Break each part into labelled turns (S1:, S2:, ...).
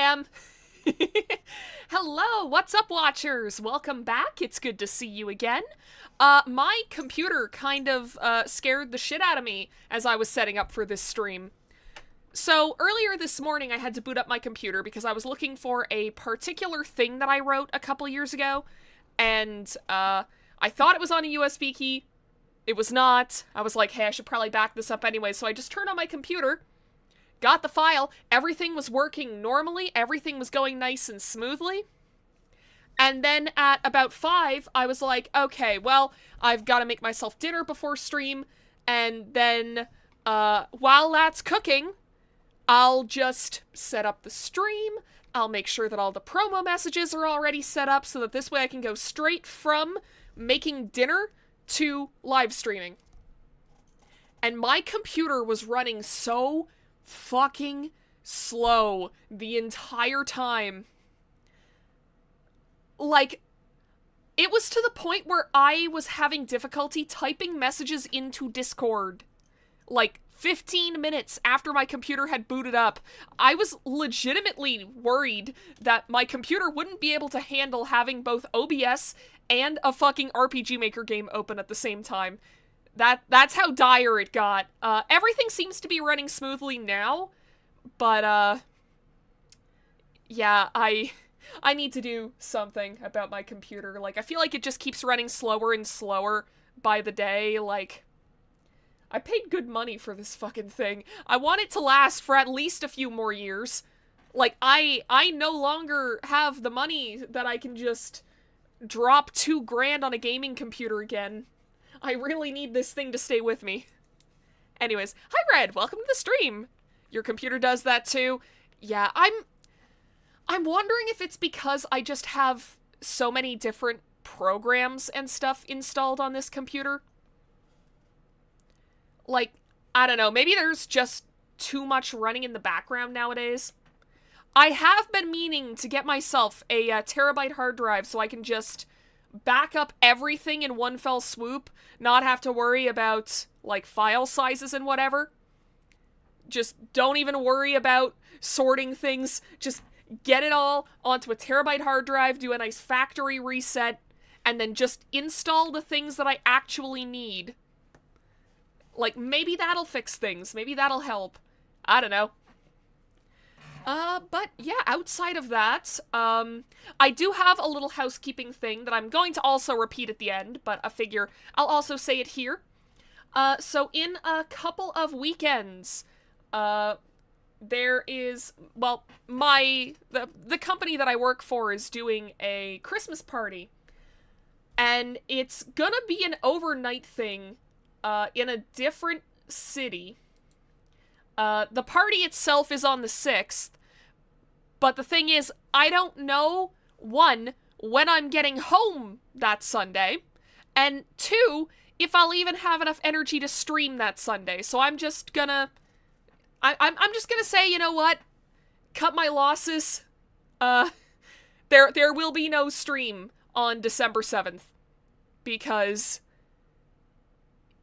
S1: am. Hello, what's up, watchers? Welcome back. It's good to see you again. My computer kind of scared the shit out of me as I was setting up for this stream. So earlier this morning I had to boot up my computer because I was looking for a particular thing that I wrote a couple years ago, and I thought it was on a USB key. It was not. I was like, hey, I should probably back this up anyway, so I just turned on my computer, got the file, everything was working normally, everything was going nice and smoothly. And then at about 5, I was like, okay, well, I've got to make myself dinner before stream, and then while that's cooking, I'll just set up the stream, I'll make sure that all the promo messages are already set up so that this way I can go straight from making dinner to live streaming. And my computer was running so fucking slow the entire time. Like, it was to the point where I was having difficulty typing messages into Discord. Like, 15 minutes after my computer had booted up. I was legitimately worried that my computer wouldn't be able to handle having both OBS and a fucking RPG Maker game open at the same time. That's how dire it got. Everything seems to be running smoothly now, but, yeah, I need to do something about my computer. Like, I feel like it just keeps running slower and slower by the day. Like, I paid good money for this fucking thing. I want it to last for at least a few more years. Like, I no longer have the money that I can just drop $2,000 on a gaming computer again. I really need this thing to stay with me. Anyways, hi Red, welcome to the stream. Your computer does that too. Yeah, I'm wondering if it's because I just have so many different programs and stuff installed on this computer. Like, I don't know, maybe there's just too much running in the background nowadays. I have been meaning to get myself a terabyte hard drive so I can just back up everything in one fell swoop, not have to worry about, like, file sizes and whatever. Just don't even worry about sorting things, just get it all onto a terabyte hard drive, do a nice factory reset, and then just install the things that I actually need. Like, maybe that'll fix things, maybe that'll help. I don't know. But yeah, outside of that, I do have a little housekeeping thing that I'm going to also repeat at the end, but I figure I'll also say it here. So in a couple of weekends, there is, well, the company that I work for is doing a Christmas party, and it's gonna be an overnight thing, in a different city. The party itself is on the 6th, but the thing is, I don't know, 1, when I'm getting home that Sunday, and 2, if I'll even have enough energy to stream that Sunday. So I'm just gonna, I'm just gonna say, you know what, cut my losses. There will be no stream on December 7th, because,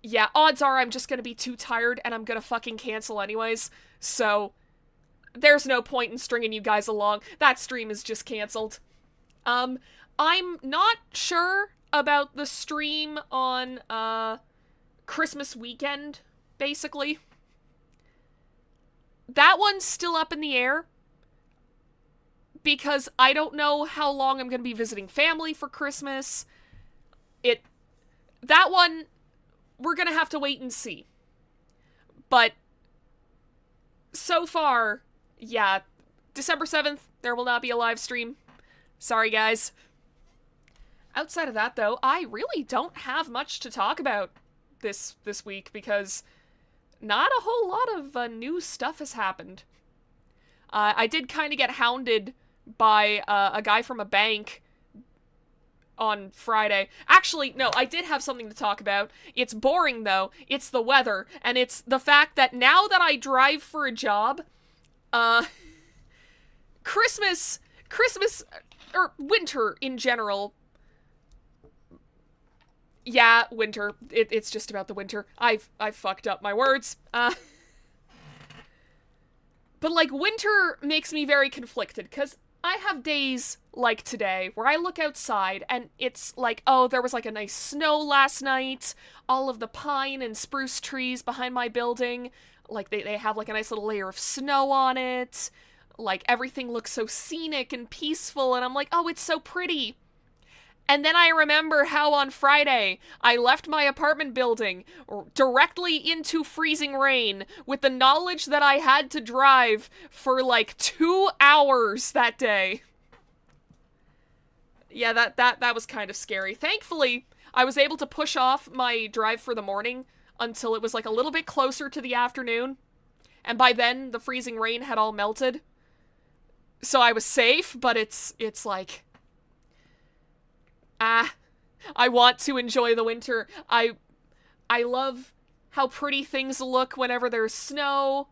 S1: yeah, odds are I'm just gonna be too tired and I'm gonna fucking cancel anyways, so there's no point in stringing you guys along. That stream is just canceled. I'm not sure about the stream on, Christmas weekend, basically. That one's still up in the air, because I don't know how long I'm gonna be visiting family for Christmas. That one, we're gonna have to wait and see. But so far, yeah, December 7th, there will not be a live stream. Sorry, guys. Outside of that, though, I really don't have much to talk about this week, because not a whole lot of new stuff has happened. I did kind of get hounded by a guy from a bank on Friday. Actually, no, I did have something to talk about. It's boring, though. It's the weather, and it's the fact that now that I drive for a job, Christmas, or winter in general. Yeah, winter. It's just about the winter. I've fucked up my words. But But, like, winter makes me very conflicted, because I have days like today where I look outside and it's like, oh, there was like a nice snow last night, all of the pine and spruce trees behind my building, like they have like a nice little layer of snow on it, like everything looks so scenic and peaceful, and I'm like, oh, it's so pretty. And then I remember how on Friday I left my apartment building directly into freezing rain with the knowledge that I had to drive for like 2 hours that day. Yeah, that was kind of scary. Thankfully, I was able to push off my drive for the morning until it was like a little bit closer to the afternoon. And by then, the freezing rain had all melted. So I was safe, but it's like... I want to enjoy the winter. I love how pretty things look whenever there's snow.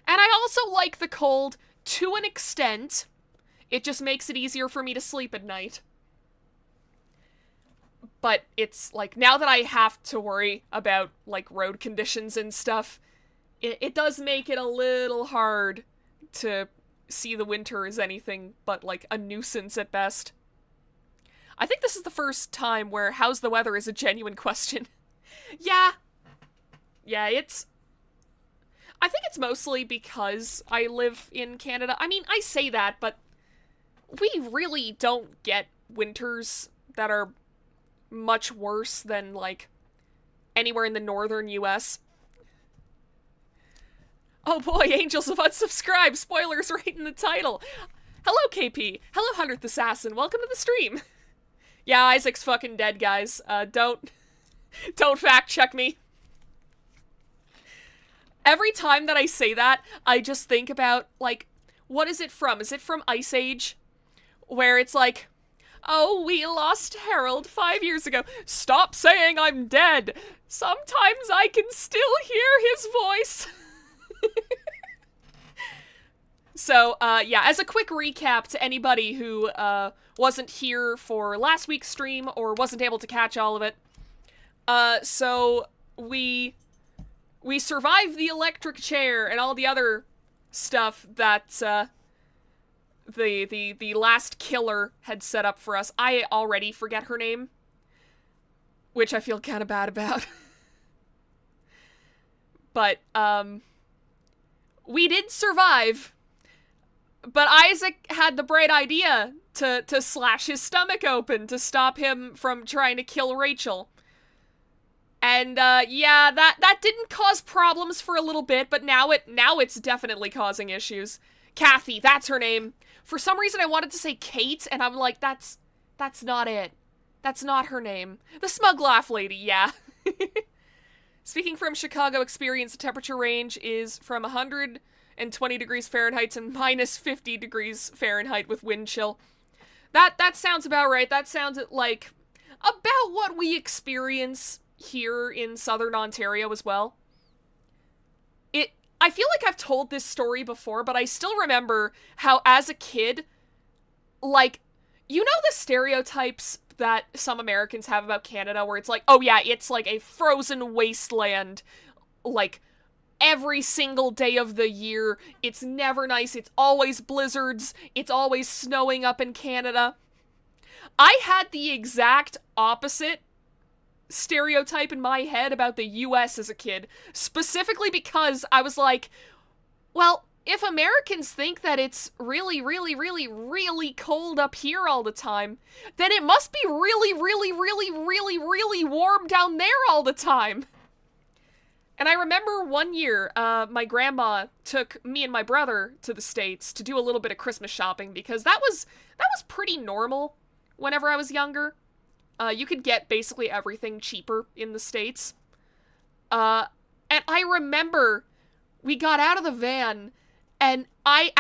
S1: And I also like the cold to an extent. It just makes it easier for me to sleep at night. But it's like, now that I have to worry about like road conditions and stuff, it does make it a little hard to see the winter as anything but like a nuisance at best. I think this is the first time where how's the weather is a genuine question. Yeah, it's... I think it's mostly because I live in Canada. I mean, I say that, but we really don't get winters that are much worse than, like, anywhere in the northern US. Oh boy, Angels of Unsubscribe! Spoilers right in the title! Hello, KP! Hello, 100th Assassin! Welcome to the stream! Yeah, Isaac's fucking dead, guys. Don't fact check me. Every time that I say that, I just think about, like, what is it from? Is it from Ice Age? Where it's like, oh, we lost Harold 5 years ago. Stop saying I'm dead. Sometimes I can still hear his voice. So, yeah, as a quick recap to anybody who, wasn't here for last week's stream or wasn't able to catch all of it, so we survived the electric chair and all the other stuff that, the last killer had set up for us. I already forget her name, which I feel kind of bad about. But, we did survive. But Isaac had the bright idea to slash his stomach open to stop him from trying to kill Rachel. And, yeah, that didn't cause problems for a little bit, but now it's definitely causing issues. Kathy, that's her name. For some reason I wanted to say Kate, and I'm like, that's not it. That's not her name. The smug laugh lady, yeah. Speaking from Chicago experience, the temperature range is from 120 degrees Fahrenheit to minus 50 degrees Fahrenheit with wind chill. That sounds about right. That sounds like about what we experience here in southern Ontario as well. I feel like I've told this story before, but I still remember how as a kid, like, you know the stereotypes that some Americans have about Canada where it's like, oh yeah, it's like a frozen wasteland, like, every single day of the year. It's never nice. It's always blizzards. It's always snowing up in Canada. I had the exact opposite stereotype in my head about the US as a kid, specifically because I was like, well, if Americans think that it's really, really, really, really cold up here all the time, then it must be really, really, really, really, really warm down there all the time. And I remember one year, my grandma took me and my brother to the States to do a little bit of Christmas shopping, because that was pretty normal whenever I was younger. You could get basically everything cheaper in the States. And I remember we got out of the van, and I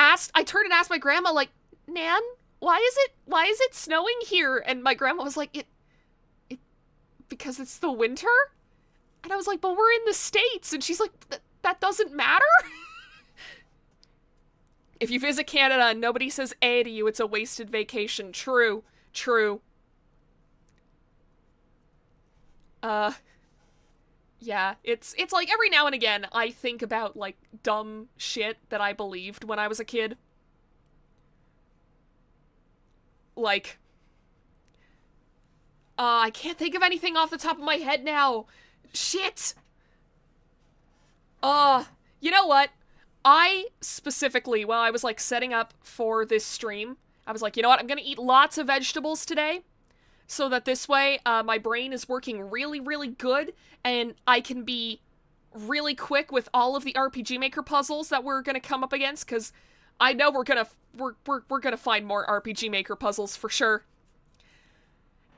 S1: turned and asked my grandma, like, Nan, why is it snowing here? And my grandma was like, because it's the winter? And I was like, but we're in the States. And she's like, that doesn't matter? If you visit Canada and nobody says to you, it's a wasted vacation. True. Yeah, it's like every now and again I think about, like, dumb shit that I believed when I was a kid. Like, I can't think of anything off the top of my head now. Shit! You know what? I specifically, while I was, like, setting up for this stream, I was like, you know what? I'm gonna eat lots of vegetables today, so that this way, my brain is working really, really good, and I can be really quick with all of the RPG Maker puzzles that we're gonna come up against, because I know we're gonna find more RPG Maker puzzles for sure.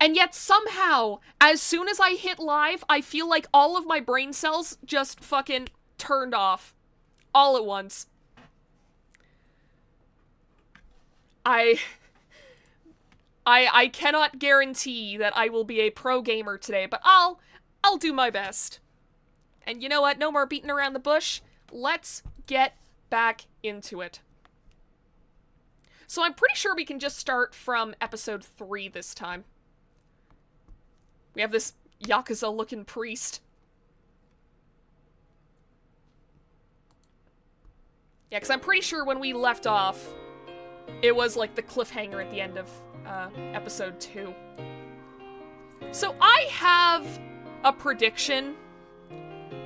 S1: And yet somehow, as soon as I hit live, I feel like all of my brain cells just fucking turned off. All at once. I cannot guarantee that I will be a pro gamer today, but I'll do my best. And you know what? No more beating around the bush. Let's get back into it. So I'm pretty sure we can just start from episode 3 this time. We have this Yakuza-looking priest. Yeah, because I'm pretty sure when we left off, it was like the cliffhanger at the end of episode 2. So I have a prediction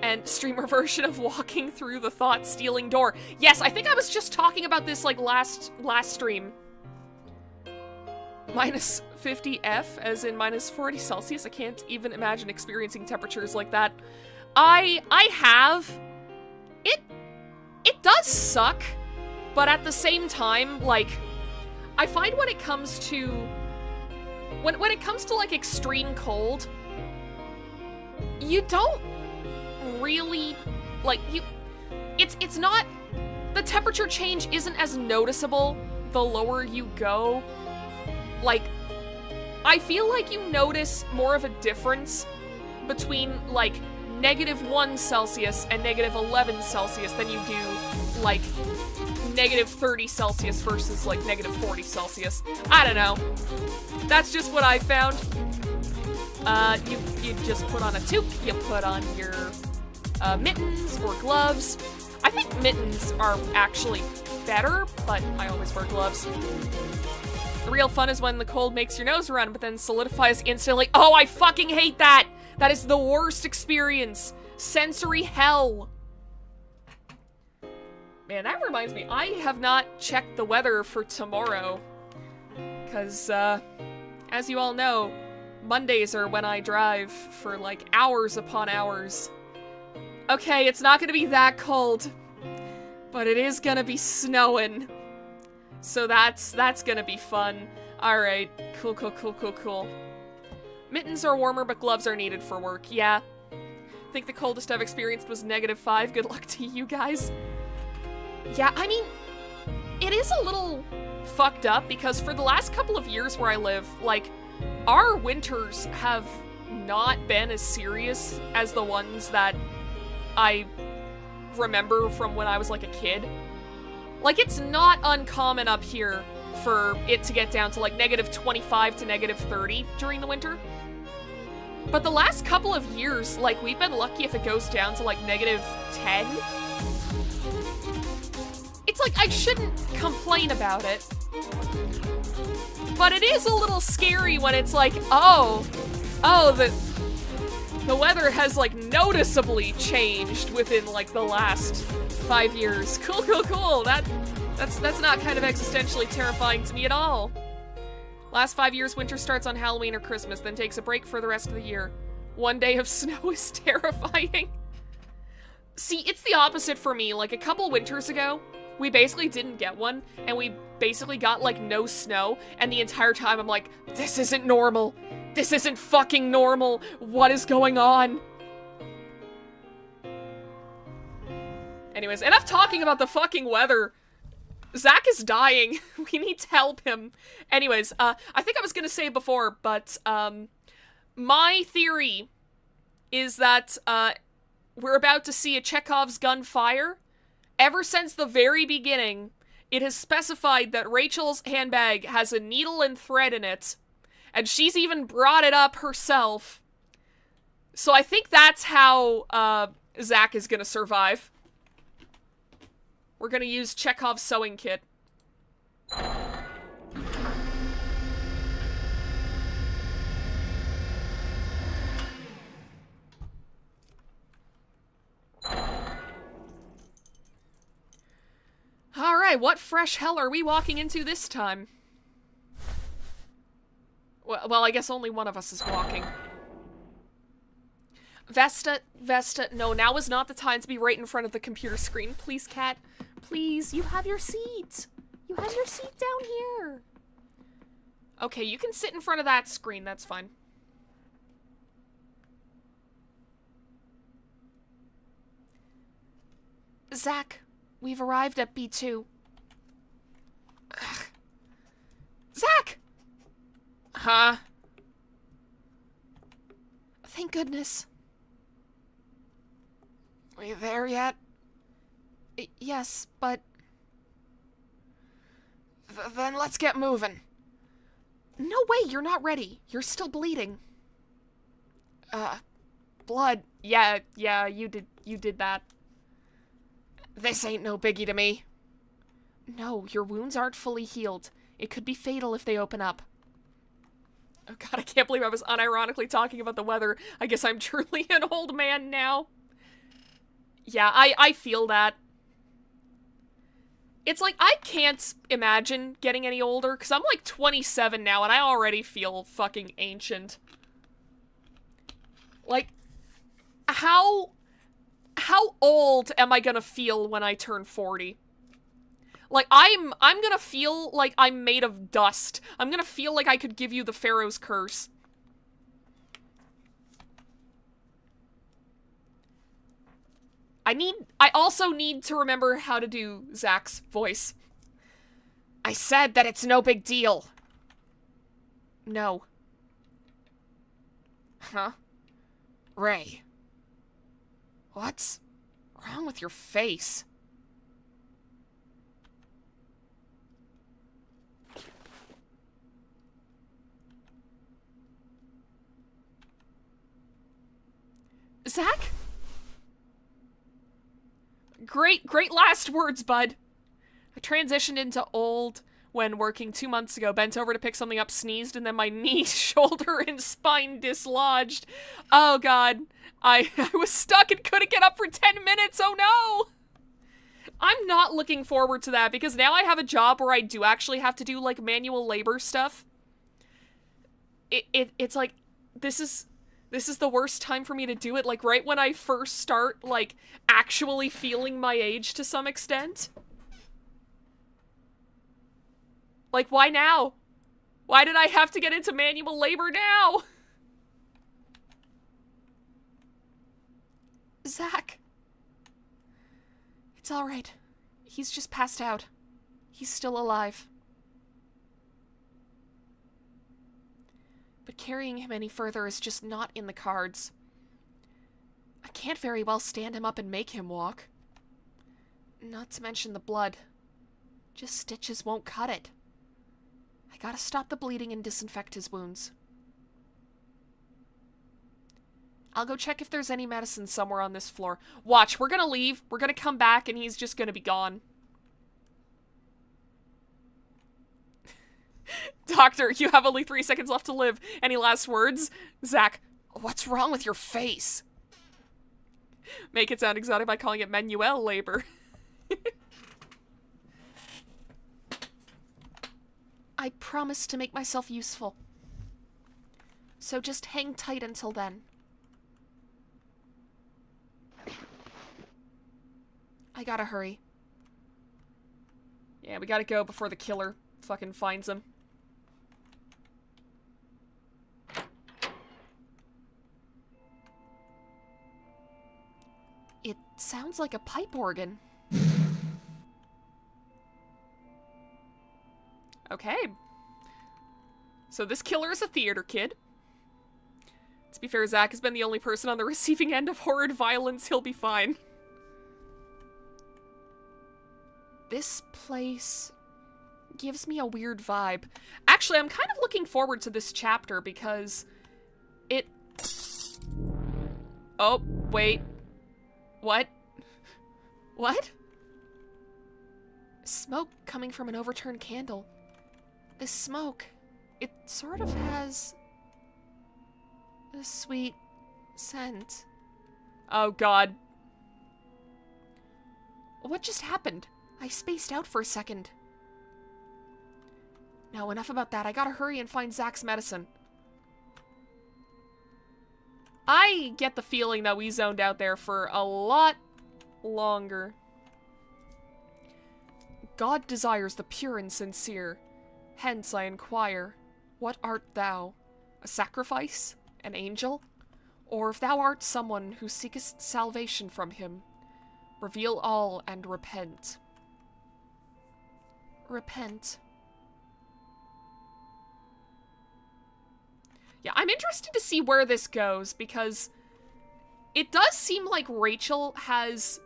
S1: and streamer version of walking through the thought-stealing door. Yes, I think I was just talking about this like last stream. Minus 50 F, as in minus 40 Celsius. I can't even imagine experiencing temperatures like that. I have. It does suck, but at the same time, like, I find when it comes to when it comes to like extreme cold, you don't really like it's not, the temperature change isn't as noticeable the lower you go. Like, I feel like you notice more of a difference between like -1 Celsius and -11 Celsius than you do like -30 Celsius versus like -40 Celsius. I don't know. That's just what I found. You just put on a toque, you put on your mittens or gloves. I think mittens are actually better, but I always wear gloves. The real fun is when the cold makes your nose run, but then solidifies instantly. Oh, I fucking hate that! That is the worst experience. Sensory hell. Man, that reminds me, I have not checked the weather for tomorrow. Because, as you all know, Mondays are when I drive for, like, hours upon hours. Okay, it's not gonna be that cold, but it is gonna be snowing. So that's gonna be fun. Alright, cool. Mittens are warmer, but gloves are needed for work. Yeah. I think the coldest I've experienced was -5. Good luck to you guys. Yeah, I mean, it is a little fucked up because for the last couple of years where I live, like, our winters have not been as serious as the ones that I remember from when I was, like, a kid. Like, it's not uncommon up here for it to get down to, like, -25 to -30 during the winter. But the last couple of years, like, we've been lucky if it goes down to, like, -10. It's like, I shouldn't complain about it. But it is a little scary when it's like, oh, the weather has, like, noticeably changed within, like, the last 5 years. Cool. That's not kind of existentially terrifying to me at all. Last 5 years, winter starts on Halloween or Christmas, then takes a break for the rest of the year. 1 day of snow is terrifying. See, it's the opposite for me. Like, a couple winters ago, we basically didn't get one, and we basically got, like, no snow, and the entire time I'm like, this isn't normal. This isn't fucking normal. What is going on? Anyways, enough talking about the fucking weather. Zach is dying. We need to help him. Anyways, I think I was gonna say before, but, my theory is that, we're about to see a Chekhov's gun fire. Ever since the very beginning, it has specified that Rachel's handbag has a needle and thread in it, and she's even brought it up herself. So I think that's how, Zach is gonna survive. We're gonna use Chekhov's sewing kit. Alright, what fresh hell are we walking into this time? Well, I guess only one of us is walking. Vesta, no, now is not the time to be right in front of the computer screen. Please, cat. Please, you have your seat. You have your seat down here. Okay, you can sit in front of that screen, that's fine. Zach, we've arrived at B2. Ugh. Zach! Huh? Thank goodness. Are you there yet? Yes, but... Then let's get moving. No way, you're not ready. You're still bleeding. Blood. Yeah, you did that. This ain't no biggie to me. No, your wounds aren't fully healed. It could be fatal if they open up. Oh god, I can't believe I was unironically talking about the weather. I guess I'm truly an old man now. Yeah, I feel that. It's like, I can't imagine getting any older, because I'm like 27 now, and I already feel fucking ancient. Like, how old am I gonna feel when I turn 40? Like, I'm gonna feel like I'm made of dust. I'm gonna feel like I could give you the Pharaoh's curse. I also need to remember how to do Zach's voice. I said that it's no big deal. No. Huh? Ray. What's wrong with your face? Zach? Great last words, bud. I transitioned into old when working 2 months ago, bent over to pick something up, sneezed, and then my knee, shoulder, and spine dislodged. Oh god. I was stuck and couldn't get up for 10 minutes, oh no! I'm not looking forward to that, because now I have a job where I do actually have to do, like, manual labor stuff. It's like, this is the worst time for me to do it, like, right when I first start, like, actually feeling my age to some extent. Like, why now? Why did I have to get into manual labor now? Zach. It's alright. He's just passed out. He's still alive. But carrying him any further is just not in the cards. I can't very well stand him up and make him walk. Not to mention the blood. Just stitches won't cut it. I gotta stop the bleeding and disinfect his wounds. I'll go check if there's any medicine somewhere on this floor. Watch, we're gonna leave, we're gonna come back, and he's just gonna be gone. Doctor, you have only 3 seconds left to live. Any last words? Zach, what's wrong with your face? Make it sound exotic by calling it manual labor. I promise to make myself useful. So just hang tight until then. I gotta hurry. Yeah, we gotta go before the killer fucking finds him. It sounds like a pipe organ. Okay. So this killer is a theater kid. To be fair, Zach has been the only person on the receiving end of horrid violence. He'll be fine. This place gives me a weird vibe. Actually, I'm kind of looking forward to this chapter because it Oh, wait. What? What? Smoke coming from an overturned candle. This smoke, it sort of has a sweet scent. Oh god. What just happened? I spaced out for a second. No, enough about that. I gotta hurry and find Zach's medicine. I get the feeling that we zoned out there for a lot longer. God desires the pure and sincere. Hence I inquire, what art thou? A sacrifice? An angel? Or if thou art someone who seekest salvation from him, reveal all and repent. Repent. Yeah, I'm interested to see where this goes, because it does seem like Rachel has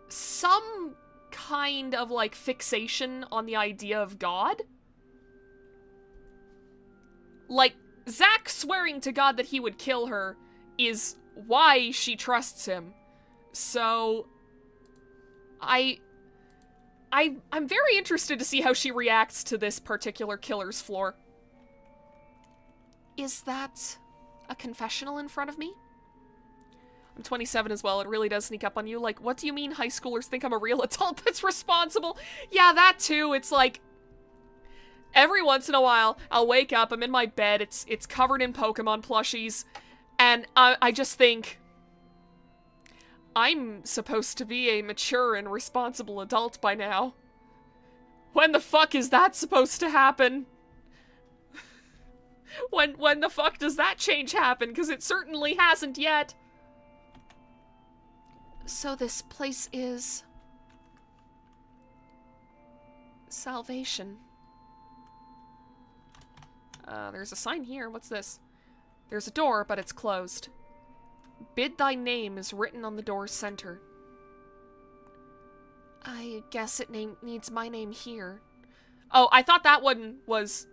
S1: some kind of, like, fixation on the idea of God. Like, Zach swearing to God that he would kill her is why she trusts him. So, I'm very interested to see how she reacts to this particular killer's floor. Is that a confessional in front of me? I'm 27 as well. It really does sneak up on you. Like, what do you mean high schoolers think I'm a real adult that's responsible? Yeah, that too. It's like, every once in a while, I'll wake up, I'm in my bed, it's covered in Pokemon plushies, and I just think, I'm supposed to be a mature and responsible adult by now. When the fuck is that supposed to happen? When the fuck does that change happen? Because it certainly hasn't yet. So this place is salvation. There's a sign here. What's this? There's a door, but it's closed. Bid thy name is written on the door's center. I guess it needs my name here. Oh, I thought that one was...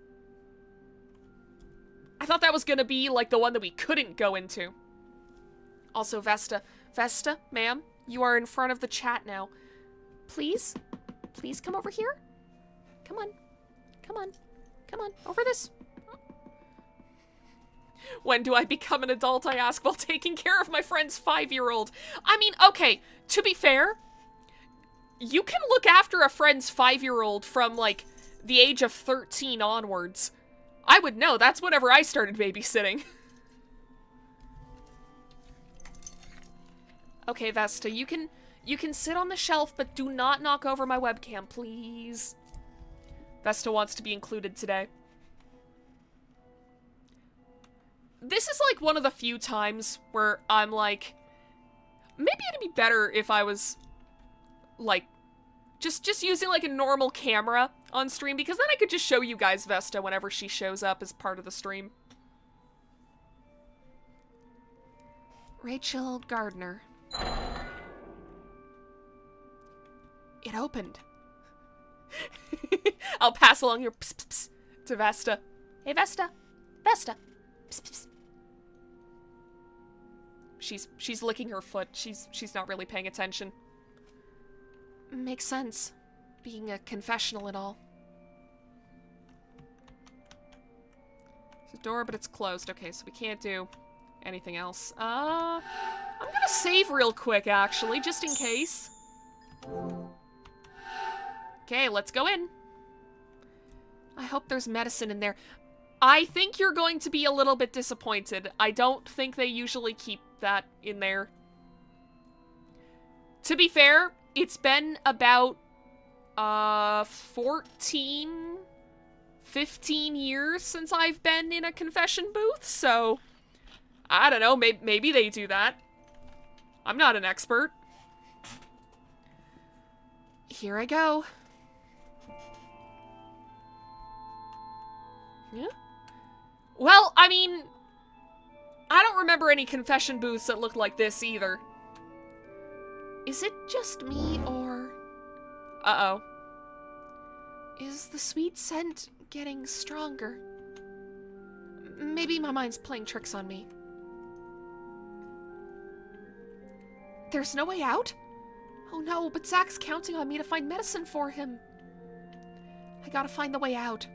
S1: I thought that was gonna be, like, the one that we couldn't go into. Also, Vesta. Vesta, ma'am, you are in front of the chat now. Please? Please come over here? Come on. Come on. Come on. Over this. When do I become an adult, I ask, while taking care of my friend's 5-year-old. I mean, okay, to be fair, you can look after a friend's 5-year-old from, like, the age of 13 onwards. I would know. That's whenever I started babysitting. Okay, Vesta, you can sit on the shelf, but do not knock over my webcam, please. Vesta wants to be included today. This is, like, one of the few times where I'm like, maybe it'd be better if I was, like, just using, like, a normal camera on stream, because then I could just show you guys Vesta whenever she shows up as part of the stream. Rachel Gardner. It opened. I'll pass along your pss, pss, pss to Vesta. Hey, Vesta. Vesta. Pss, pss. She's licking her foot. She's not really paying attention. Makes sense. Being a confessional and all. There's a door, but it's closed. Okay, so we can't do anything else. I'm gonna save real quick, actually, just in case. Okay, let's go in. I hope there's medicine in there. I think you're going to be a little bit disappointed. I don't think they usually keep that in there. To be fair, it's been about 14, 15 years since I've been in a confession booth, so I don't know, maybe they do that. I'm not an expert. Here I go. Yeah? Well, I mean, I don't remember any confession booths that look like this either. Is it just me, or... Uh-oh. Is the sweet scent getting stronger? Maybe my mind's playing tricks on me. There's no way out? Oh no, but Zach's counting on me to find medicine for him. I gotta find the way out.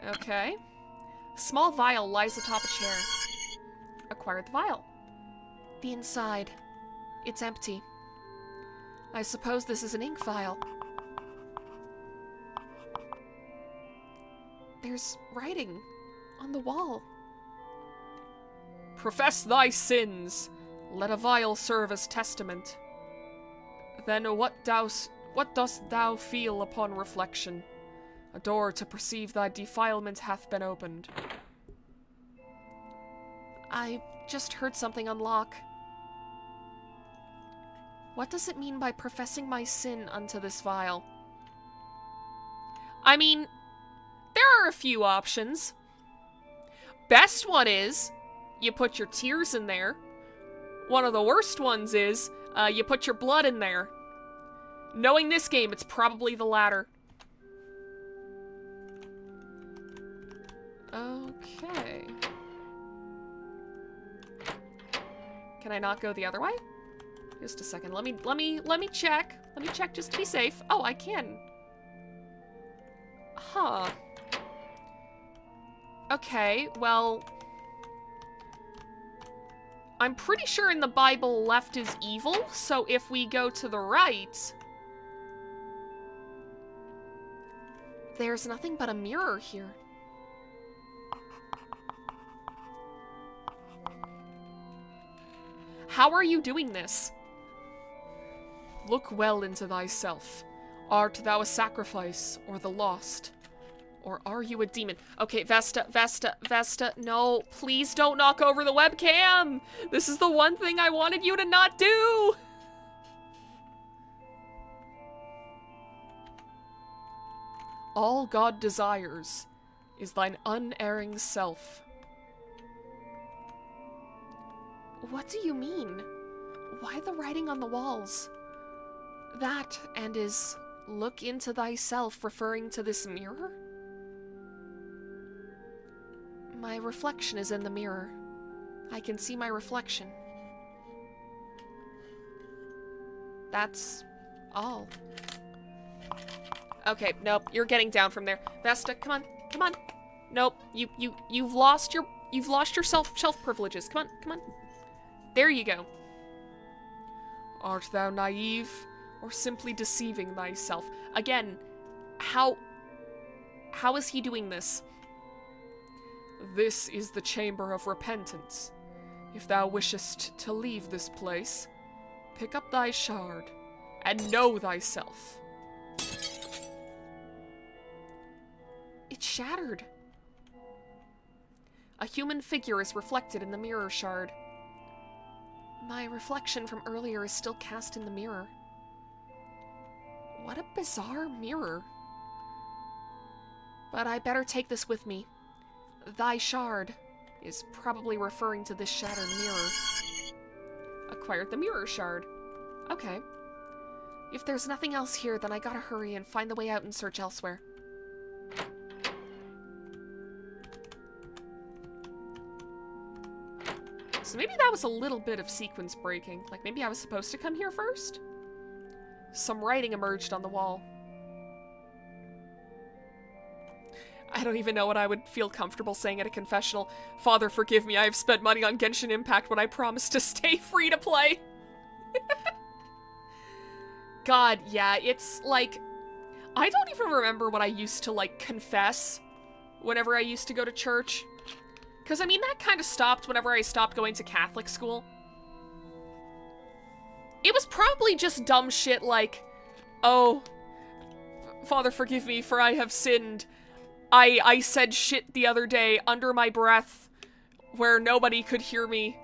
S1: Okay. Small vial lies atop a chair. Acquired the vial. The inside. It's empty. I suppose this is an ink vial. There's writing on the wall. Profess thy sins. Let a vial serve as testament. Then what dost thou feel upon reflection? A door to perceive thy defilement hath been opened. I just heard something unlock. What does it mean by professing my sin unto this vial? I mean, there are a few options. Best one is, you put your tears in there. One of the worst ones is, you put your blood in there. Knowing this game, it's probably the latter. Okay. Can I not go the other way? Just a second. Let me check. Let me check just to be safe. Oh, I can. Huh. Okay, well, I'm pretty sure in the Bible left is evil, so if we go to the right, there's nothing but a mirror here. How are you doing this? Look well into thyself. Art thou a sacrifice, or the lost? Or are you a demon? Okay, Vesta, no, please don't knock over the webcam! This is the one thing I wanted you to not do! All God desires is thine unerring self. What do you mean? Why the writing on the walls? That, and is look into thyself referring to this mirror? My reflection is in the mirror. I can see my reflection. That's all. Okay, nope, you're getting down from there. Vesta, come on. Nope, you've lost your shelf privileges. Come on. There you go. Art thou naive, or simply deceiving thyself? Again, how is he doing this? This is the chamber of repentance. If thou wishest to leave this place, pick up thy shard, and know thyself. It shattered. A human figure is reflected in the mirror shard. My reflection from earlier is still cast in the mirror. What a bizarre mirror. But I better take this with me. Thy shard is probably referring to this shattered mirror. Acquired the mirror shard. Okay. If there's nothing else here, then I gotta hurry and find the way out and search elsewhere. So maybe that was a little bit of sequence breaking. Like, maybe I was supposed to come here first? Some writing emerged on the wall. I don't even know what I would feel comfortable saying at a confessional. Father, forgive me, I have spent money on Genshin Impact when I promised to stay free to play. God, yeah, it's like... I don't even remember what I used to, like, confess whenever I used to go to church. Because, I mean, that kind of stopped whenever I stopped going to Catholic school. It was probably just dumb shit like, oh, Father, forgive me, for I have sinned. I said shit the other day under my breath where nobody could hear me.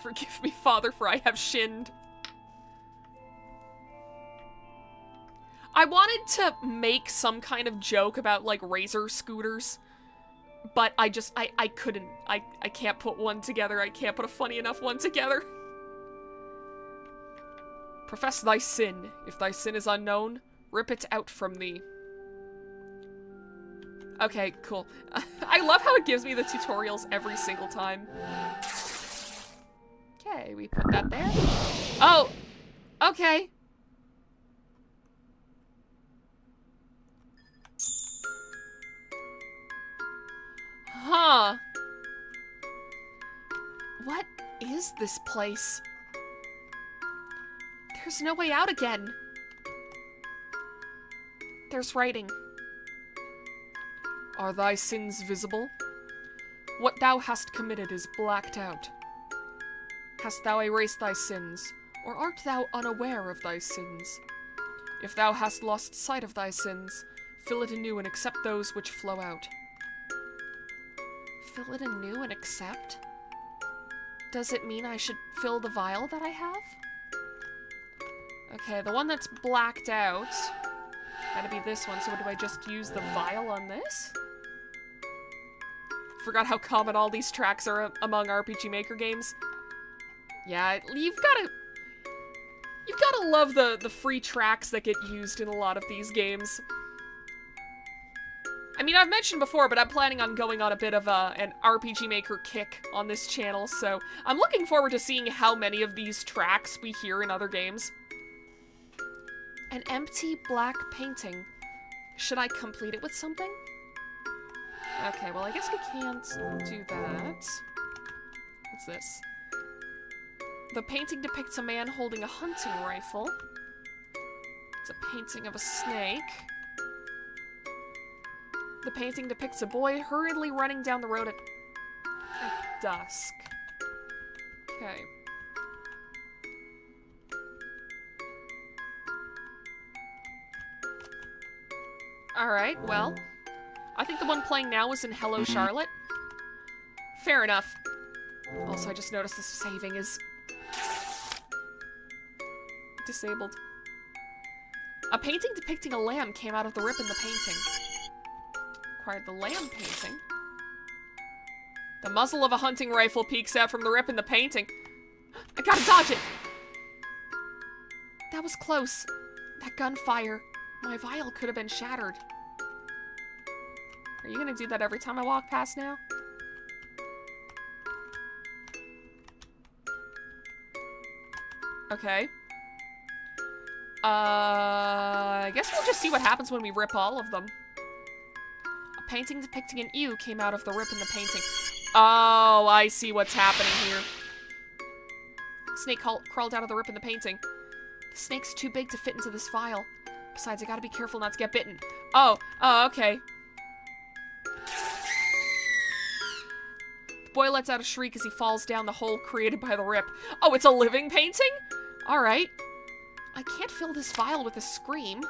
S1: Forgive me, Father, for I have shinned. I wanted to make some kind of joke about, like, Razor scooters. But I couldn't. I can't put one together. I can't put a funny enough one together. Profess thy sin. If thy sin is unknown, rip it out from thee. Okay, cool. I love how it gives me the tutorials every single time. Okay, we put that there. Oh! Okay. Huh. What is this place? There's no way out again. There's writing. Are thy sins visible? What thou hast committed is blacked out. Hast thou erased thy sins, or art thou unaware of thy sins? If thou hast lost sight of thy sins, fill it anew and accept those which flow out. Fill it anew and accept? Does it mean I should fill the vial that I have? Okay, the one that's blacked out. Gotta be this one, so do I just use the vial on this? Forgot how common all these tracks are among RPG Maker games. Yeah, you've gotta love the free tracks that get used in a lot of these games. I mean, I've mentioned before, but I'm planning on going on a bit of an RPG Maker kick on this channel, so I'm looking forward to seeing how many of these tracks we hear in other games. An empty black painting. Should I complete it with something? Okay, well, I guess we can't do that. What's this? The painting depicts a man holding a hunting rifle. It's a painting of a snake. The painting depicts a boy hurriedly running down the road at dusk. Okay. Alright, well. I think the one playing now is in Hello Charlotte. Fair enough. Also, I just noticed this saving is disabled. A painting depicting a lamb came out of the rip in the painting. Acquired the lamb painting. The muzzle of a hunting rifle peeks out from the rip in the painting. I gotta dodge it! That was close. That gunfire. My vial could have been shattered. Are you gonna do that every time I walk past now? Okay. I guess we'll just see what happens when we rip all of them. A painting depicting an ewe came out of the rip in the painting. Oh, I see what's happening here. Snake crawled out of the rip in the painting. The snake's too big to fit into this vial. Besides, I gotta be careful not to get bitten. Oh, okay. The boy lets out a shriek as he falls down the hole created by the rip. Oh, it's a living painting? Alright. I can't fill this vial with a scream.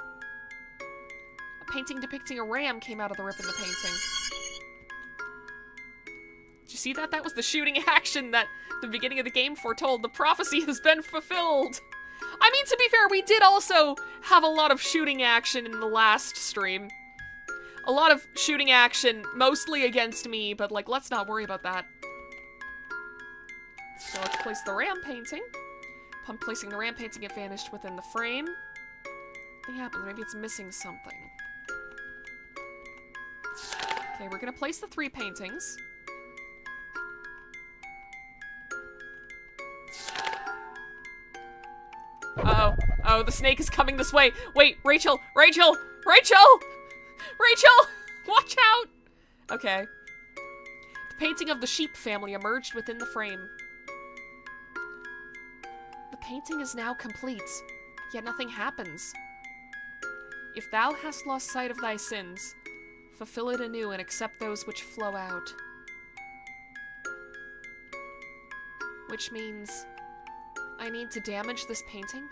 S1: A painting depicting a ram came out of the rip in the painting. Did you see that? That was the shooting action that the beginning of the game foretold. The prophecy has been fulfilled. I mean, to be fair, we did also have a lot of shooting action in the last stream. A lot of shooting action, mostly against me, but, like, let's not worry about that. So let's place the ram painting. Upon placing the ram painting, it vanished within the frame. Nothing happened. Maybe it's missing something. Okay, we're gonna place the 3 paintings. Uh-oh. Oh, the snake is coming this way. Wait, Rachel! Rachel! Rachel! Rachel! Watch out! Okay. The painting of the sheep family emerged within the frame. The painting is now complete, yet nothing happens. If thou hast lost sight of thy sins, fulfill it anew and accept those which flow out. Which means I need to damage this painting?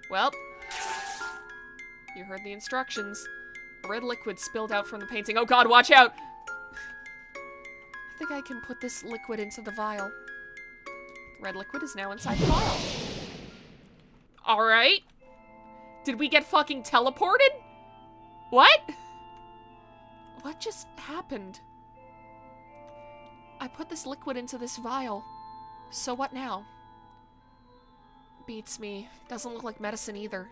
S1: Well, you heard the instructions. Red liquid spilled out from the painting. Oh god, watch out! I think I can put this liquid into the vial. Red liquid is now inside the vial. Alright. Did we get fucking teleported? What? What just happened? I put this liquid into this vial. So what now? Beats me. Doesn't look like medicine either.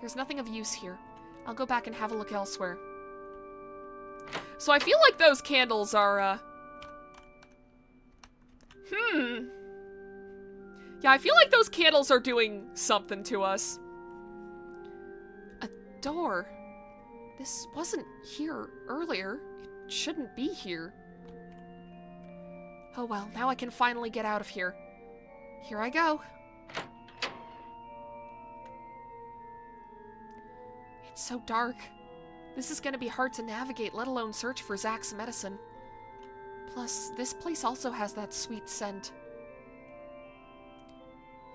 S1: There's nothing of use here. I'll go back and have a look elsewhere. So I feel like those candles are, Yeah, I feel like those candles are doing something to us. A door. This wasn't here earlier. It shouldn't be here. Oh well, now I can finally get out of here. Here I go. It's so dark. This is gonna be hard to navigate, let alone search for Zach's medicine. Plus, this place also has that sweet scent.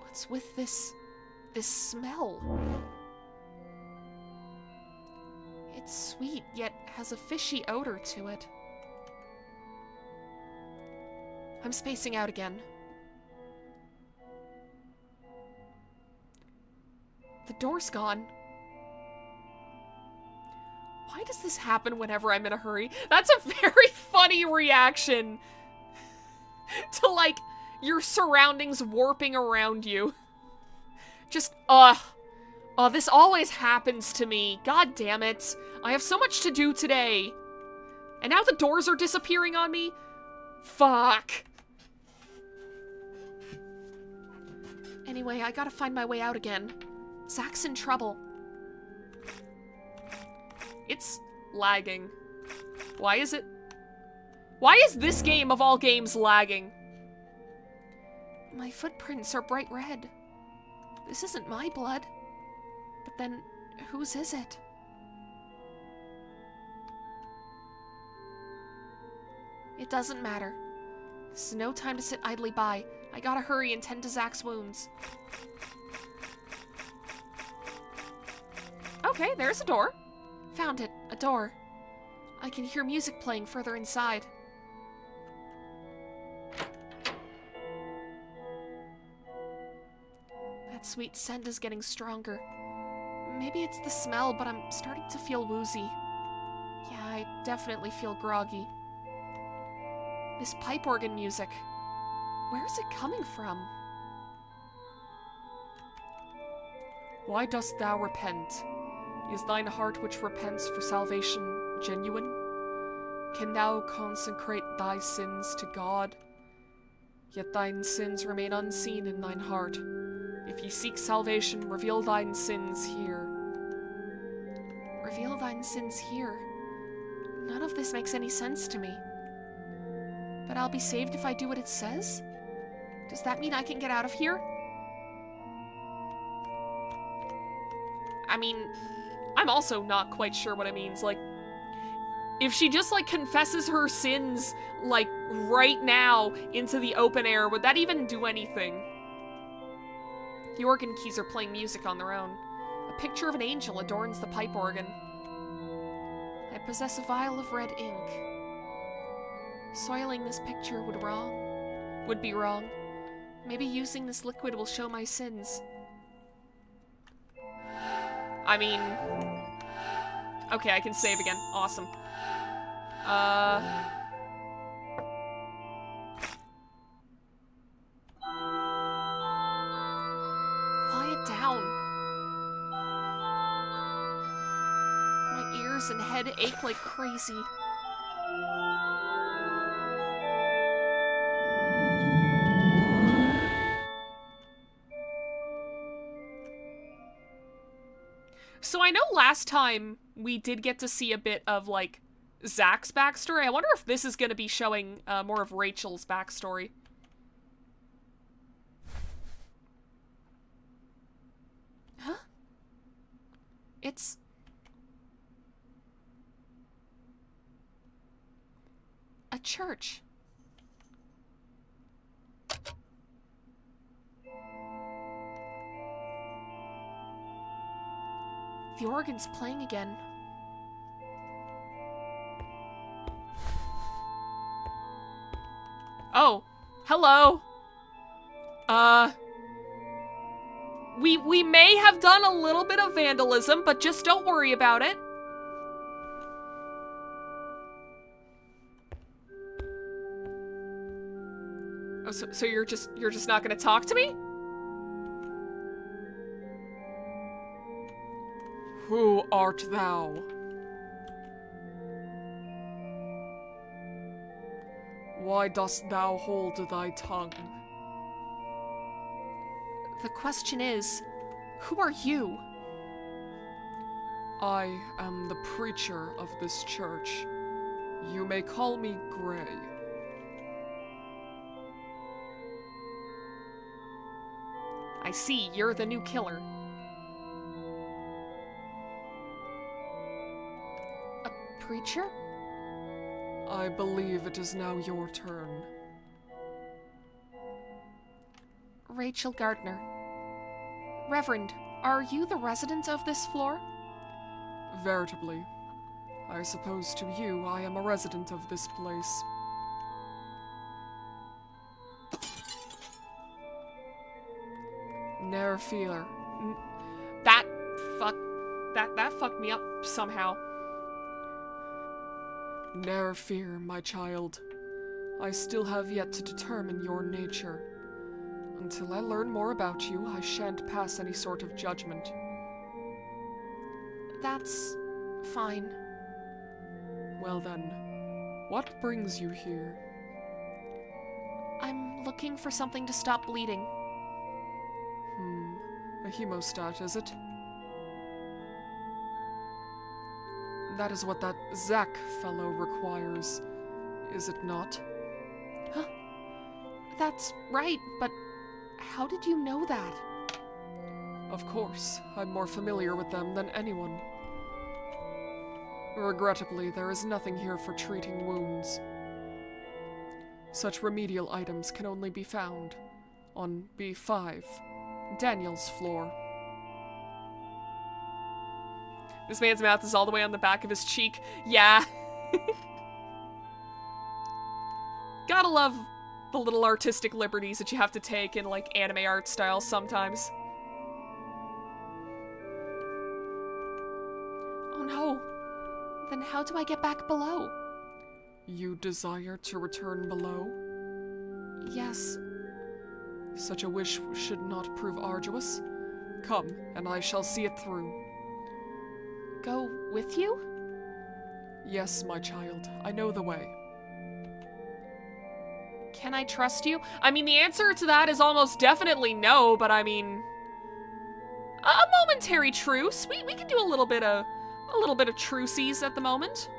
S1: What's with this smell? It's sweet, yet has a fishy odor to it. I'm spacing out again. The door's gone. Why does this happen whenever I'm in a hurry? That's a very funny reaction to, like, your surroundings warping around you. Just, this always happens to me. God damn it. I have so much to do today. And now the doors are disappearing on me? Fuck. Anyway, I gotta find my way out again. Zach's in trouble. It's lagging. Why is this game of all games lagging? My footprints are bright red. This isn't my blood. But then, whose is it? It doesn't matter. This is no time to sit idly by. I gotta hurry and tend to Zach's wounds. Okay, there's a door. Found it. A door. I can hear music playing further inside. That sweet scent is getting stronger. Maybe it's the smell, but I'm starting to feel woozy. Yeah, I definitely feel groggy. This pipe organ music. Where is it coming from? Why dost thou repent? Is thine heart which repents for salvation genuine? Can thou consecrate thy sins to God? Yet thine sins remain unseen in thine heart. If ye seek salvation, reveal thine sins here. Reveal thine sins here? None of this makes any sense to me. But I'll be saved if I do what it says? Does that mean I can get out of here? I mean, I'm also not quite sure what it means. Like, if she just, like, confesses her sins, like, right now into the open air, would that even do anything? The organ keys are playing music on their own. A picture of an angel adorns the pipe organ. I possess a vial of red ink. Soiling this picture would be wrong. Maybe using this liquid will show my sins. I mean... Okay, I can save again. Awesome. Quiet down. My ears and head ache like crazy. So I know last time we did get to see a bit of, like, Zach's backstory. I wonder if this is going to be showing more of Rachel's backstory. Huh? It's... a church. The organ's playing again. Oh, hello. We may have done a little bit of vandalism, but just don't worry about it. Oh, so you're just not gonna talk to me? Who art thou?
S2: Why dost thou hold thy tongue?
S1: The question is, who are you?
S2: I am the preacher of this church. You may call me Gray.
S1: I see, you're the new killer. A preacher?
S2: I believe it is now your turn.
S1: Rachel Gardner. Reverend, are you the resident of this floor?
S2: Veritably. I suppose to you I am a resident of this place. Ne'er fear.
S1: That fucked me up somehow.
S2: Ne'er fear, my child. I still have yet to determine your nature. Until I learn more about you, I shan't pass any sort of judgment.
S1: That's fine.
S2: Well then, what brings you here?
S1: I'm looking for something to stop bleeding.
S2: A hemostat, is it? That is what that Zach fellow requires, is it not?
S1: Huh? That's right, but how did you know that?
S2: Of course, I'm more familiar with them than anyone. Regrettably, there is nothing here for treating wounds. Such remedial items can only be found on B5, Daniel's floor.
S1: This man's mouth is all the way on the back of his cheek. Yeah. Gotta love the little artistic liberties that you have to take in, like, anime art style sometimes. Oh no. Then how do I get back below?
S2: You desire to return below?
S1: Yes.
S2: Such a wish should not prove arduous. Come, and I shall see it through.
S1: Go with you?
S2: Yes, my child, I know the way.
S1: Can I trust you? I mean, the answer to that is almost definitely no, but I mean... A momentary truce. We can do a little bit of truces at the moment.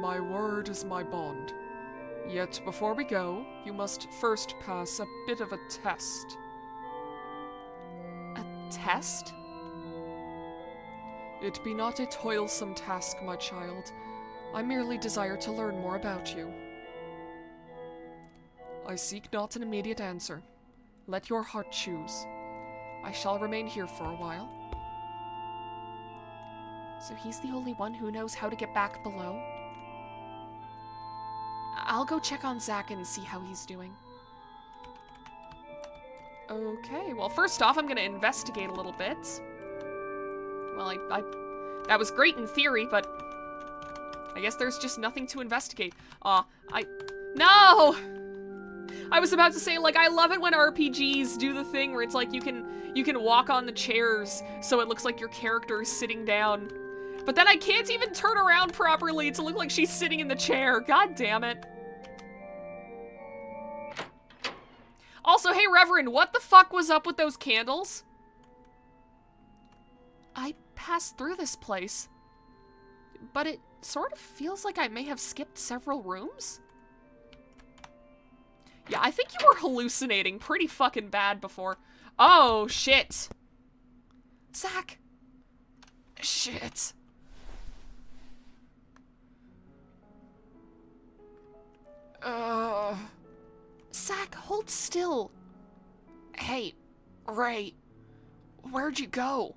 S2: My word is my bond. Yet before we go, you must first pass a bit of a test.
S1: A test?
S2: It be not a toilsome task, my child. I merely desire to learn more about you. I seek not an immediate answer. Let your heart choose. I shall remain here for a while.
S1: So he's the only one who knows how to get back below? I'll go check on Zach and see how he's doing. Okay, well, first off, I'm gonna investigate a little bit. Well, that was great in theory, but I guess there's just nothing to investigate. No! I was about to say, like, I love it when RPGs do the thing where it's like you can walk on the chairs so it looks like your character is sitting down. But then I can't even turn around properly to look like she's sitting in the chair. God damn it. Also, hey, Reverend, what the fuck was up with those candles? I passed through this place, but it sort of feels like I may have skipped several rooms. Yeah, I think you were hallucinating pretty fucking bad before. Oh, shit. Zach. Shit. Zach, hold still. Hey, Ray. Where'd you go?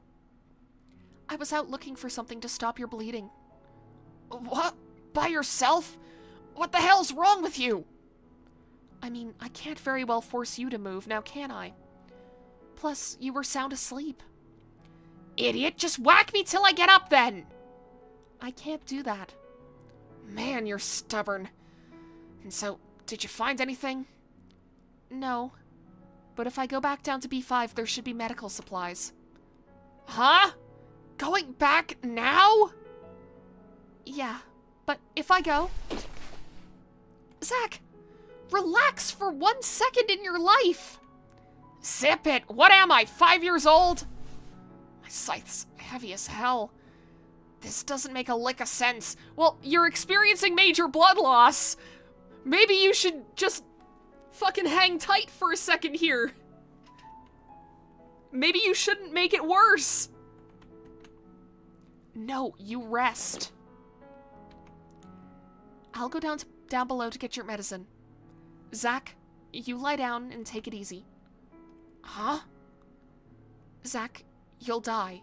S1: I was out looking for something to stop your bleeding. What? By yourself? What the hell's wrong with you? I mean, I can't very well force you to move, now can I? Plus, you were sound asleep. Idiot, just whack me till I get up then! I can't do that. Man, you're stubborn. And so, did you find anything? No. But if I go back down to B5, there should be medical supplies. Huh? Going back now? Yeah, but if I go... Zach, relax for 1 second in your life. Zip it. What am I, 5 years old? My scythe's heavy as hell. This doesn't make a lick of sense. Well, you're experiencing major blood loss. Maybe you should just fucking hang tight for a second here. Maybe you shouldn't make it worse. No, you rest. I'll go down below to get your medicine. Zach, you lie down and take it easy. Huh? Zach, you'll die.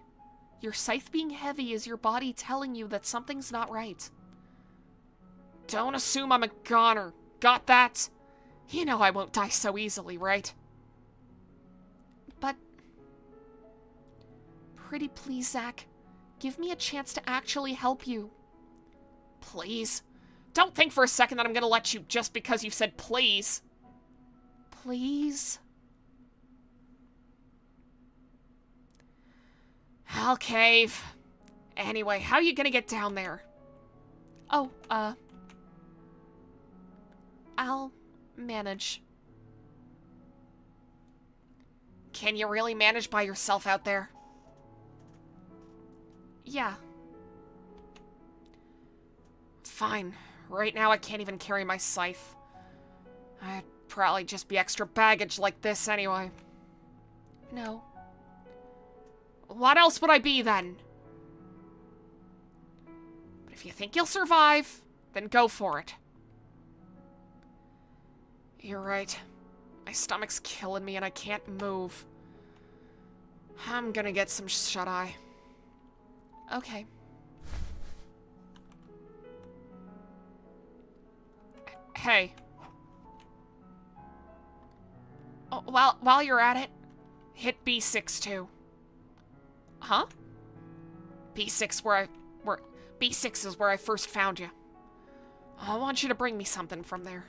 S1: Your scythe being heavy is your body telling you that something's not right. Don't assume I'm a goner. Got that? You know I won't die so easily, right? But... pretty please, Zach. Give me a chance to actually help you. Please? Don't think for a second that I'm gonna let you just because you said please. Please? I'll cave. Anyway, how are you gonna get down there? Oh, I'll manage. Can you really manage by yourself out there? Yeah. Fine. Right now I can't even carry my scythe. I'd probably just be extra baggage like this anyway. No. What else would I be then? But if you think you'll survive, then go for it. You're right. My stomach's killing me and I can't move. I'm gonna get some shut-eye. Okay. Hey. Oh, while you're at it, hit B6 too. Huh? B6 B6 is where I first found you. I want you to bring me something from there.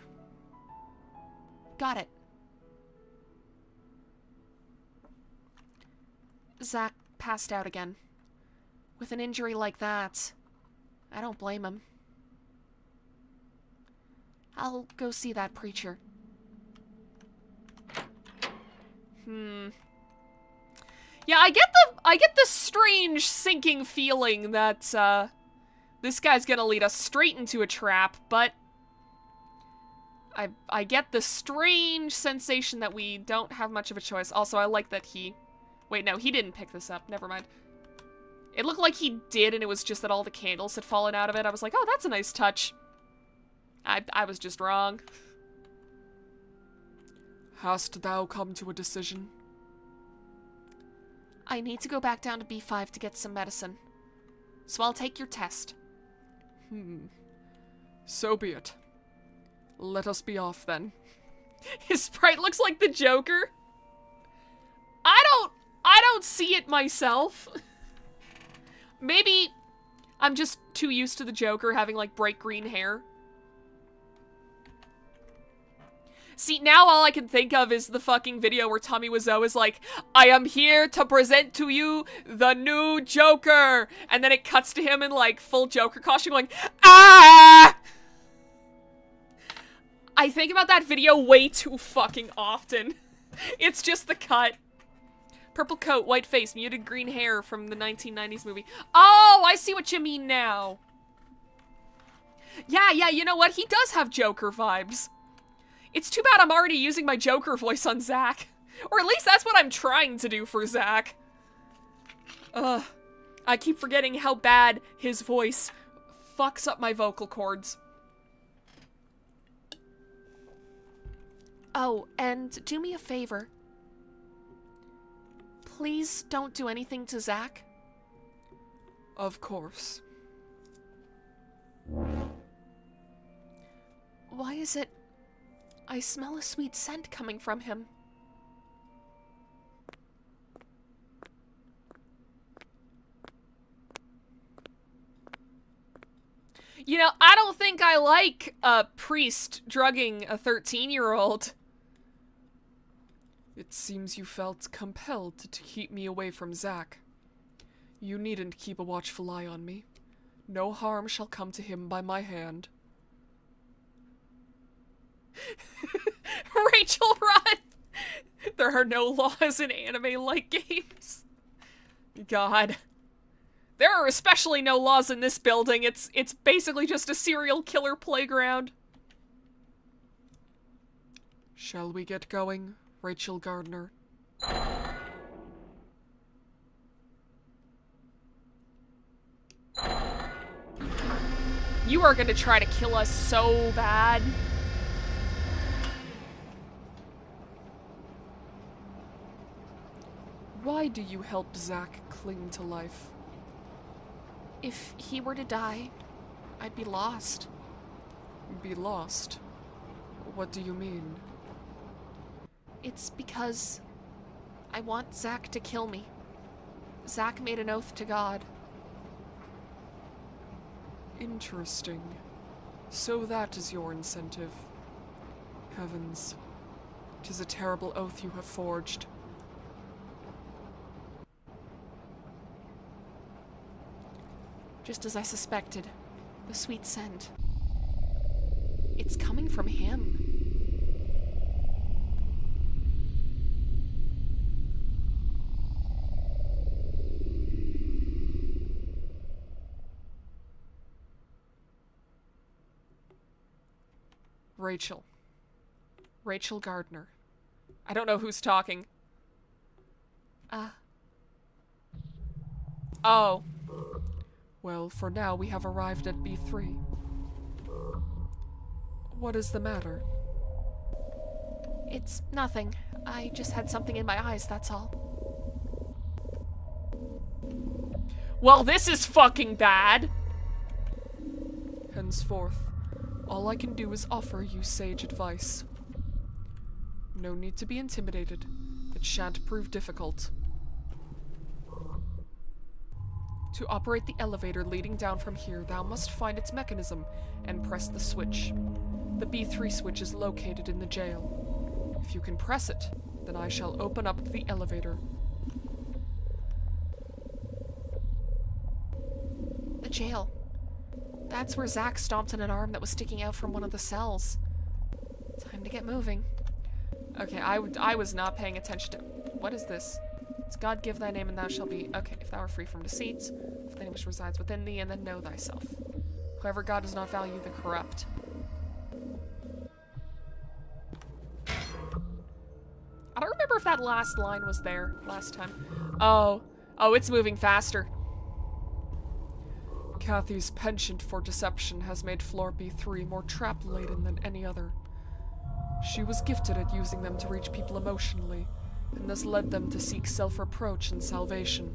S1: Got it. Zach passed out again. With an injury like that, I don't blame him. I'll go see that preacher. Yeah, I get the strange sinking feeling that this guy's gonna lead us straight into a trap, but I get the strange sensation that we don't have much of a choice. Also, I like that he... Wait, no, he didn't pick this up. Never mind. It looked like he did, and it was just that all the candles had fallen out of it. I was like, oh, that's a nice touch. I was just wrong.
S2: Hast thou come to a decision?
S1: I need to go back down to B5 to get some medicine. So I'll take your test.
S2: So be it. Let us be off then.
S1: His sprite looks like the Joker. I don't see it myself. Maybe I'm just too used to the Joker having like bright green hair. See, now all I can think of is the fucking video where Tommy Wiseau is like, I am here to present to you the new Joker. And then it cuts to him in like full Joker costume going, ah! I think about that video way too fucking often. It's just the cut. Purple coat, white face, muted green hair from the 1990s movie. Oh, I see what you mean now. Yeah, you know what? He does have Joker vibes. It's too bad I'm already using my Joker voice on Zach. Or at least that's what I'm trying to do for Zach. Ugh. I keep forgetting how bad his voice fucks up my vocal cords. Oh, and do me a favor. Please don't do anything to Zach.
S2: Of course.
S1: Why is it I smell a sweet scent coming from him? You know, I don't think I like a priest drugging a 13-year-old.
S2: It seems you felt compelled to keep me away from Zach. You needn't keep a watchful eye on me. No harm shall come to him by my hand.
S1: Rachel, run! There are no laws in anime-like games. God. There are especially no laws in this building. It's basically just a serial killer playground.
S2: Shall we get going, Rachel Gardner?
S1: You are gonna try to kill us so bad.
S2: Why do you help Zach cling to life?
S1: If he were to die, I'd be lost.
S2: Be lost? What do you mean?
S1: It's because I want Zach to kill me. Zach made an oath to God.
S2: Interesting. So that is your incentive. Heavens. 'Tis a terrible oath you have forged.
S1: Just as I suspected. The sweet scent. It's coming from him.
S2: Rachel. Rachel Gardner.
S1: I don't know who's talking. Oh.
S2: Well, for now we have arrived at B3. What is the matter?
S1: It's nothing. I just had something in my eyes, that's all. Well, this is fucking bad.
S2: Henceforth, all I can do is offer you sage advice. No need to be intimidated. It shan't prove difficult. To operate the elevator leading down from here, thou must find its mechanism and press the switch. The B3 switch is located in the jail. If you can press it, then I shall open up the elevator.
S1: The jail. That's where Zach stomped on an arm that was sticking out from one of the cells. Time to get moving.
S2: Okay, I was not paying attention to... What is this? It's God give thy name and thou shalt be... Okay, if thou art free from deceits, if thy name which resides within thee, and then know thyself. However, God does not value the corrupt.
S1: I don't remember if that last line was there last time. Oh, it's moving faster.
S2: Kathy's penchant for deception has made floor B3 more trap-laden than any other. She was gifted at using them to reach people emotionally, and this led them to seek self-reproach and salvation.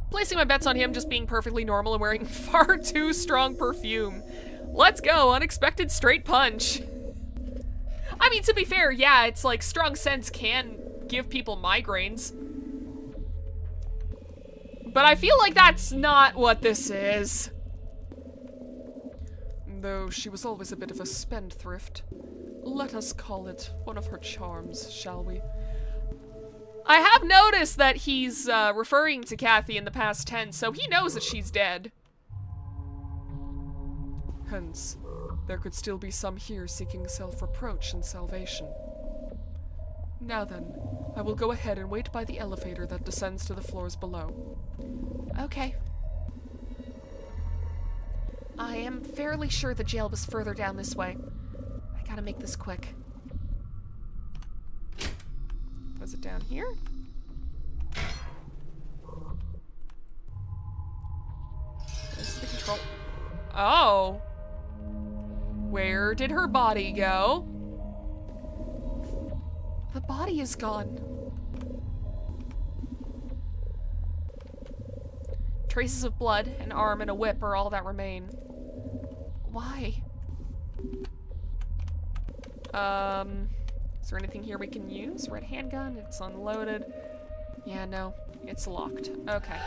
S1: Placing my bets on him just being perfectly normal and wearing far too strong perfume. Let's go, unexpected straight punch. I mean, to be fair, yeah, it's like strong scents can give people migraines. But I feel like that's not what this is.
S2: Though she was always a bit of a spendthrift, let us call it one of her charms, shall we?
S1: I have noticed that he's referring to Kathy in the past tense, so he knows that she's dead.
S2: Hence, there could still be some here seeking self-reproach and salvation. Now then, I will go ahead and wait by the elevator that descends to the floors below.
S1: Okay. I am fairly sure the jail was further down this way. I gotta make this quick.
S2: Was it down here? This is the control.
S1: Oh. Where did her body go?
S2: The body is gone.
S1: Traces of blood, an arm, and a whip are all that remain. Why? Is there anything here we can use? Red handgun, it's unloaded. Yeah, no, it's locked. Okay.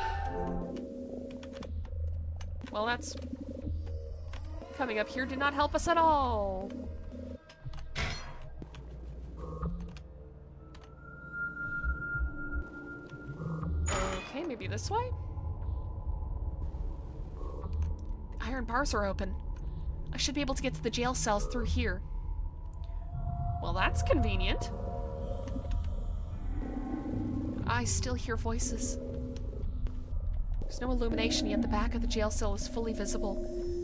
S1: Well, that's... coming up here did not help us at all. Okay, maybe this way? The iron bars are open. I should be able to get to the jail cells through here. Well, that's convenient. I still hear voices. There's no illumination, yet the back of the jail cell is fully visible.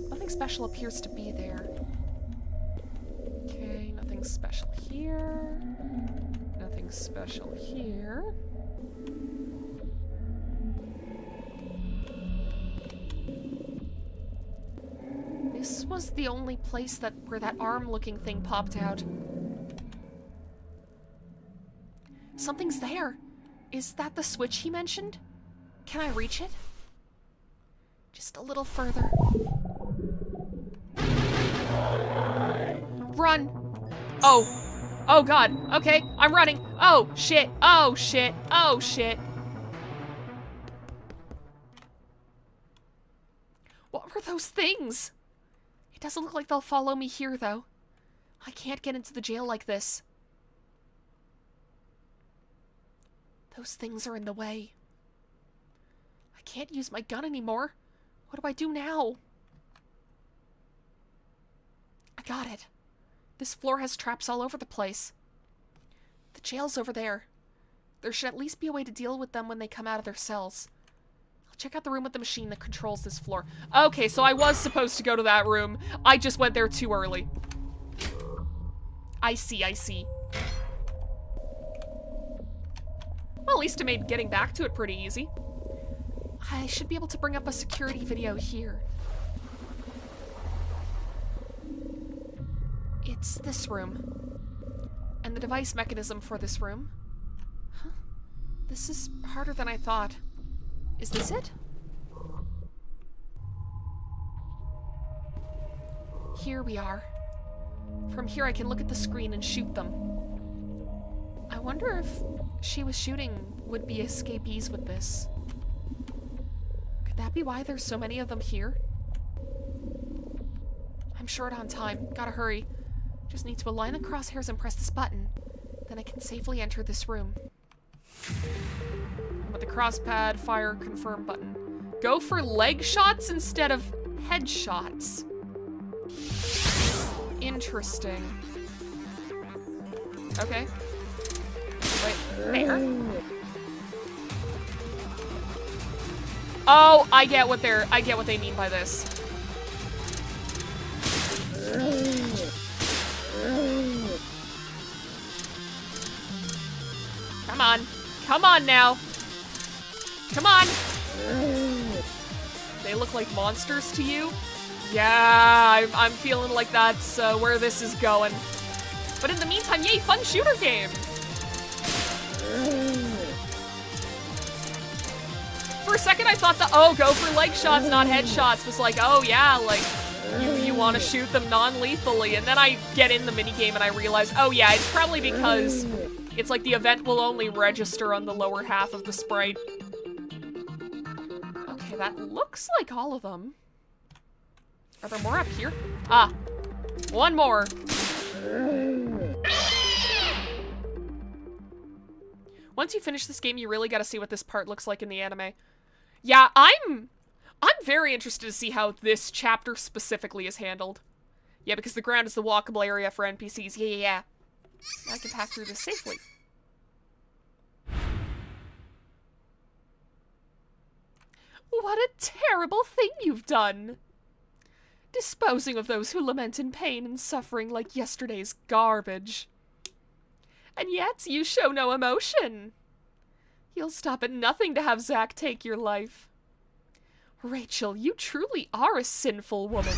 S1: Nothing special appears to be there. Okay, nothing special here. Nothing special here. This was the only place where that arm-looking thing popped out. Something's there. Is that the switch he mentioned? Can I reach it? Just a little further. Run! Oh. Oh god. Okay, I'm running. Oh shit. Oh shit. Oh shit. What were those things? It doesn't look like they'll follow me here, though. I can't get into the jail like this. Those things are in the way. I can't use my gun anymore. What do I do now? I got it. This floor has traps all over the place. The jail's over there. There should at least be a way to deal with them when they come out of their cells. I'll check out the room with the machine that controls this floor. Okay, so I was supposed to go to that room. I just went there too early. I see, I see. Well, at least it made getting back to it pretty easy. I should be able to bring up a security video here. It's this room. And the device mechanism for this room. Huh? This is harder than I thought. Is this it? Here we are. From here I can look at the screen and shoot them. I wonder if she was shooting would-be escapees with this. Could that be why there's so many of them here? I'm short on time. Gotta hurry. Just need to align the crosshairs and press this button. Then I can safely enter this room. With the crosspad, fire, confirm button. Go for leg shots instead of head shots. Interesting. Okay. Wait, there? Oh, I get what they mean by this. Come on. Come on now. Come on. They look like monsters to you? Yeah, I'm feeling like that's where this is going. But in the meantime, yay, fun shooter game. For a second I thought go for leg shots, not headshots, was like, oh yeah, like, you want to shoot them non-lethally, and then I get in the minigame and I realize, oh yeah, it's probably because it's like the event will only register on the lower half of the sprite. Okay, that looks like all of them. Are there more up here? Ah, one more. Once you finish this game, you really gotta see what this part looks like in the anime. Yeah, I'm very interested to see how this chapter specifically is handled. Yeah, because the ground is the walkable area for NPCs. Yeah. I can pass through this safely. What a terrible thing you've done! Disposing of those who lament in pain and suffering like yesterday's garbage. And yet, you show no emotion. You'll stop at nothing to have Zack take your life. Rachel, you truly are a sinful woman.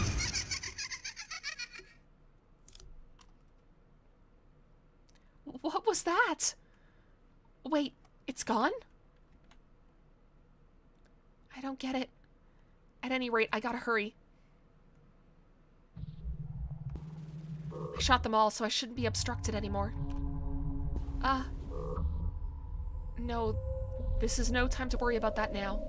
S1: What was that? Wait, it's gone? I don't get it. At any rate, I gotta hurry. I shot them all, so I shouldn't be obstructed anymore. No, this is no time to worry about that now.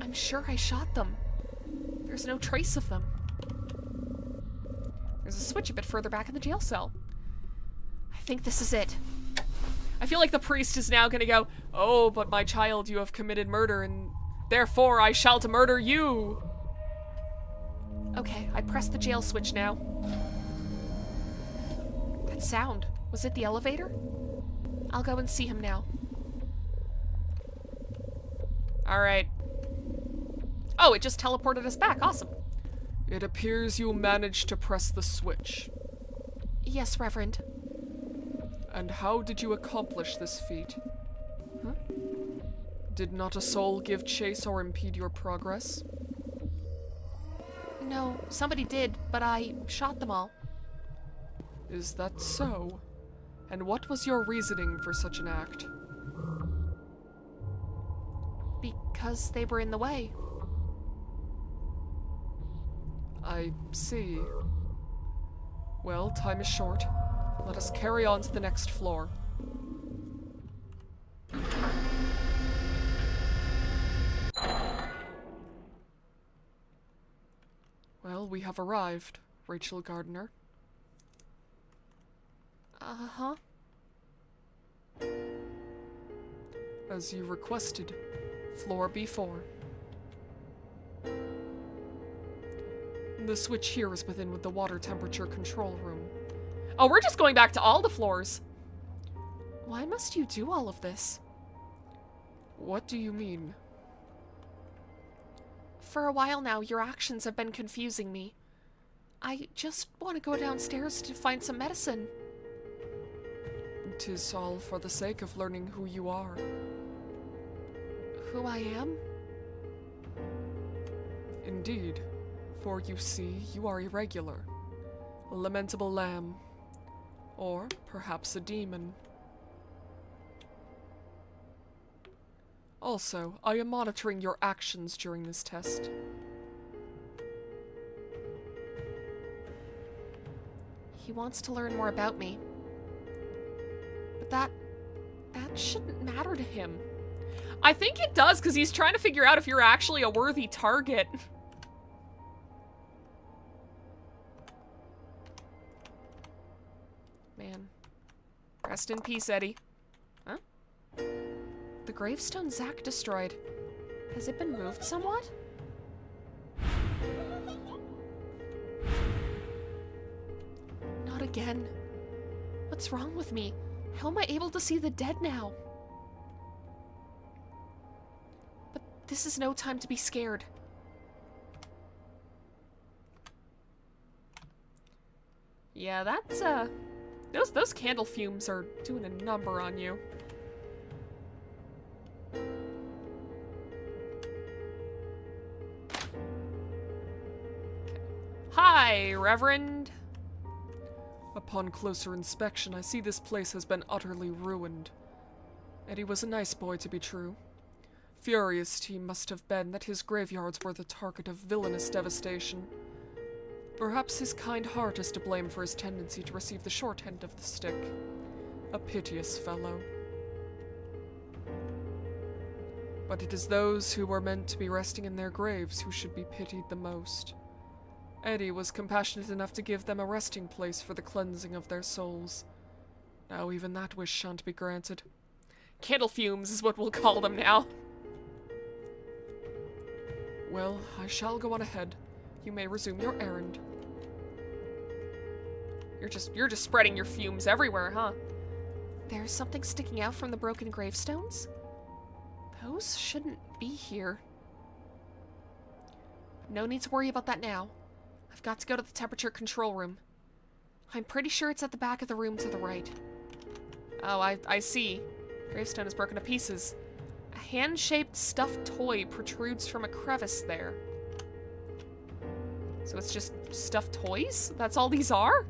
S1: I'm sure I shot them. There's no trace of them. There's a switch a bit further back in the jail cell. I think this is it. I feel like the priest is now gonna go, oh, but my child, you have committed murder, and
S2: Therefore, I shall to murder you.
S1: Okay, I pressed the jail switch now. That sound, was it the elevator? I'll go and see him now.
S2: Alright.
S1: Oh, it just teleported us back. Awesome.
S2: It appears you managed to press the switch.
S1: Yes, Reverend.
S2: And how did you accomplish this feat?
S1: Huh?
S2: Did not a soul give chase or impede your progress?
S1: No, somebody did, but I shot them all.
S2: Is that so? And what was your reasoning for such an act?
S1: Because they were in the way.
S2: I see. Well, time is short. Let us carry on to the next floor. Well, we have arrived, Rachel Gardner.
S1: Uh-huh.
S2: As you requested, floor B4. The switch here is within with the water temperature control room.
S1: Oh, we're just going back to all the floors. Why must you do all of this?
S2: What do you mean?
S1: For a while now, your actions have been confusing me. I just want to go downstairs to find some medicine.
S2: 'Tis all for the sake of learning who you are.
S1: Who I am?
S2: Indeed, for you see, you are irregular. A lamentable lamb. Or perhaps a demon. Also, I am monitoring your actions during this test.
S1: He wants to learn more about me. But that shouldn't matter to him. I think it does, because he's trying to figure out if you're actually a worthy target. Man. Rest in peace, Eddie. Huh? The gravestone Zack destroyed. Has it been moved somewhat? Not again. What's wrong with me? How am I able to see the dead now? But this is no time to be scared. Yeah, that's, those candle fumes are doing a number on you. Hi, Reverend.
S2: Upon closer inspection, I see this place has been utterly ruined. Eddie was a nice boy, to be true. Furious he must have been that his graveyards were the target of villainous devastation. Perhaps his kind heart is to blame for his tendency to receive the short end of the stick. A piteous fellow. But it is those who were meant to be resting in their graves who should be pitied the most. Eddie was compassionate enough to give them a resting place for the cleansing of their souls. Now even that wish shan't be granted.
S1: Candle fumes is what we'll call them now.
S2: Well, I shall go on ahead. You may resume your errand.
S1: You're just spreading your fumes everywhere, huh? There's something sticking out from the broken gravestones? Those shouldn't be here. No need to worry about that now. I've got to go to the temperature control room. I'm pretty sure it's at the back of the room to the right. Oh, I see. Gravestone is broken to pieces. A hand-shaped stuffed toy protrudes from a crevice there. So it's just stuffed toys? That's all these are?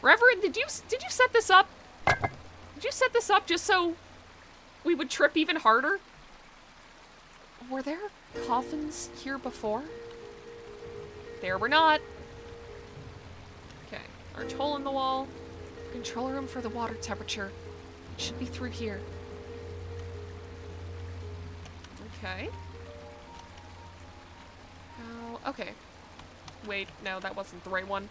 S1: Reverend, did you set this up? Did you set this up just so we would trip even harder? Were there coffins here before? There were not. Okay, arch hole in the wall. Control room for the water temperature. It should be through here. Okay. Oh, okay. Wait, no, that wasn't the right one.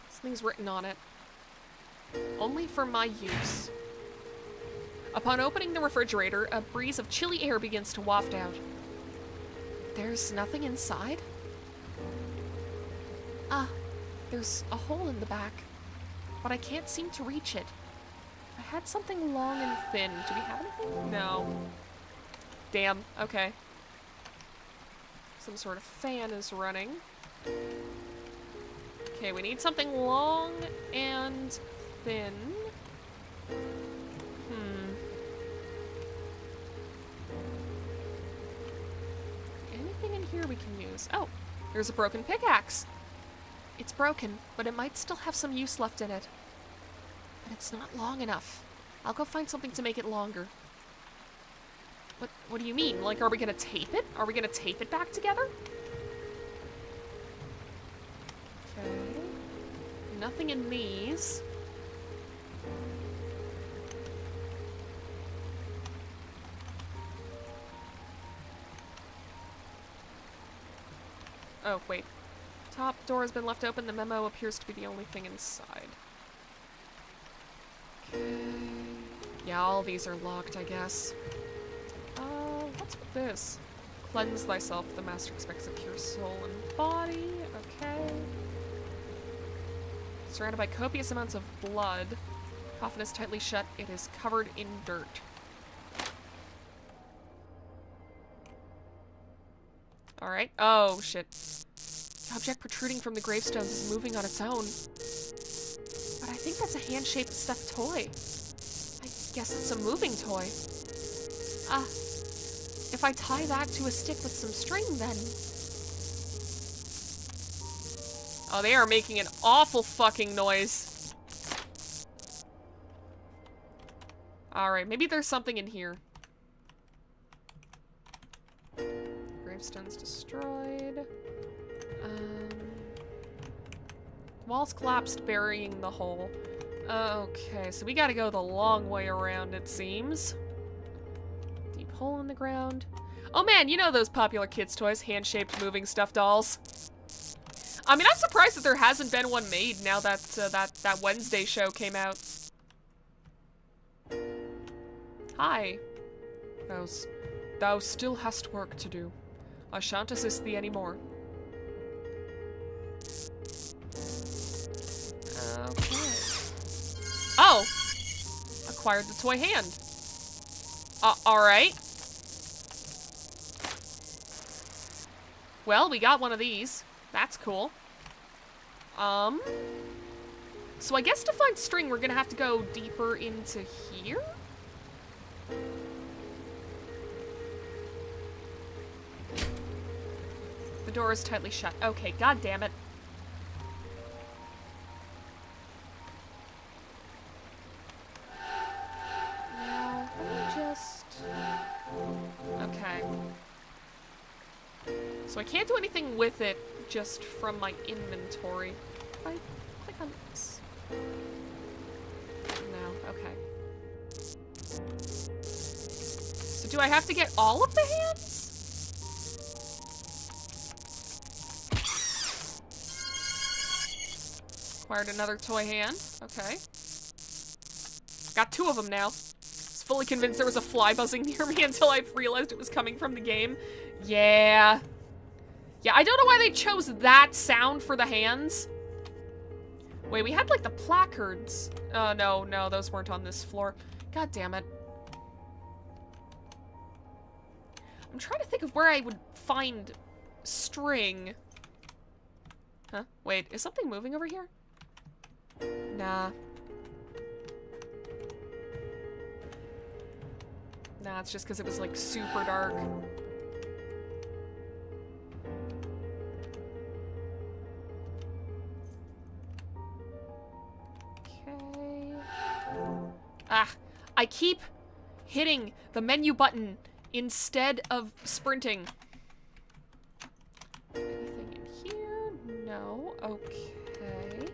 S1: Something's written on it. Only for my use. Upon opening the refrigerator, a breeze of chilly air begins to waft out. There's nothing inside? Ah, there's a hole in the back, but I can't seem to reach it. If I had something long and thin, do we have anything? No. Damn, okay. Some sort of fan is running. Okay, we need something long and thin. Anything in here we can use? Oh, there's a broken pickaxe. It's broken, but it might still have some use left in it. But it's not long enough. I'll go find something to make it longer. What do you mean? Like, are we gonna tape it? Are we gonna tape it back together? Okay. Nothing in these. Oh, wait. Top door has been left open. The memo appears to be the only thing inside. Okay. Yeah, all these are locked, I guess. What's with this? Cleanse thyself. The master expects a pure soul and body. Okay. Surrounded by copious amounts of blood. Coffin is tightly shut. It is covered in dirt. Alright. Oh, shit. The object protruding from the gravestones is moving on its own. But I think that's a hand-shaped stuffed toy. I guess it's a moving toy. Ah. If I tie that to a stick with some string, then... Oh, they are making an awful fucking noise. Alright, maybe there's something in here. Gravestone's destroyed. Walls collapsed, burying the hole. Okay, so we gotta go the long way around, it seems. Deep hole in the ground. Oh man, you know those popular kids' toys, hand-shaped moving stuffed dolls. I mean, I'm surprised that there hasn't been one made now that that Wednesday show came out. Hi. Thou still hast work to do. I shan't assist thee anymore. Okay. Oh! Acquired the toy hand. Alright. Well, we got one of these. That's cool. So I guess to find string, we're gonna have to go deeper into here? The door is tightly shut. Okay, god damn it. Now, let me just... Okay. So I can't do anything with it just from my inventory. If I click on this. No, okay. So do I have to get all of the hands? Acquired another toy hand. Okay. Got two of them now. Was fully convinced there was a fly buzzing near me until I realized it was coming from the game. Yeah. Yeah, I don't know why they chose that sound for the hands. Wait, we had like the placards. Oh, no, those weren't on this floor. God damn it. I'm trying to think of where I would find string. Huh? Wait, is something moving over here? Nah. Nah, it's just because it was like super dark. Okay. Ah, I keep hitting the menu button instead of sprinting. Anything in here? No. Okay.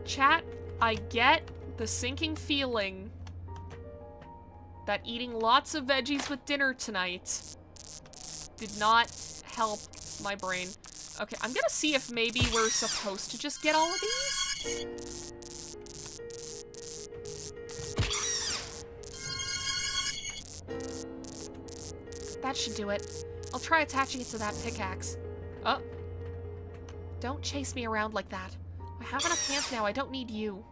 S1: Chat, I get the sinking feeling that eating lots of veggies with dinner tonight did not help My brain. Okay, I'm gonna see if maybe we're supposed to just get all of these. That should do it. I'll try attaching it to that pickaxe. Oh. Don't chase me around like that. I have enough hands now, I don't need you.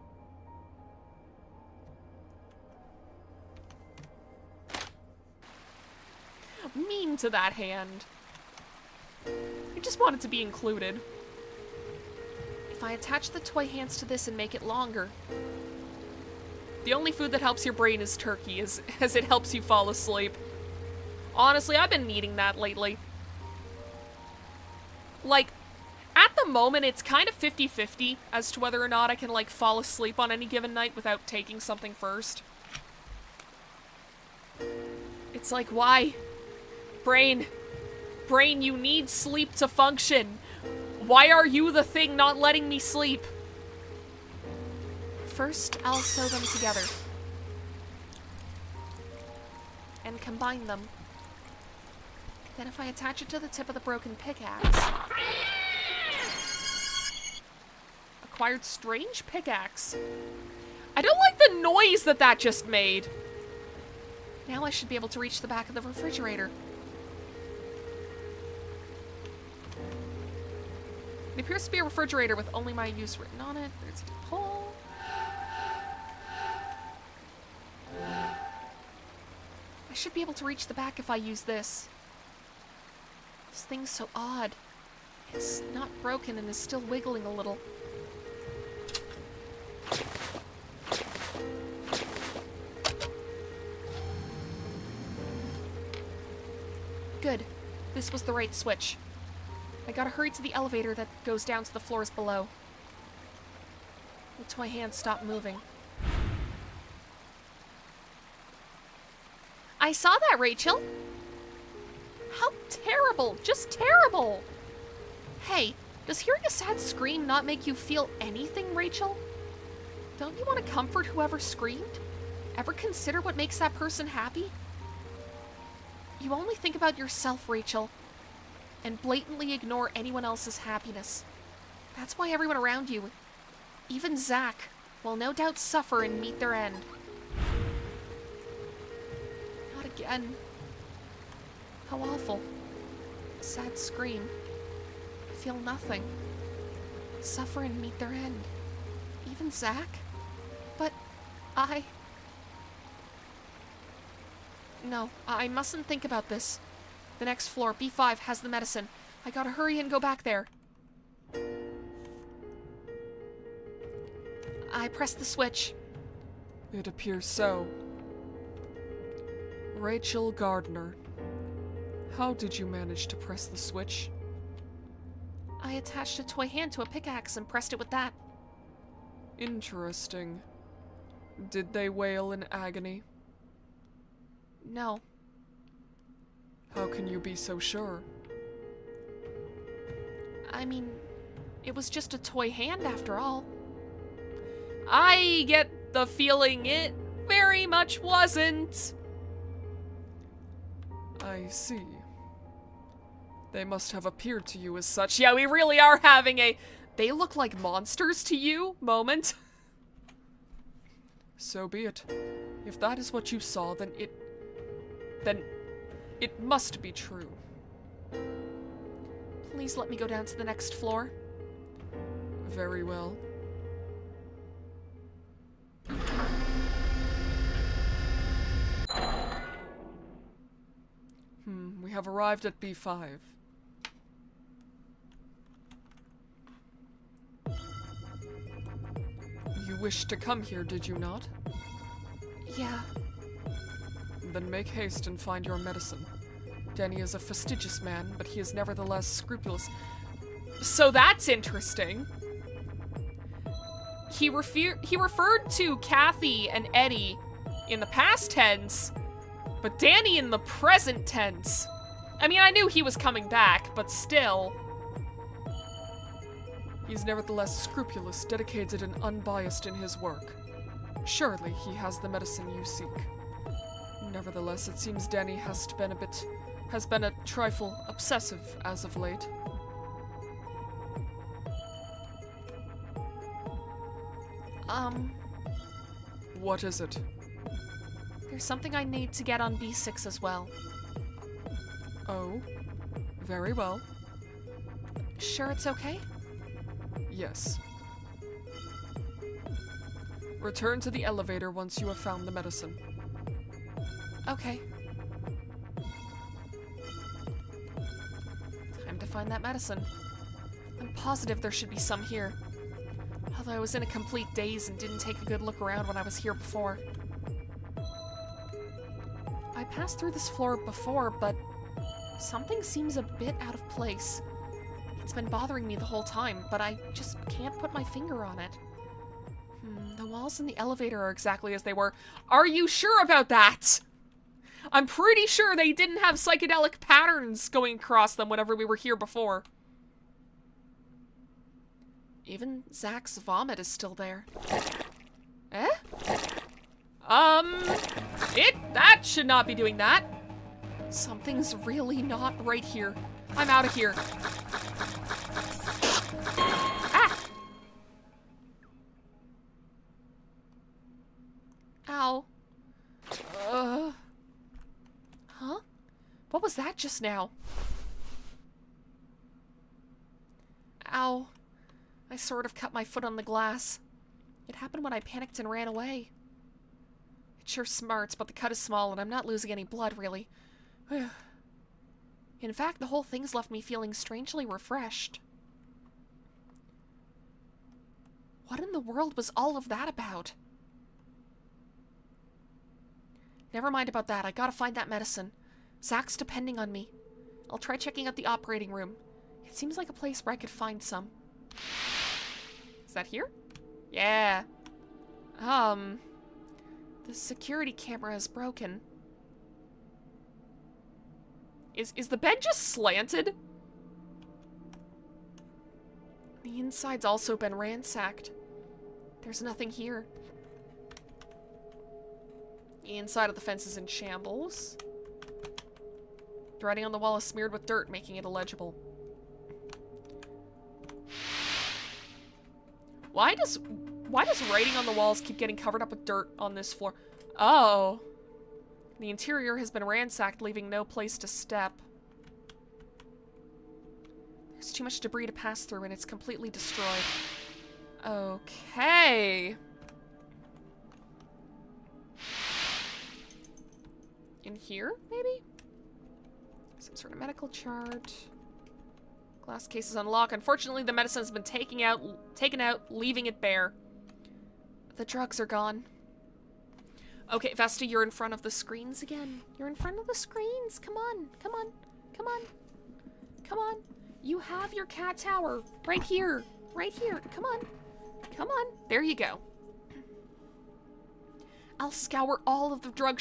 S1: Mean to that hand. I just want it to be included. If I attach the toy hands to this and make it longer. The only food that helps your brain is turkey, as it helps you fall asleep. Honestly, I've been needing that lately. Like, at the moment, it's kind of 50-50 as to whether or not I can, like, fall asleep on any given night without taking something first. It's like, why? Brain, you need sleep to function. Why are you the thing not letting me sleep? First, I'll sew them together. And combine them. Then if I attach it to the tip of the broken pickaxe... Acquired strange pickaxe. I don't like the noise that just made. Now I should be able to reach the back of the refrigerator. It appears to be a refrigerator with only my use written on it. There's a hole. I should be able to reach the back if I use this. This thing's so odd. It's not broken and is still wiggling a little. Good. This was the right switch. I gotta hurry to the elevator that goes down to the floors below. The toy hands stopped moving. I saw that, Rachel! How terrible! Just terrible! Hey, does hearing a sad scream not make you feel anything, Rachel? Don't you want to comfort whoever screamed? Ever consider what makes that person happy? You only think about yourself, Rachel, and blatantly ignore anyone else's happiness. That's why everyone around you, even Zach, will no doubt suffer and meet their end. Not again. How awful. A sad scream. Feel nothing. Suffer and meet their end. Even Zach? But No, I mustn't think about this. The next floor, B5, has the medicine. I gotta hurry and go back there. I pressed the switch.
S2: It appears so. Rachel Gardner, how did you manage to press the switch?
S1: I attached a toy hand to a pickaxe and pressed it with that.
S2: Interesting. Did they wail in agony?
S1: No.
S2: How can you be so sure?
S1: I mean, it was just a toy hand after all. I get the feeling it very much wasn't.
S2: I see. They must have appeared to you as such.
S1: Yeah, we really are having a they look like monsters to you moment.
S2: So be it. If that is what you saw, then it must be true.
S1: Please let me go down to the next floor.
S2: Very well. We have arrived at B5. You wished to come here, did you not?
S1: Yeah.
S2: Then make haste and find your medicine. Denny is a fastidious man, but he is nevertheless scrupulous.
S1: So that's interesting. He referred to Kathy and Eddie in the past tense, but Danny in the present tense. I mean, I knew he was coming back, but still.
S2: He is nevertheless scrupulous, dedicated, and unbiased in his work. Surely he has the medicine you seek. Nevertheless, it seems Danny has been a bit has been a trifle obsessive as of late. What is it?
S1: There's something I need to get on B6 as well.
S2: Oh, very well.
S1: Sure it's okay?
S2: Yes. Return to the elevator once you have found the medicine.
S1: Okay. Time to find that medicine. I'm positive there should be some here. Although I was in a complete daze and didn't take a good look around when I was here before. I passed through this floor before, but something seems a bit out of place. It's been bothering me the whole time, but I just can't put my finger on it. The walls in the elevator are exactly as they were. Are you sure about that? I'm pretty sure they didn't have psychedelic patterns going across them whenever we were here before. Even Zach's vomit is still there. Eh? That should not be doing that. Something's really not right here. I'm out of here. Ah! Ow. Huh? What was that just now? Ow. I sort of cut my foot on the glass. It happened when I panicked and ran away. It sure smarts, but the cut is small and I'm not losing any blood, really. In fact, the whole thing's left me feeling strangely refreshed. What in the world was all of that about? Never mind about that. I gotta find that medicine. Zach's depending on me. I'll try checking out the operating room. It seems like a place where I could find some. Is that here? Yeah. The security camera is broken. Is the bed just slanted? The inside's also been ransacked. There's nothing here. The inside of the fence is in shambles. The writing on the wall is smeared with dirt, making it illegible. Why does writing on the walls keep getting covered up with dirt on this floor? Oh. The interior has been ransacked, leaving no place to step. There's too much debris to pass through, and it's completely destroyed. Okay. In here, maybe? Some sort of medical chart. Glass case is unlocked. Unfortunately, the medicine has been taken out, leaving it bare. The drugs are gone. Okay, Vesta, you're in front of the screens again. You're in front of the screens. Come on, come on, come on, come on. You have your cat tower right here, right here. Come on, come on. There you go. I'll scour all of the drug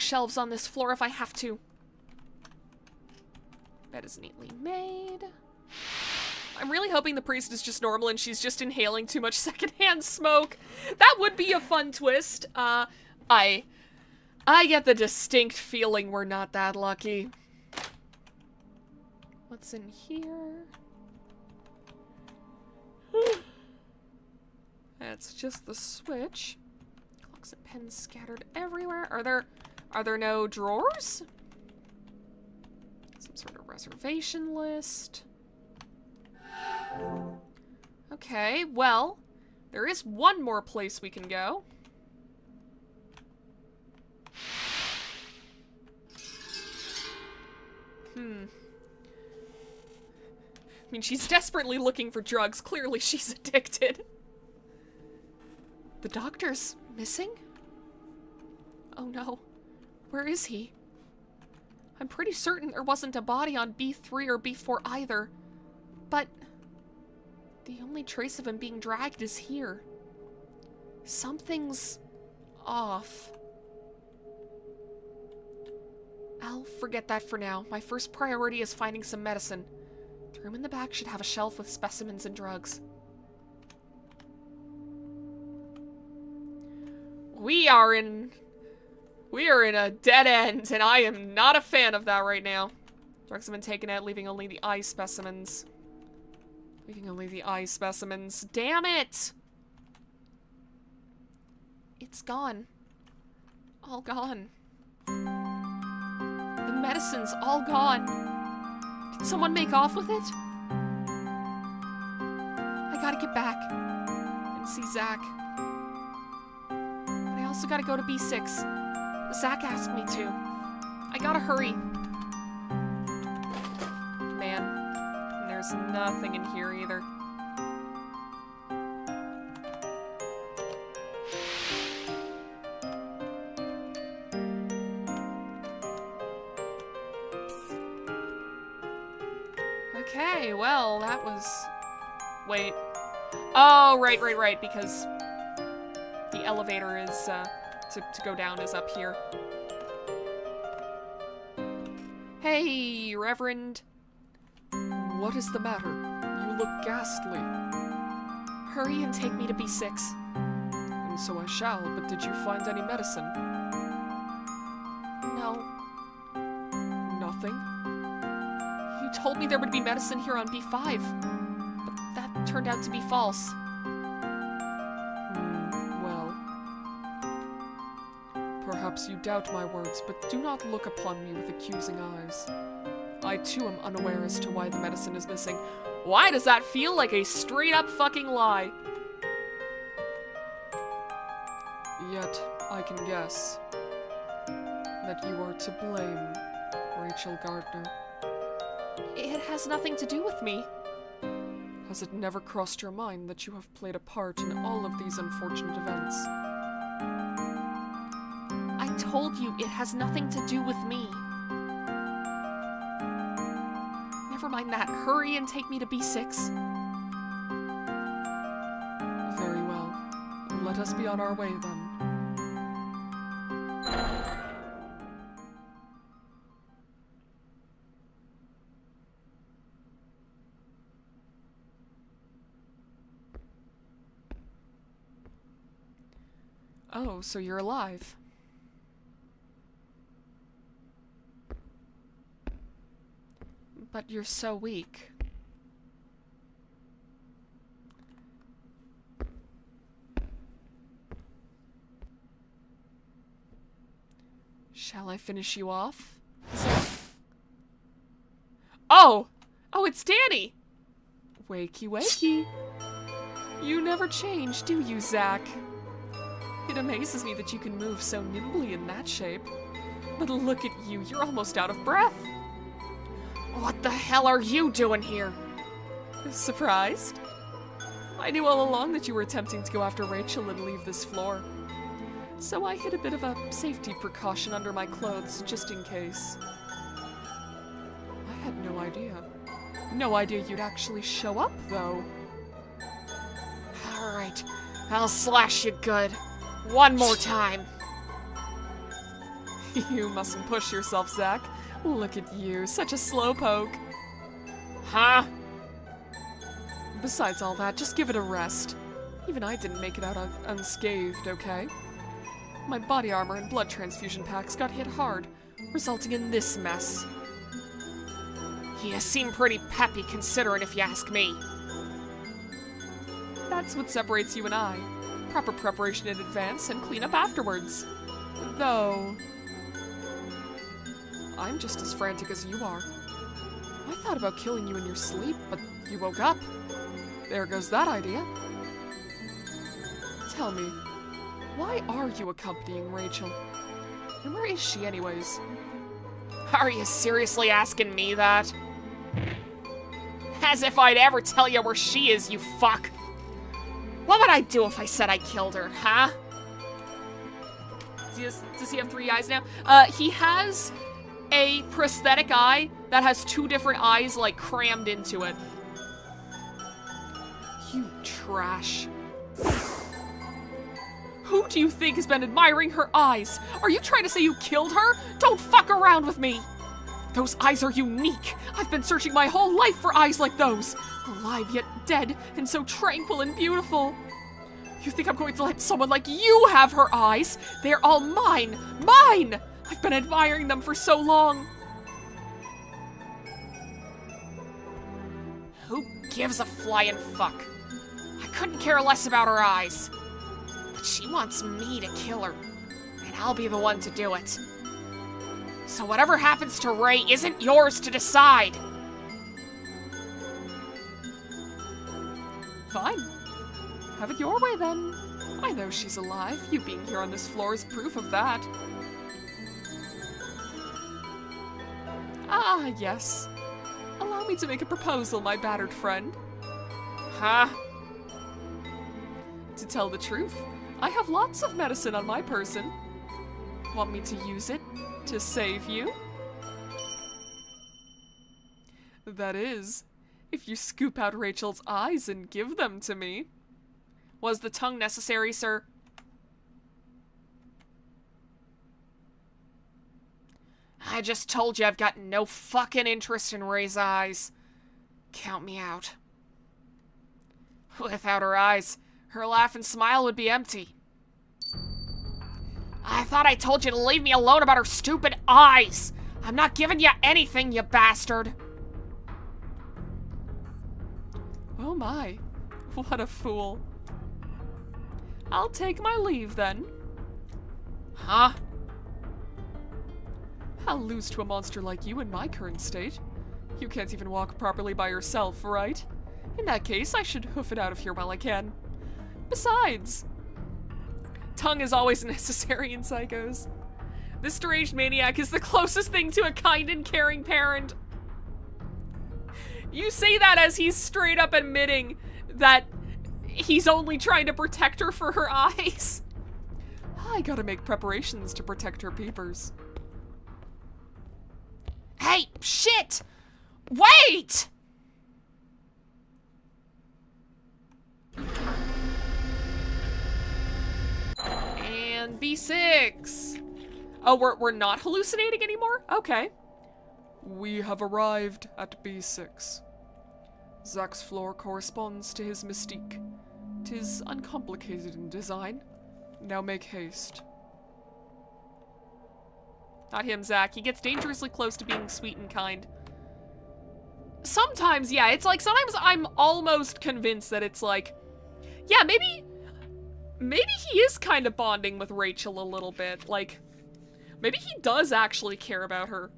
S1: shelves on this floor if I have to. Bed is neatly made. I'm really hoping the priest is just normal and she's just inhaling too much secondhand smoke. That would be a fun twist. I get the distinct feeling we're not that lucky. What's in here? That's just the switch. Clocks and pens scattered everywhere. Are there no drawers? Some sort of reservation list. Okay, well, there is one more place we can go. I mean, she's desperately looking for drugs. Clearly, she's addicted. The doctor's missing? Oh no. Where is he? I'm pretty certain there wasn't a body on B3 or B4 either. But the only trace of him being dragged is here. Something's off. I'll forget that for now. My first priority is finding some medicine. The room in the back should have a shelf with specimens and drugs. We are in We are in a dead end, and I am not a fan of that right now. Drugs have been taken out, leaving only the eye specimens. Damn it! It's gone. All gone. The medicine's all gone. Did someone make off with it? I gotta get back and see Zach. But I also gotta go to B6. Zach asked me to. I gotta hurry. Man, and there's nothing in here either. Okay, well, that was... Wait. Oh, right, because the elevator is, to go down is up here. Hey, Reverend.
S2: What is the matter? You look ghastly.
S1: Hurry and take me to B6.
S2: And so I shall, but did you find any medicine?
S1: No.
S2: Nothing?
S1: You told me there would be medicine here on B5. But that turned out to be false.
S2: Well. Perhaps you doubt my words, but do not look upon me with accusing eyes. I too am unaware as to why the medicine is missing.
S1: Why does that feel like a straight up fucking lie?
S2: Yet, I can guess that you are to blame, Rachel Gardner.
S1: It has nothing to do with me.
S2: Has it never crossed your mind that you have played a part in all of these unfortunate events?
S1: I told you it has nothing to do with me. Never mind that. Hurry and take me to B6.
S2: Very well. Let us be on our way then.
S1: Oh, so you're alive. But you're so weak. Shall I finish you off? Oh! Oh, it's Danny! Wakey, wakey. You never change, do you, Zach? It amazes me that you can move so nimbly in that shape. But look at you, you're almost out of breath. What the hell are you doing here? Surprised? I knew all along that you were attempting to go after Rachel and leave this floor. So I hid a bit of a safety precaution under my clothes, just in case. I had no idea. No idea you'd actually show up, though. Alright, I'll slash you good. One more time. You mustn't push yourself, Zach. Look at you, such a slowpoke. Huh? Besides all that, just give it a rest. Even I didn't make it out unscathed, okay? My body armor and blood transfusion packs got hit hard, resulting in this mess. You seem pretty peppy considering, if you ask me. That's what separates you and I. Proper preparation in advance and cleanup afterwards. Though... I'm just as frantic as you are. I thought about killing you in your sleep, but you woke up. There goes that idea. Tell me, why are you accompanying Rachel? And where is she anyways? Are you seriously asking me that? As if I'd ever tell you where she is, you fuck. What would I do if I said I killed her, huh? Does he have 3 eyes now? He has a prosthetic eye that has 2 different eyes, like, crammed into it. You trash. Who do you think has been admiring her eyes? Are you trying to say you killed her? Don't fuck around with me! Those eyes are unique. I've been searching my whole life for eyes like those. Alive yet dead, and so tranquil and beautiful.
S2: You think I'm going to let someone like you have her eyes? They're all mine! Mine! I've been admiring them for so long.
S1: Who gives a flying fuck? I couldn't care less about her eyes. But she wants me to kill her, and I'll be the one to do it. So whatever happens to Ray isn't yours to decide.
S2: Fine. Have it your way, then. I know she's alive. You being here on this floor is proof of that. Ah, yes. Allow me to make a proposal, my battered friend.
S1: Huh?
S2: To tell the truth, I have lots of medicine on my person. Want me to use it to save you? That is, if you scoop out Rachel's eyes and give them to me.
S1: Was the tongue necessary, sir? I just told you I've got no fucking interest in Ray's eyes. Count me out. Without her eyes, her laugh and smile would be empty. I thought I told you to leave me alone about her stupid eyes. I'm not giving you anything, you bastard.
S2: Oh my, what a fool. I'll take my leave then.
S1: Huh?
S2: I'll lose to a monster like you in my current state. You can't even walk properly by yourself, right? In that case, I should hoof it out of here while I can. Besides, tongue is always necessary in psychos. This deranged maniac is the closest thing to a kind and caring parent. You say that as he's straight up admitting that he's only trying to protect her for her eyes. I gotta make preparations to protect her peepers.
S1: Hey, shit! Wait!
S2: And B6. Oh, we're not hallucinating anymore? Okay. We have arrived at B6. Zach's floor corresponds to his mystique. 'Tis uncomplicated in design. Now make haste.
S1: Not him, Zach. He gets dangerously close to being sweet and kind. Sometimes, yeah, it's like, sometimes I'm almost convinced that it's like, yeah, maybe he is kind of bonding with Rachel a little bit. Like, maybe he does actually care about her.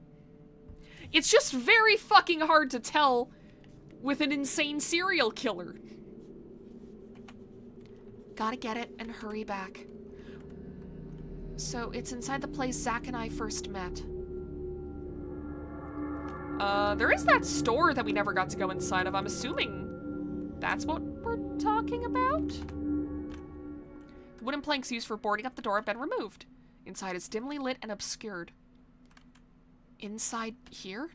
S1: It's just very fucking hard to tell with an insane serial killer. Gotta get it and hurry back. So, it's inside the place Zach and I first met. There is that store that we never got to go inside of. I'm assuming that's what we're talking about? The wooden planks used for boarding up the door have been removed. Inside is dimly lit and obscured. Inside here?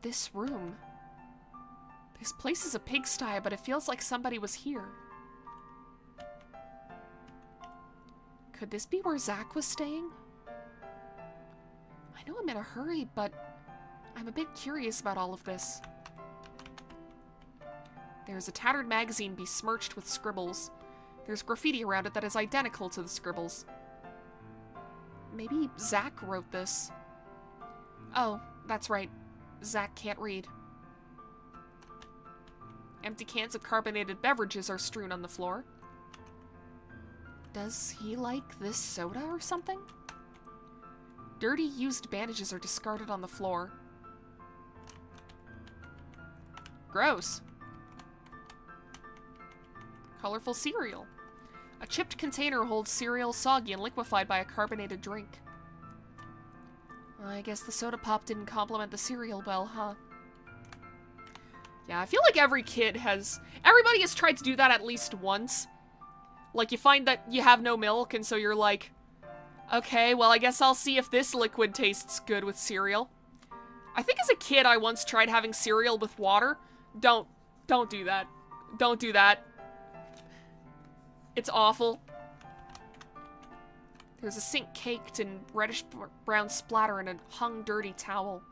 S1: This room. This place is a pigsty, but it feels like somebody was here. Could this be where Zach was staying? I know I'm in a hurry, but I'm a bit curious about all of this. There's a tattered magazine besmirched with scribbles. There's graffiti around it that is identical to the scribbles. Maybe Zach wrote this. Oh, that's right. Zach can't read. Empty cans of carbonated beverages are strewn on the floor. Does he like this soda or something? Dirty, used bandages are discarded on the floor. Gross. Colorful cereal. A chipped container holds cereal soggy and liquefied by a carbonated drink. I guess the soda pop didn't complement the cereal well, huh? Yeah, I feel like everybody has tried to do that at least once. Like, you find that you have no milk, and so you're like, okay, well, I guess I'll see if this liquid tastes good with cereal. I think as a kid, I once tried having cereal with water. Don't do that. Don't do that. It's awful. There's a sink caked in reddish-brown splatter and a hung dirty towel.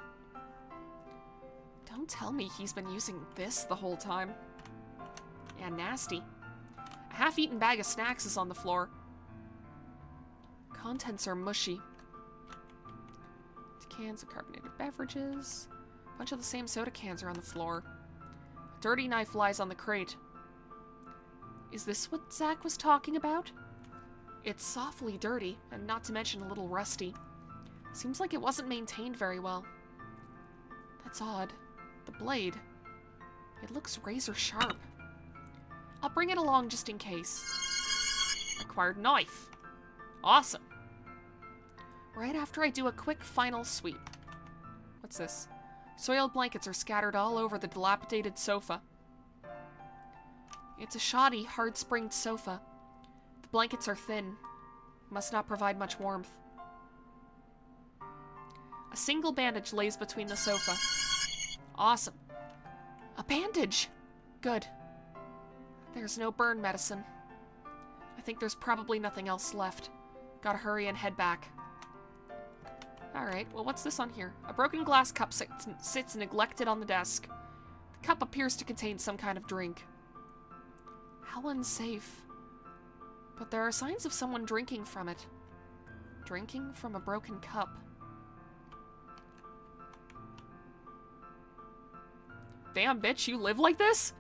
S1: Don't tell me he's been using this the whole time. Yeah, nasty. A half-eaten bag of snacks is on the floor. Contents are mushy. Cans of carbonated beverages. A bunch of the same soda cans are on the floor. A dirty knife lies on the crate. Is this what Zach was talking about? It's softly dirty, and not to mention a little rusty. Seems like it wasn't maintained very well. That's odd. The blade. It looks razor sharp. I'll bring it along just in case. Acquired knife. Awesome. Right after I do a quick final sweep. What's this? Soiled blankets are scattered all over the dilapidated sofa. It's a shoddy, hard-springed sofa. The blankets are thin. Must not provide much warmth. A single bandage lays between the sofa. Awesome. A bandage! Good. There's no burn medicine. I think there's probably nothing else left. Gotta hurry and head back. Alright, well what's this on here? A broken glass cup sits neglected on the desk. The cup appears to contain some kind of drink. How unsafe. But there are signs of someone drinking from it. Drinking from a broken cup. Damn, bitch, you live like this?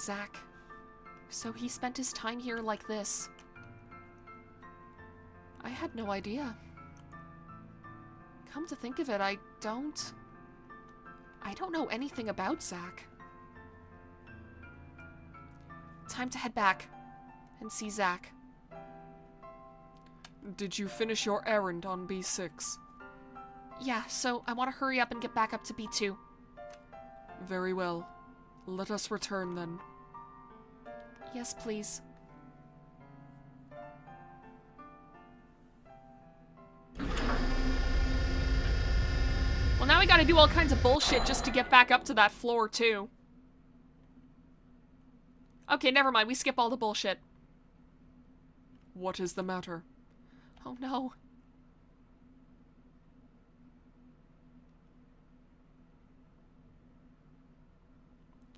S1: Zach. So he spent his time here like this. I had no idea. Come to think of it, I don't know anything about Zach. Time to head back and see Zach.
S2: Did you finish your errand on B6?
S1: Yeah, so I want to hurry up and get back up to B2.
S2: Very well. Let us return then.
S1: Yes, please. Well, now we gotta do all kinds of bullshit just to get back up to that floor, too. Okay, never mind. We skip all the bullshit.
S2: What is the matter?
S1: Oh, no.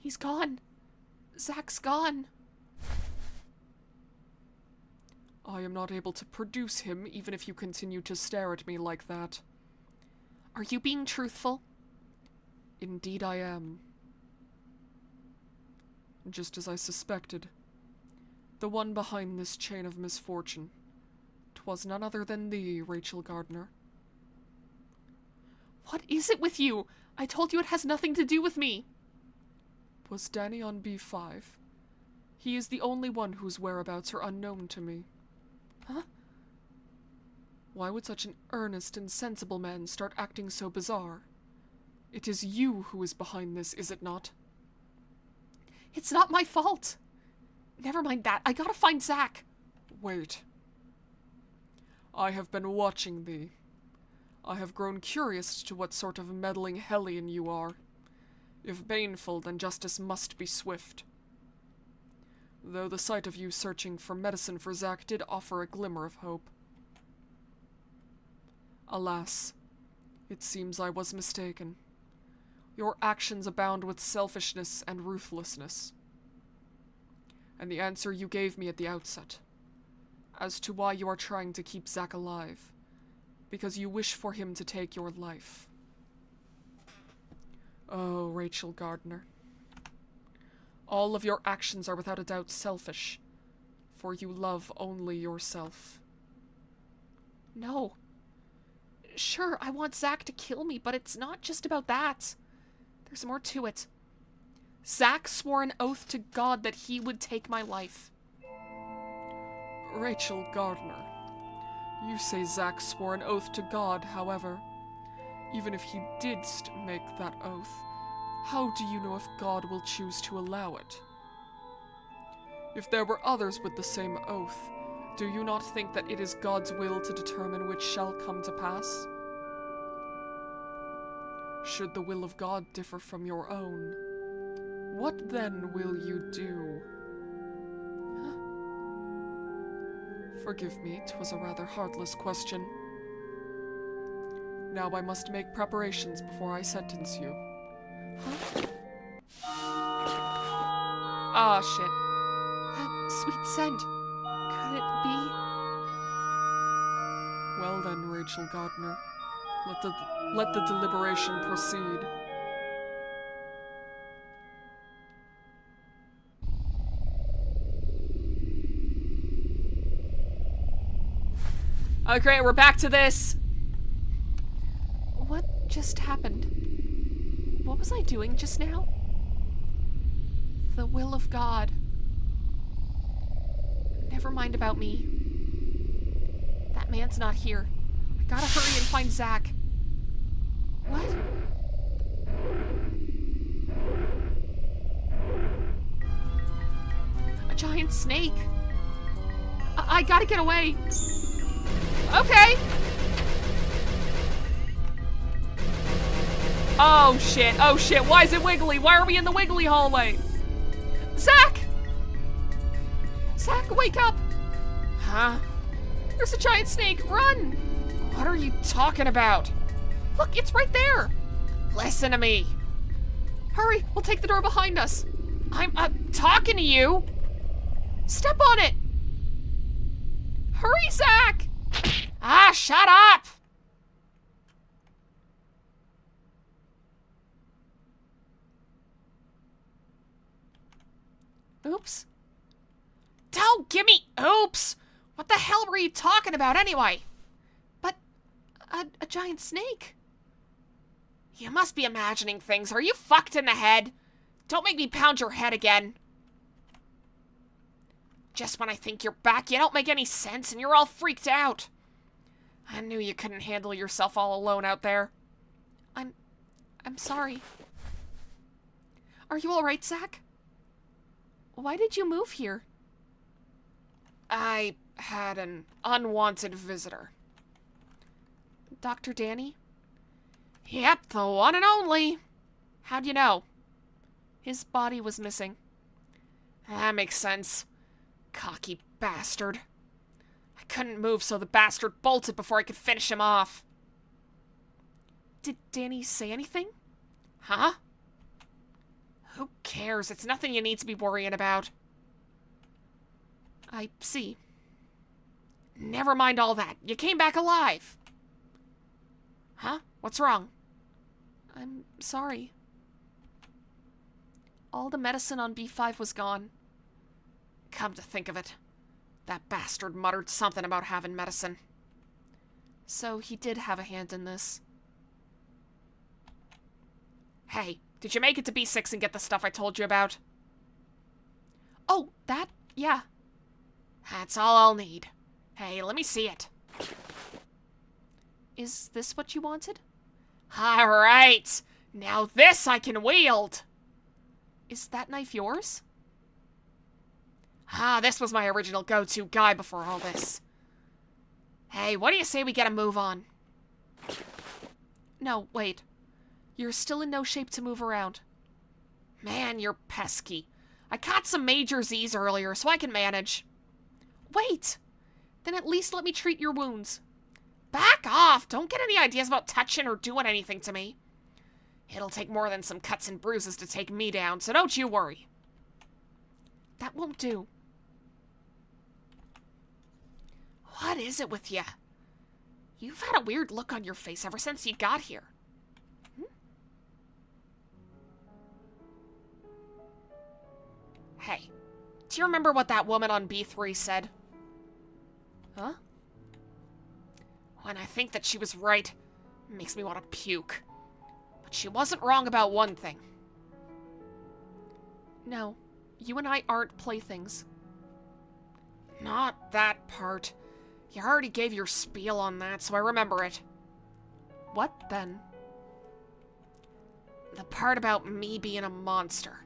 S1: He's gone. Zach's gone.
S2: I am not able to produce him, even if you continue to stare at me like that.
S1: Are you being truthful?
S2: Indeed I am. Just as I suspected. The one behind this chain of misfortune. 'Twas none other than thee, Rachel Gardner.
S1: What is it with you? I told you it has nothing to do with me.
S2: Was Danny on B5? He is the only one whose whereabouts are unknown to me.
S1: Huh?
S2: Why would such an earnest and sensible man start acting so bizarre? It is you who is behind this, is it not?
S1: It's not my fault. Never mind that. I gotta find Zach.
S2: Wait. I have been watching thee. I have grown curious as to what sort of meddling hellion you are. If baneful, then justice must be swift. Though the sight of you searching for medicine for Zach did offer a glimmer of hope. Alas, it seems I was mistaken. Your actions abound with selfishness and ruthlessness. And the answer you gave me at the outset, as to why you are trying to keep Zach alive, because you wish for him to take your life. Oh, Rachel Gardner. All of your actions are without a doubt selfish, for you love only yourself.
S1: No. Sure, I want Zach to kill me, but it's not just about that. There's more to it. Zach swore an oath to God that he would take my life.
S2: Rachel Gardner. You say Zach swore an oath to God, however. Even if he did make that oath, how do you know if God will choose to allow it? If there were others with the same oath, do you not think that it is God's will to determine which shall come to pass? Should the will of God differ from your own, what then will you do? Forgive me, 'twas a rather heartless question. Now I must make preparations before I sentence you.
S1: Huh? Oh, shit. That sweet scent. Could it be?
S2: Well then, Rachel Gardner. Let the deliberation proceed.
S1: Okay, we're back to this. What just happened? What was I doing just now? The will of God. Never mind about me. That man's not here. I gotta hurry and find Zach. What? A giant snake. I gotta get away. Okay. Oh shit, oh shit, why is it wiggly? Why are we in the wiggly hallway? Zach! Zach, wake up! Huh? There's a giant snake, run! What are you talking about? Look, it's right there! Listen to me. Hurry, we'll take the door behind us. I'm talking to you. Step on it. Hurry, Zach! Ah, shut up! Oops. Don't give me oops! What the hell were you talking about anyway? But, a giant snake. You must be imagining things. Are you fucked in the head? Don't make me pound your head again. Just when I think you're back, you don't make any sense and you're all freaked out. I knew you couldn't handle yourself all alone out there. I'm sorry. Are you alright, Zach? Why did you move here? I had an unwanted visitor. Dr. Danny? Yep, the one and only. How'd you know? His body was missing. That makes sense. Cocky bastard. I couldn't move, so the bastard bolted before I could finish him off. Did Danny say anything? Huh? Who cares? It's nothing you need to be worrying about. I see. Never mind all that. You came back alive. Huh? What's wrong? I'm sorry. All the medicine on B5 was gone. Come to think of it, that bastard muttered something about having medicine. So he did have a hand in this. Hey, did you make it to B6 and get the stuff I told you about? Oh, that? Yeah. That's all I'll need. Hey, let me see it. Is this what you wanted? Alright! Now this I can wield! Is that knife yours? This was my original go-to guy before all this. Hey, what do you say we get a move on? No, wait. You're still in no shape to move around. Man, you're pesky. I caught some major Z's earlier, so I can manage. Wait! Then at least let me treat your wounds. Back off! Don't get any ideas about touching or doing anything to me. It'll take more than some cuts and bruises to take me down, so don't you worry. That won't do. What is it with you? You've had a weird look on your face ever since you got here. Hey, do you remember what that woman on B3 said? Huh? When I think that she was right, it makes me want to puke. But she wasn't wrong about one thing. No, you and I aren't playthings. Not that part. You already gave your spiel on that, so I remember it. What then? The part about me being a monster.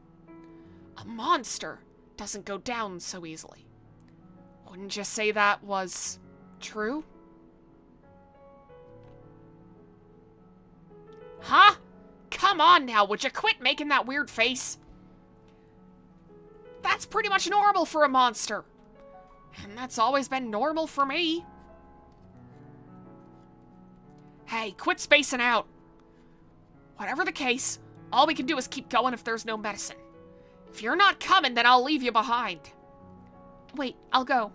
S1: A monster doesn't go down so easily. Wouldn't you say that was true? Huh? Come on now, would you quit making that weird face? That's pretty much normal for a monster. And that's always been normal for me. Hey, quit spacing out. Whatever the case, all we can do is keep going if there's no medicine. If you're not coming, then I'll leave you behind. Wait, I'll go.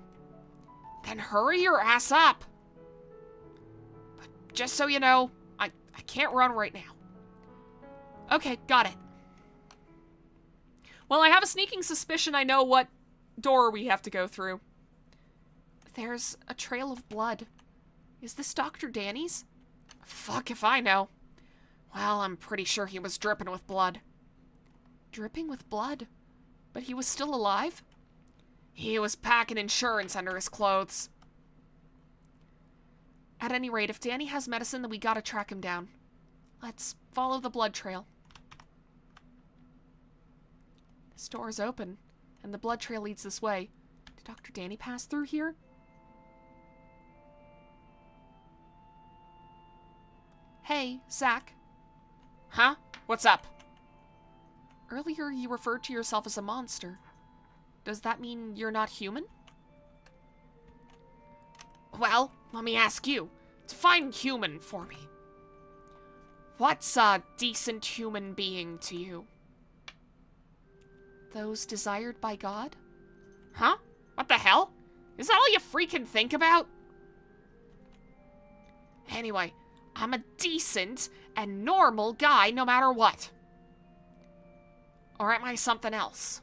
S1: Then hurry your ass up. But just so you know, I can't run right now. Okay, got it. Well, I have a sneaking suspicion I know what door we have to go through. There's a trail of blood. Is this Dr. Danny's? Fuck if I know. Well, I'm pretty sure he was dripping with blood. Dripping with blood? But he was still alive? He was packing insurance under his clothes. At any rate, if Danny has medicine, then we gotta track him down. Let's follow the blood trail. This door is open, and the blood trail leads this way. Did Dr. Danny pass through here? Hey, Zach. Huh? What's up? Earlier you referred to yourself as a monster. Does that mean you're not human? Well, let me ask you. Define human for me. What's a decent human being to you? Those desired by God? Huh? What the hell? Is that all you freaking think about? Anyway, I'm a decent and normal guy no matter what. Or am I something else?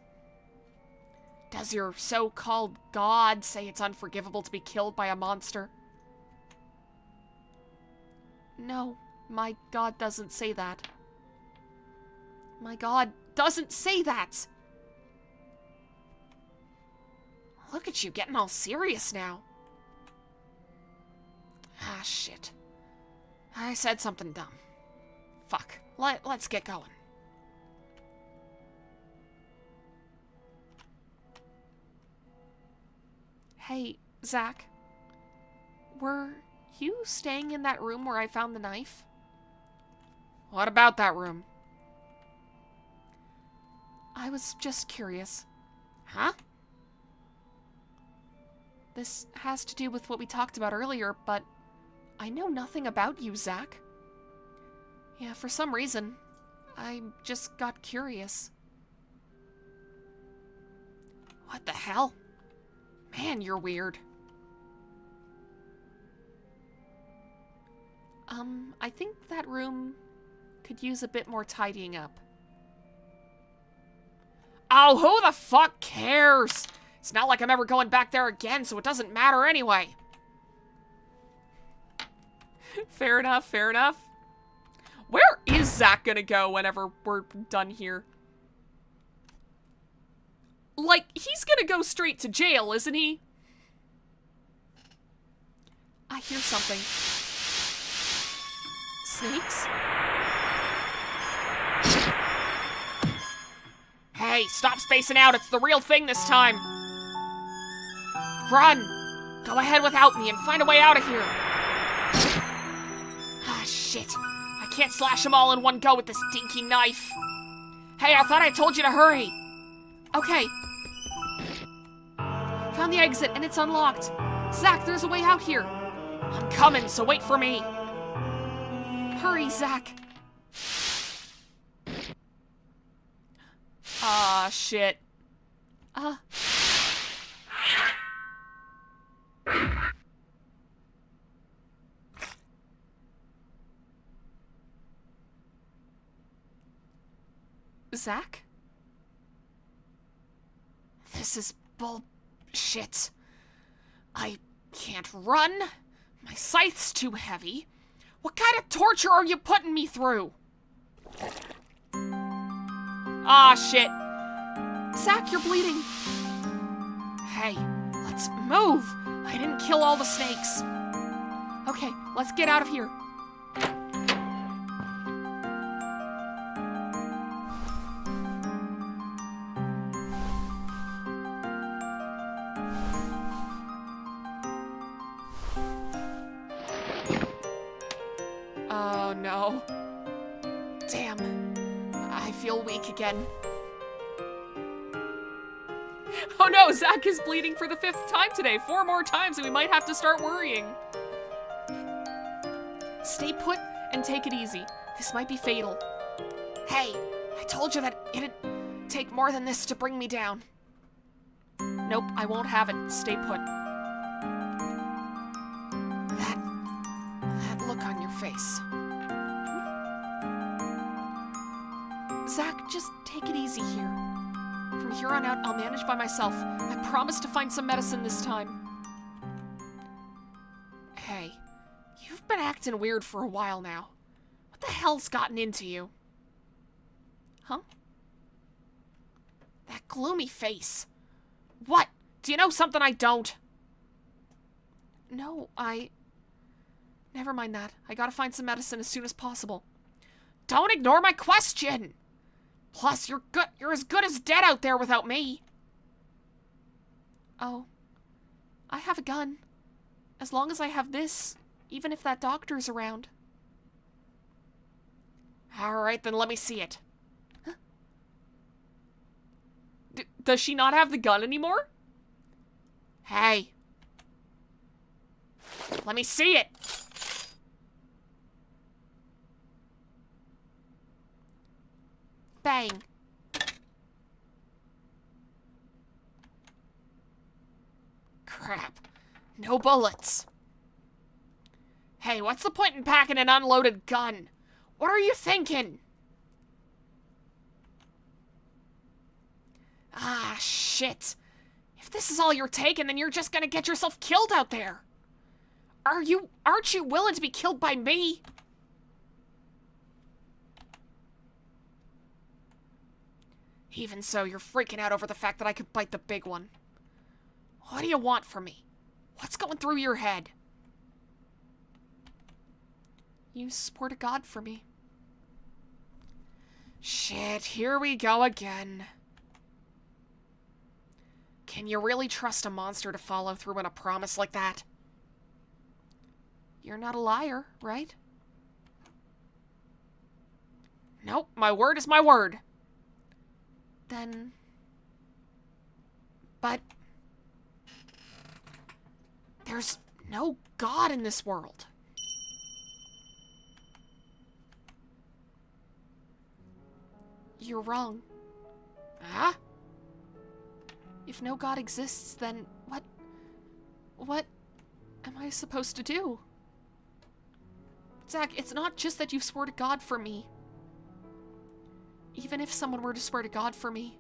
S1: Does your so-called God say it's unforgivable to be killed by a monster? No, my God doesn't say that. My God doesn't say that! Look at you getting all serious now. Ah, shit. I said something dumb. Fuck. Let's get going. Hey, Zach. Were you staying in that room where I found the knife? What about that room? I was just curious. Huh? This has to do with what we talked about earlier, but I know nothing about you, Zach. Yeah, for some reason, I just got curious. What the hell? Man, you're weird. I think that room could use a bit more tidying up. Oh, who the fuck cares? It's not like I'm ever going back there again, so it doesn't matter anyway. Fair enough, fair enough. Where is Zach gonna go whenever we're done here? Like, he's gonna go straight to jail, isn't he? I hear something. Snakes? Hey, stop spacing out. It's the real thing this time. Run! Go ahead without me and find a way out of here. Ah, shit. I can't slash them all in one go with this dinky knife. Hey, I thought I told you to hurry. Okay. Found the exit and it's unlocked. Zach, there's a way out here. I'm coming, so wait for me. Hurry, Zach. Ah, shit. Zach? This is bullshit. I can't run. My scythe's too heavy. What kind of torture are you putting me through? Ah, shit. Zach, you're bleeding. Hey, let's move. I didn't kill all the snakes. Okay, let's get out of here. Oh, no. Damn. I feel weak again. Oh no, Zach is bleeding for the 5th time today. 4 more times and we might have to start worrying. Stay put and take it easy. This might be fatal. Hey, I told you that it'd take more than this to bring me down. Nope, I won't have it. Stay put. That look on your face. Zach, just take it easy here. From here on out, I'll manage by myself. I promise to find some medicine this time. Hey, you've been acting weird for a while now. What the hell's gotten into you? Huh? That gloomy face. What? Do you know something I don't? No, Never mind that. I gotta find some medicine as soon as possible. Don't ignore my question! Plus, you're as good as dead out there without me. Oh. I have a gun. As long as I have this, even if that doctor's around. Alright, then let me see it. Huh? Does she not have the gun anymore? Hey. Let me see it. Bang. Crap. No bullets. Hey, what's the point in packing an unloaded gun? What are you thinking? Ah, shit. If this is all you're taking, then you're just gonna get yourself killed out there. Aren't you willing to be killed by me? Even so, you're freaking out over the fact that I could bite the big one. What do you want from me? What's going through your head? You swore to God for me. Shit, here we go again. Can you really trust a monster to follow through on a promise like that? You're not a liar, right? Nope, my word is my word. Then... But... There's no God in this world. You're wrong. Huh? If no God exists, then what am I supposed to do? Zach, it's not just that you swore to God for me. Even if someone were to swear to God for me,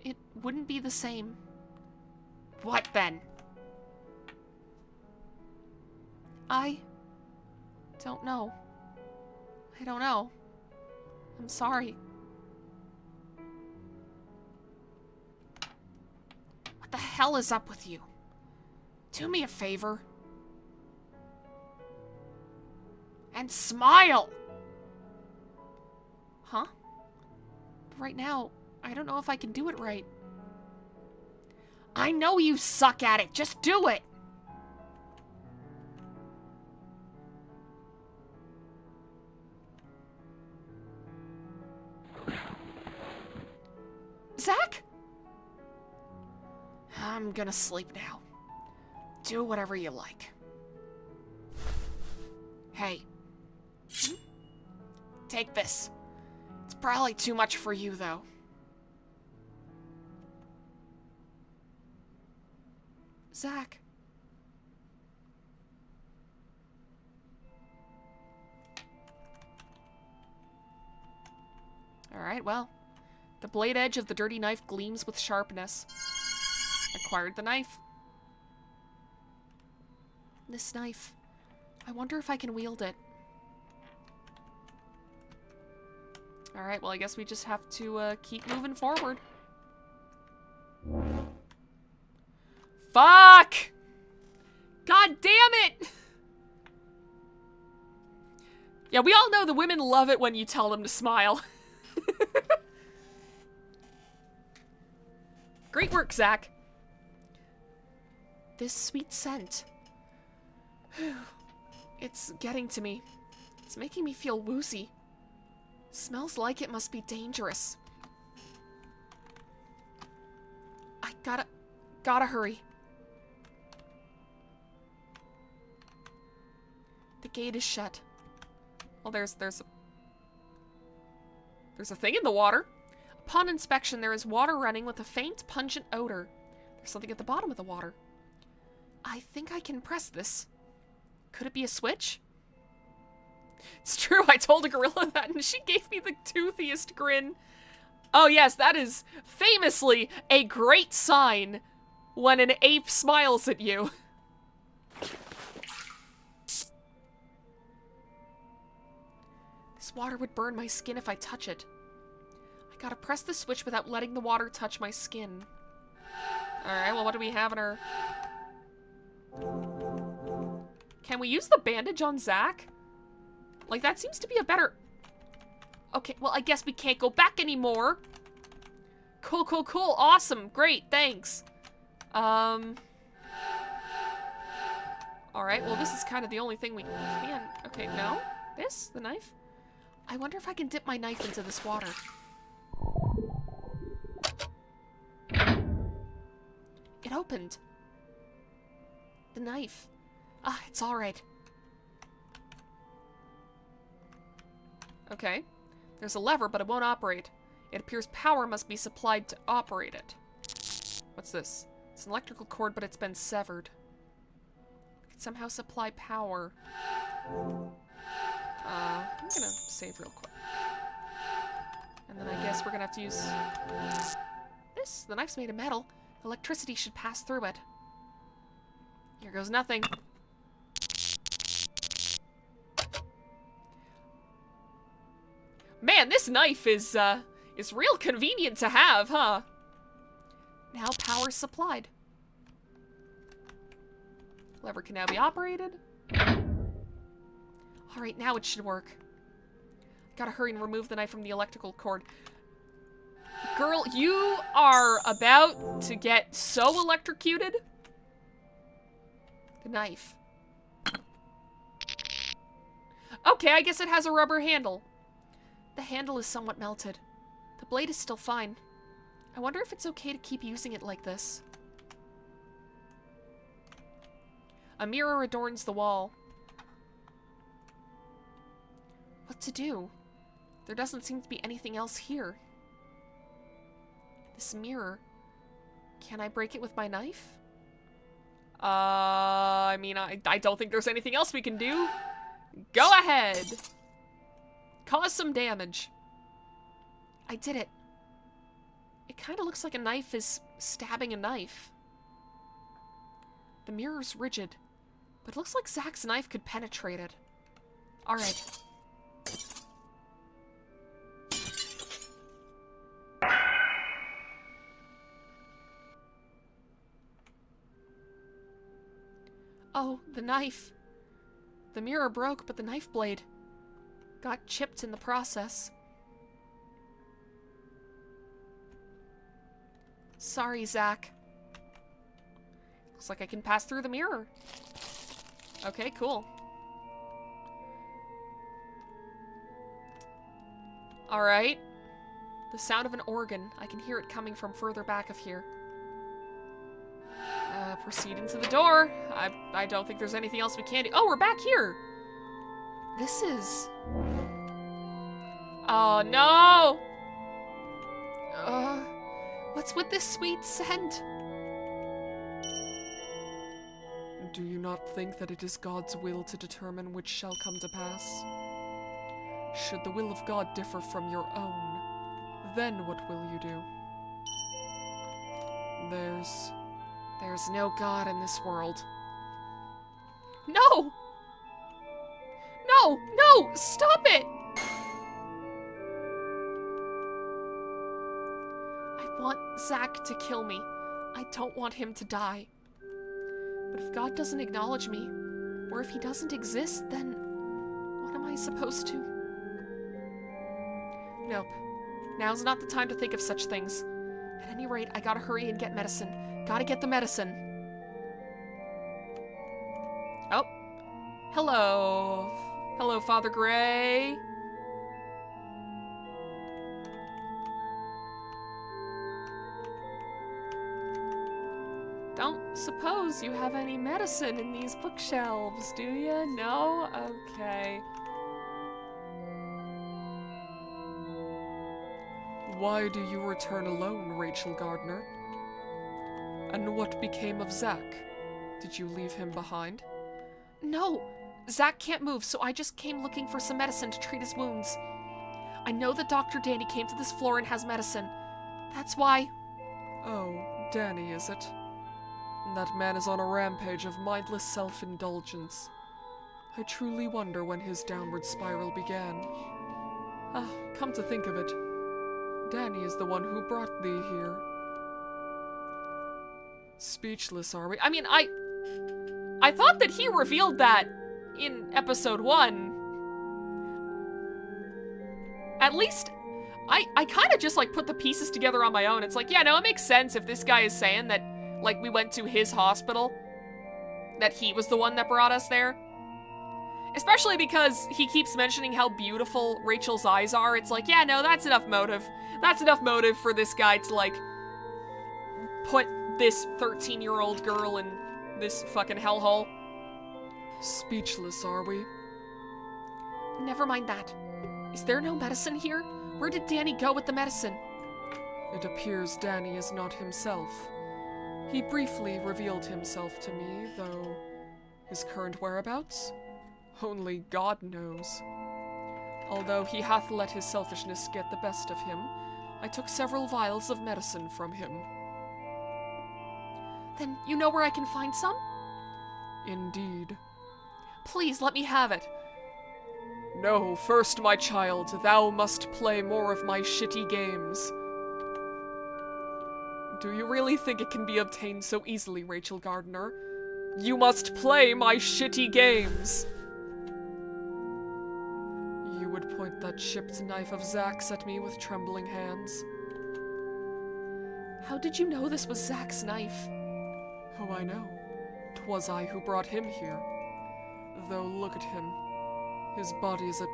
S1: it wouldn't be the same. What then? I don't know. I don't know. I'm sorry. What the hell is up with you? Do me a favor. And smile! Huh? Right now, I don't know if I can do it right. I know you suck at it. Just do it. Zach? I'm gonna sleep now. Do whatever you like. Hey. Take this. It's probably too much for you, though. Zach. Alright, well. The blade edge of the dirty knife gleams with sharpness. Acquired the knife. This knife. I wonder if I can wield it. Alright, well, I guess we just have to keep moving forward. Fuck! God damn it! Yeah, we all know the women love it when you tell them to smile. Great work, Zach. This sweet scent. It's getting to me. It's making me feel woozy. Smells like it must be dangerous. I gotta hurry. The gate is shut. Well, there's a thing in the water. Upon inspection, there is water running with a faint, pungent odor. There's something at the bottom of the water. I think I can press this. Could it be a switch? It's true, I told a gorilla that, and she gave me the toothiest grin. Oh yes, that is famously a great sign when an ape smiles at you. This water would burn my skin if I touch it. I gotta press the switch without letting the water touch my skin. Alright, well, what do we have in our... Can we use the bandage on Zach? Like, that seems to be a better... Okay, well, I guess we can't go back anymore. Cool, cool, cool. Awesome. Great, thanks. Alright, well, this is kind of the only thing we can... Okay, no? This? The knife? I wonder if I can dip my knife into this water. It opened. The knife. Ah, it's alright. Okay. There's a lever, but it won't operate. It appears power must be supplied to operate it. What's this? It's an electrical cord, but it's been severed. We can somehow supply power. I'm gonna save real quick. And then I guess we're gonna have to use this. The knife's made of metal. Electricity should pass through it. Here goes nothing. Man, this knife is real convenient to have, huh? Now power's supplied. Lever can now be operated. Alright, now it should work. Gotta hurry and remove the knife from the electrical cord. Girl, you are about to get so electrocuted. The knife. Okay, I guess it has a rubber handle. The handle is somewhat melted. The blade is still fine. I wonder if it's okay to keep using it like this. A mirror adorns the wall. What to do? There doesn't seem to be anything else here. This mirror. Can I break it with my knife? I mean, I don't think there's anything else we can do. Go ahead. Cause some damage. I did it. It kind of looks like a knife is stabbing a knife. The mirror's rigid, but it looks like Zach's knife could penetrate it. Alright. Oh, the knife. The mirror broke, but the knife blade got chipped in the process. Sorry, Zach. Looks like I can pass through the mirror. Okay, cool. Alright. The sound of an organ. I can hear it coming from further back of here. Proceed into the door. I don't think there's anything else we can do. Oh, we're back here! This is... Oh, no! What's with this sweet scent?
S2: Do you not think that it is God's will to determine which shall come to pass? Should the will of God differ from your own, then what will you do?
S1: There's no God in this world. No! No! No! Stop it! I want Zach to kill me. I don't want him to die. But if God doesn't acknowledge me, or if he doesn't exist, then what am I supposed to? Nope. Now's not the time to think of such things. At any rate, I gotta hurry and get medicine. Gotta get the medicine. Oh. Hello. Hello, Father Gray. Don't suppose you have any medicine in these bookshelves, do you? No? Okay.
S2: Why do you return alone, Rachel Gardner? And what became of Zach? Did you leave him behind?
S1: No, Zach can't move, so I just came looking for some medicine to treat his wounds. I know that Dr. Danny came to this floor and has medicine. That's why.
S2: Oh, Danny, is it? That man is on a rampage of mindless self-indulgence. I truly wonder when his downward spiral began. Come to think of it, Danny is the one who brought thee here. Speechless, are we?
S1: I mean, I thought that he revealed that in episode 1. At least, I kind of just, like, put the pieces together on my own. It's like, yeah, no, it makes sense if this guy is saying that, like, we went to his hospital, that he was the one that brought us there. Especially because he keeps mentioning how beautiful Rachel's eyes are. It's like, yeah, no, that's enough motive. That's enough motive for this guy to, like, put this 13-year-old girl in this fucking hellhole.
S2: Speechless, are we?
S1: Never mind that. Is there no medicine here? Where did Danny go with the medicine?
S2: It appears Danny is not himself. He briefly revealed himself to me, though his current whereabouts? Only God knows. Although he hath let his selfishness get the best of him, I took several vials of medicine from him.
S1: Then you know where I can find some?
S2: Indeed.
S1: Please, let me have it.
S2: No, first, my child, thou must play more of my shitty games. Do you really think it can be obtained so easily, Rachel Gardner? You must play my shitty games! You would point that chipped knife of Zach's at me with trembling hands.
S1: How did you know this was Zach's knife?
S2: Oh, I know. 'Twas I who brought him here. Though look at him. His body is a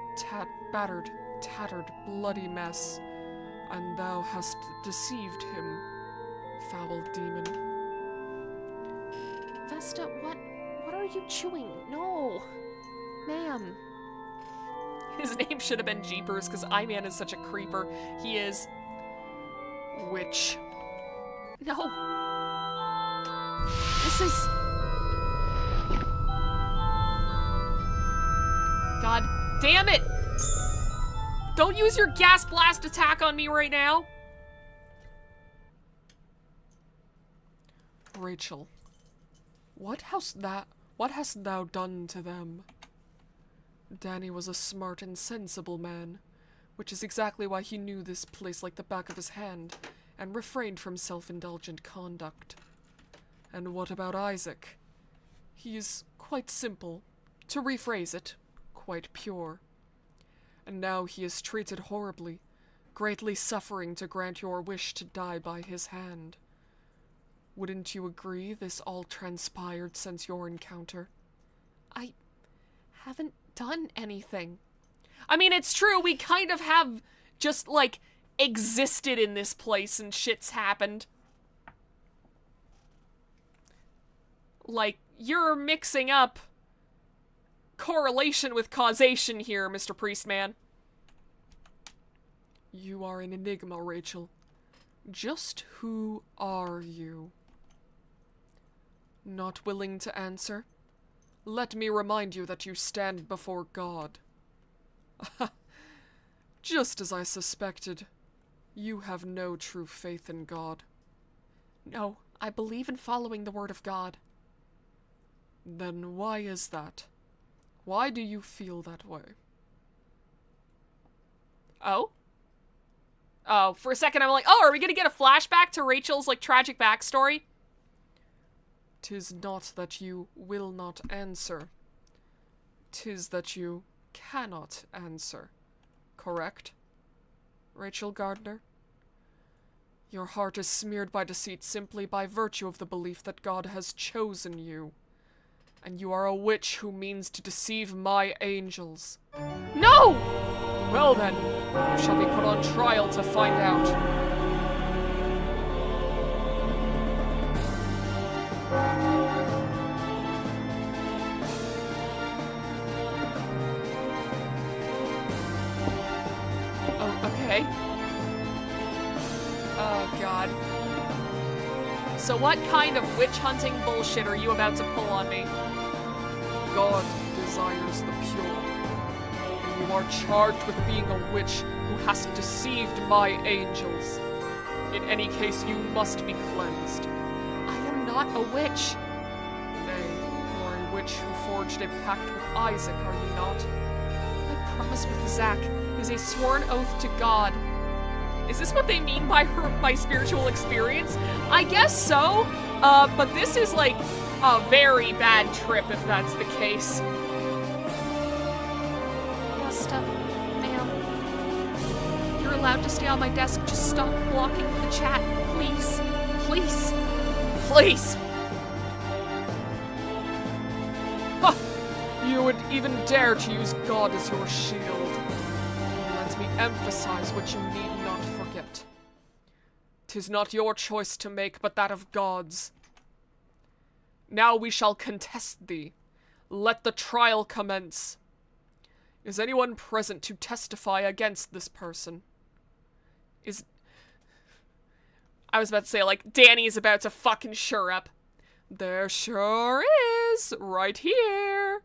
S2: battered, tattered, bloody mess, and thou hast deceived him, foul demon.
S1: Vesta, what are you chewing? No. Ma'am. His name should have been Jeepers, because I-Man is such a creeper. He is... Witch. No. This is... God damn it! Don't use your gas blast attack on me right now!
S2: Rachel, what hast thou done to them? Danny was a smart and sensible man, which is exactly why he knew this place like the back of his hand, and refrained from self-indulgent conduct. And what about Isaac? He is quite simple. To rephrase it, quite pure. And now he is treated horribly, greatly suffering to grant your wish to die by his hand. Wouldn't you agree this all transpired since your encounter?
S1: I haven't done anything. I mean, it's true, we kind of have just, like, existed in this place and shit's happened. Like, you're mixing up correlation with causation here, Mr. Priestman.
S2: You are an enigma, Rachel. Just who are you? Not willing to answer? Let me remind you that you stand before God. Just as I suspected, you have no true faith in God.
S1: No, I believe in following the word of God.
S2: Then why is that? Why do you feel that way?
S1: Oh? Oh, for a second I'm like, oh, are we gonna get a flashback to Rachel's, like, tragic backstory?
S2: 'Tis not that you will not answer. 'Tis that you cannot answer. Correct? Rachel Gardner? Your heart is smeared by deceit simply by virtue of the belief that God has chosen you. And you are a witch who means to deceive my angels.
S1: No!
S2: Well then, you shall be put on trial to find out.
S1: Oh, God. So what kind of witch hunting bullshit are you about to pull on me?
S2: God desires the pure. You are charged with being a witch who has deceived my angels. In any case, you must be cleansed.
S1: I am not a witch.
S2: Nay, you are a witch who forged a pact with Isaac, are you not?
S1: My promise with Zack is a sworn oath to God. Is this what they mean by my spiritual experience? I guess so, but this is like a very bad trip if that's the case. Asta, ma'am. You're allowed to stay on my desk. Just stop blocking the chat, please. Please. Please.
S2: Ha! You would even dare to use God as your shield. Let me emphasize what you need not forget. 'Tis not your choice to make, but that of God's. Now we shall contest thee. Let the trial commence. Is anyone present to testify against this person?
S1: I was about to say, like, Danny's about to fucking sure up.
S2: There sure is, right here.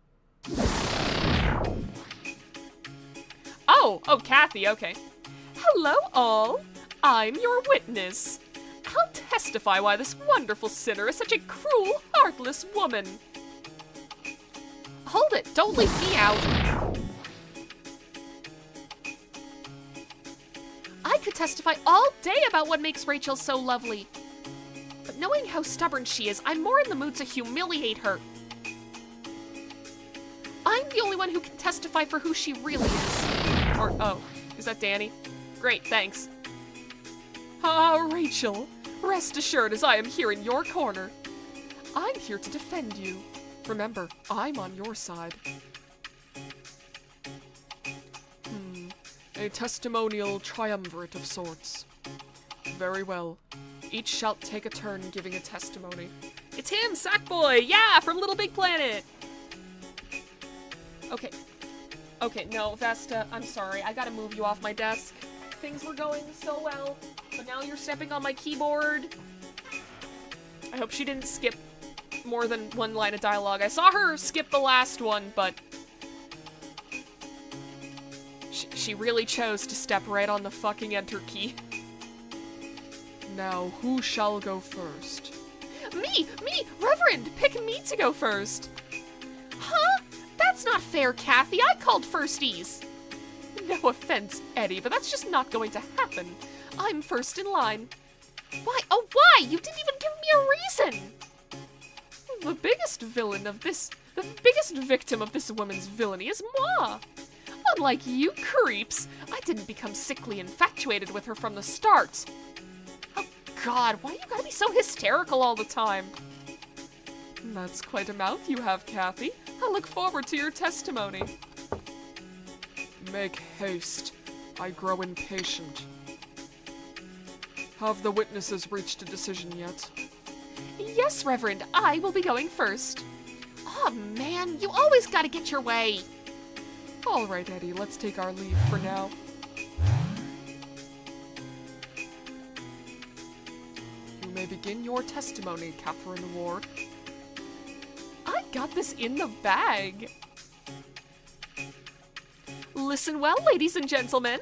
S1: Oh, Kathy, okay. Hello, all. I'm your witness. I'll testify why this wonderful sinner is such a cruel, heartless woman. Hold it, don't leave me out. I could testify all day about what makes Rachel so lovely. But knowing how stubborn she is, I'm more in the mood to humiliate her. I'm the only one who can testify for who she really is. Or, oh, is that Danny? Great, thanks. Ah, Rachel, rest assured as I am here in your corner. I'm here to defend you. Remember, I'm on your side.
S2: A testimonial triumvirate of sorts. Very well. Each shall take a turn giving a testimony.
S1: It's him, Sackboy! Yeah, from Little Big Planet! Okay, no, Vesta, I'm sorry. I gotta move you off my desk. Things were going so well, but now you're stepping on my keyboard. I hope she didn't skip more than one line of dialogue. I saw her skip the last one, but she really chose to step right on the fucking enter key.
S2: Now, who shall go first?
S1: Me! Reverend! Pick me to go first! Huh? That's not fair, Kathy. I called firsties. No offense, Eddie, but that's just not going to happen. I'm first in line. Why? Oh, why? You didn't even give me a reason! The biggest victim of this woman's villainy is moi. Unlike you creeps, I didn't become sickly infatuated with her from the start. Oh God, why you gotta be so hysterical all the time?
S2: That's quite a mouth you have, Kathy. I look forward to your testimony. Make haste. I grow impatient. Have the witnesses reached a decision yet?
S1: Yes, Reverend. I will be going first. Oh man, you always gotta get your way.
S2: All right, Eddie, let's take our leave for now. You may begin your testimony, Catherine Ward.
S1: I got this in the bag. Listen well, ladies and gentlemen.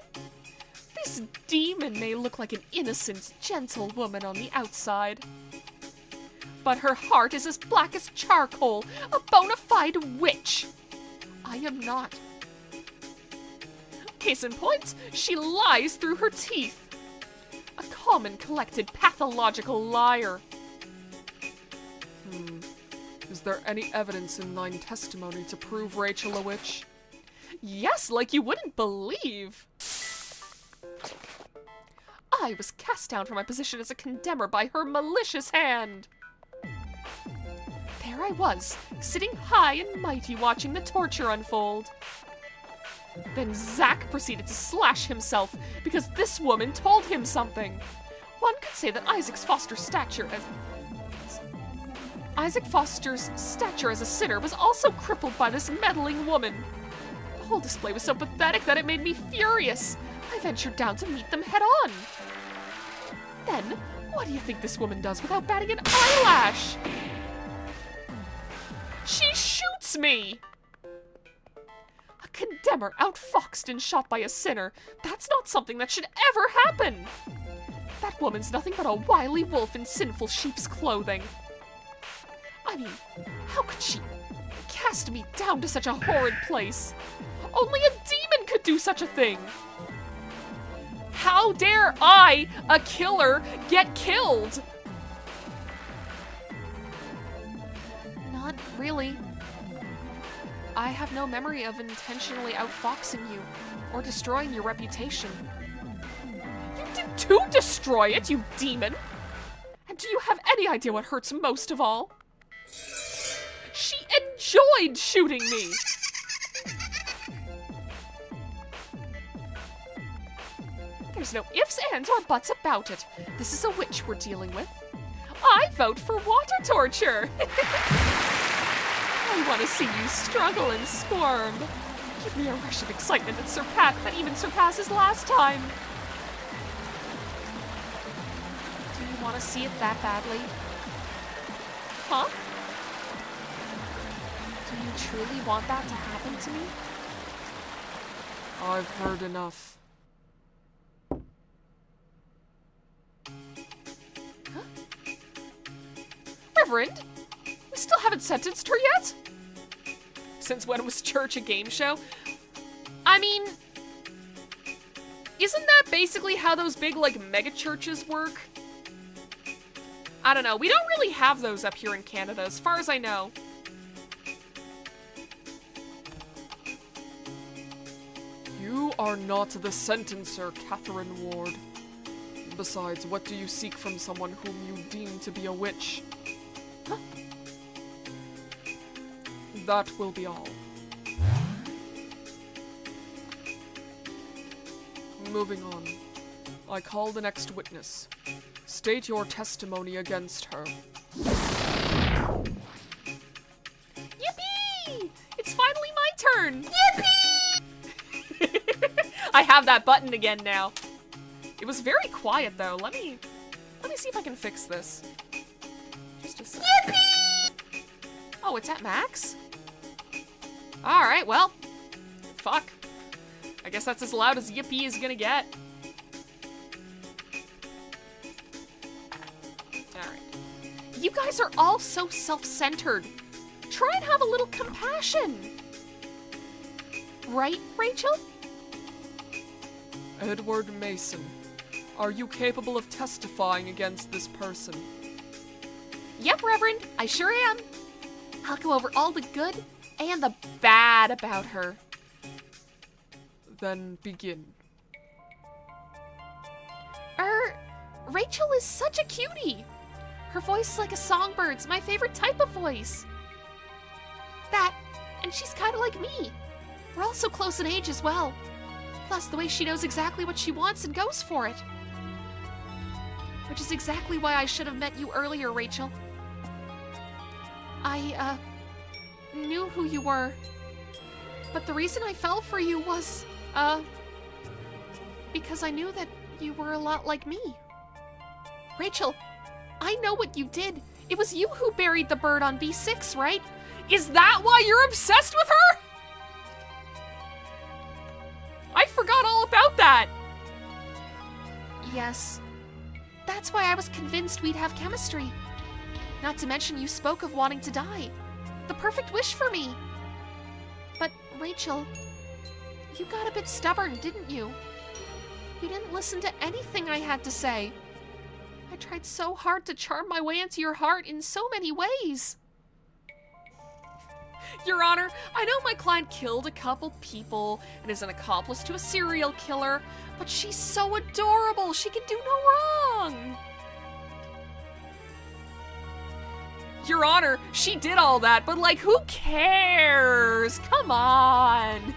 S1: This demon may look like an innocent, gentle woman on the outside, but her heart is as black as charcoal, a bona fide witch. I am not. Case in point, she lies through her teeth. A common, collected, pathological liar.
S2: Is there any evidence in thine testimony to prove Rachel a witch?
S1: Yes, like you wouldn't believe. I was cast down from my position as a condemner by her malicious hand. There I was, sitting high and mighty watching the torture unfold. Then Zack proceeded to slash himself because this woman told him something. One could say that Isaac Foster's stature as a sinner was also crippled by this meddling woman. The whole display was so pathetic that it made me furious. I ventured down to meet them head on.
S2: Then, what do you think this woman does without batting an eyelash? She shoots me! A condemner outfoxed and shot by a sinner. That's not something that should ever happen! That woman's nothing but a wily wolf in sinful sheep's clothing. I mean, how could she cast me down to such a horrid place? Only a demon could do such a thing! How dare I, a killer, get killed? Not really. I have no memory of intentionally outfoxing you or destroying your reputation. You did to destroy it, you demon! And do you have any idea what hurts most of all? She enjoyed shooting me! There's no ifs, ands, or buts about it. This is a witch we're dealing with. I vote for water torture! I want to see you struggle and squirm. Give me a rush of excitement that even surpasses last time. Do you want to see it that badly? Huh? Do you truly want that to happen to me? I've heard enough. Huh? Reverend? We still haven't sentenced her yet? Since when was church a game show? I mean, isn't that basically how those big, like, mega churches work? I don't know. We don't really have those up here in Canada, as far as I know. You are not the sentencer, Catherine Ward. Besides, what do you seek from someone whom you deem to be a witch? Huh? That will be all. Moving on. I call the next witness. State your testimony against her. Yippee! It's finally my turn! Yippee! I have that button again now. It was very quiet though. Let me see if I can fix this. Just a sec. Yippee! Oh, it's at max? Alright, well. Fuck. I guess that's as loud as yippee is gonna get. Alright. You guys are all so self-centered. Try and have a little compassion. Right, Rachel? Edward Mason, are you capable of testifying against this person? Yep, Reverend, I sure am. I'll go over all the good and the bad about her. Then begin. Rachel is such a cutie. Her voice is like a songbird's, my favorite type of voice. That, and she's kind of like me. We're all so close in age as well. Plus, the way she knows exactly what she wants and goes for it. Which is exactly why I should have met you earlier, Rachel. I, knew who you were. But the reason I fell for you was, because I knew that you were a lot like me. Rachel, I know what you did. It was you who buried the bird on B6, right? Is that why you're obsessed with her? I forgot all about that. Yes. That's why I was convinced we'd have chemistry. Not to mention you spoke of wanting to die. The perfect wish for me. But, Rachel, you got a bit stubborn, didn't you? You didn't listen to anything I had to say. I tried so hard to charm my way into your heart in so many ways. Your Honor, I know my client killed a couple people and is an accomplice to a serial killer, but she's so adorable, she can do no wrong. Your Honor, she did all that, but like, who cares? Come on.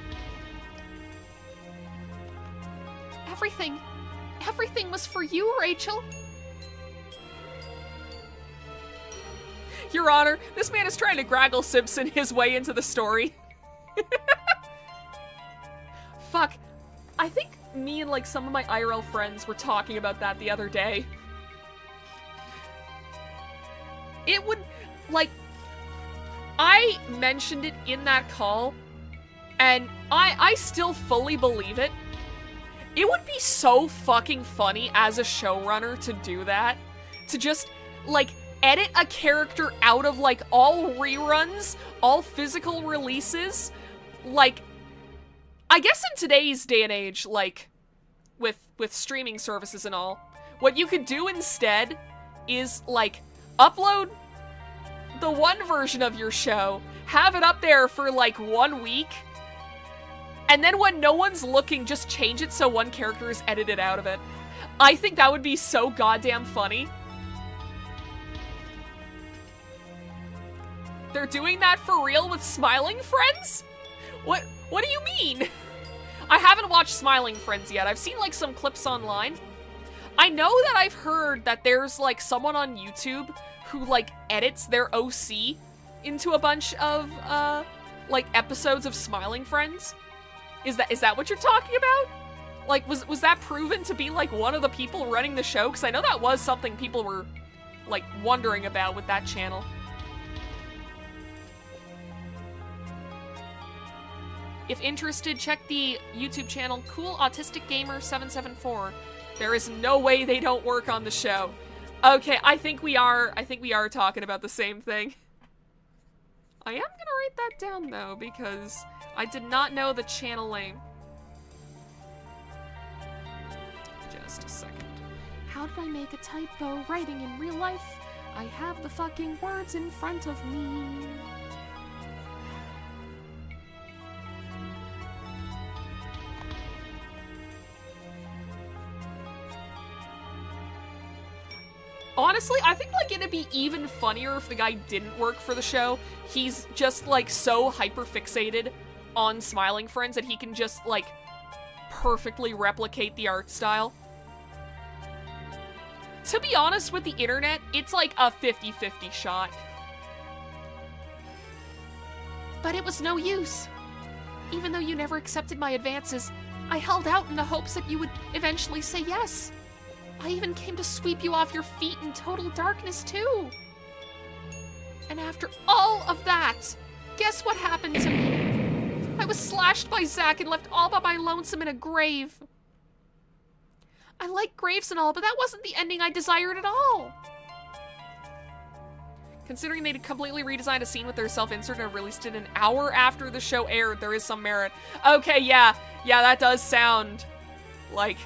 S2: Everything was for you, Rachel. Your Honor, this man is trying to Graggle Simpson his way into the story. Fuck. I think me and like some of my IRL friends were talking about that the other day.
S1: It would, like, I mentioned it in that call, and I still fully believe it. It would be so fucking funny as a showrunner to do that. To just, like, edit a character out of, like, all reruns, all physical releases. Like, I guess in today's day and age, like, with streaming services and all, what you could do instead is, like, upload the one version of your show, have it up there for, like, 1 week, and then when no one's looking, just change it so one character is edited out of it. I think that would be so goddamn funny. They're doing that for real with Smiling Friends? What do you mean? I haven't watched Smiling Friends yet. I've seen, like, some clips online. I know that I've heard that there's, like, someone on YouTube who, like, edits their OC into a bunch of, like, episodes of Smiling Friends. Is that what you're talking about? Like, was that proven to be, like, one of the people running the show? Because I know that was something people were, like, wondering about with that channel. If interested, check the YouTube channel Cool Autistic Gamer 774. There is no way they don't work on the show. Okay, I think we are talking about the same thing. I am gonna write that down though, because I did not know the channel name. Just a second.
S2: How did I make a typo writing in real life? I have the fucking words in front of me.
S1: Honestly, I think, like, it'd be even funnier if the guy didn't work for the show. He's just, like, so hyper-fixated on Smiling Friends that he can just, like, perfectly replicate the art style. To be honest, with the internet, it's like a 50-50 shot.
S2: But it was no use. Even though you never accepted my advances, I held out in the hopes that you would eventually say yes. I even came to sweep you off your feet in total darkness, too. And after all of that, guess what happened to me? I was slashed by Zack and left all by my lonesome in a grave. I like graves and all, but that wasn't the ending I desired at all.
S1: Considering they completely redesigned a scene with their self-insert and released it an hour after the show aired, there is some merit. Okay, yeah, that does sound like...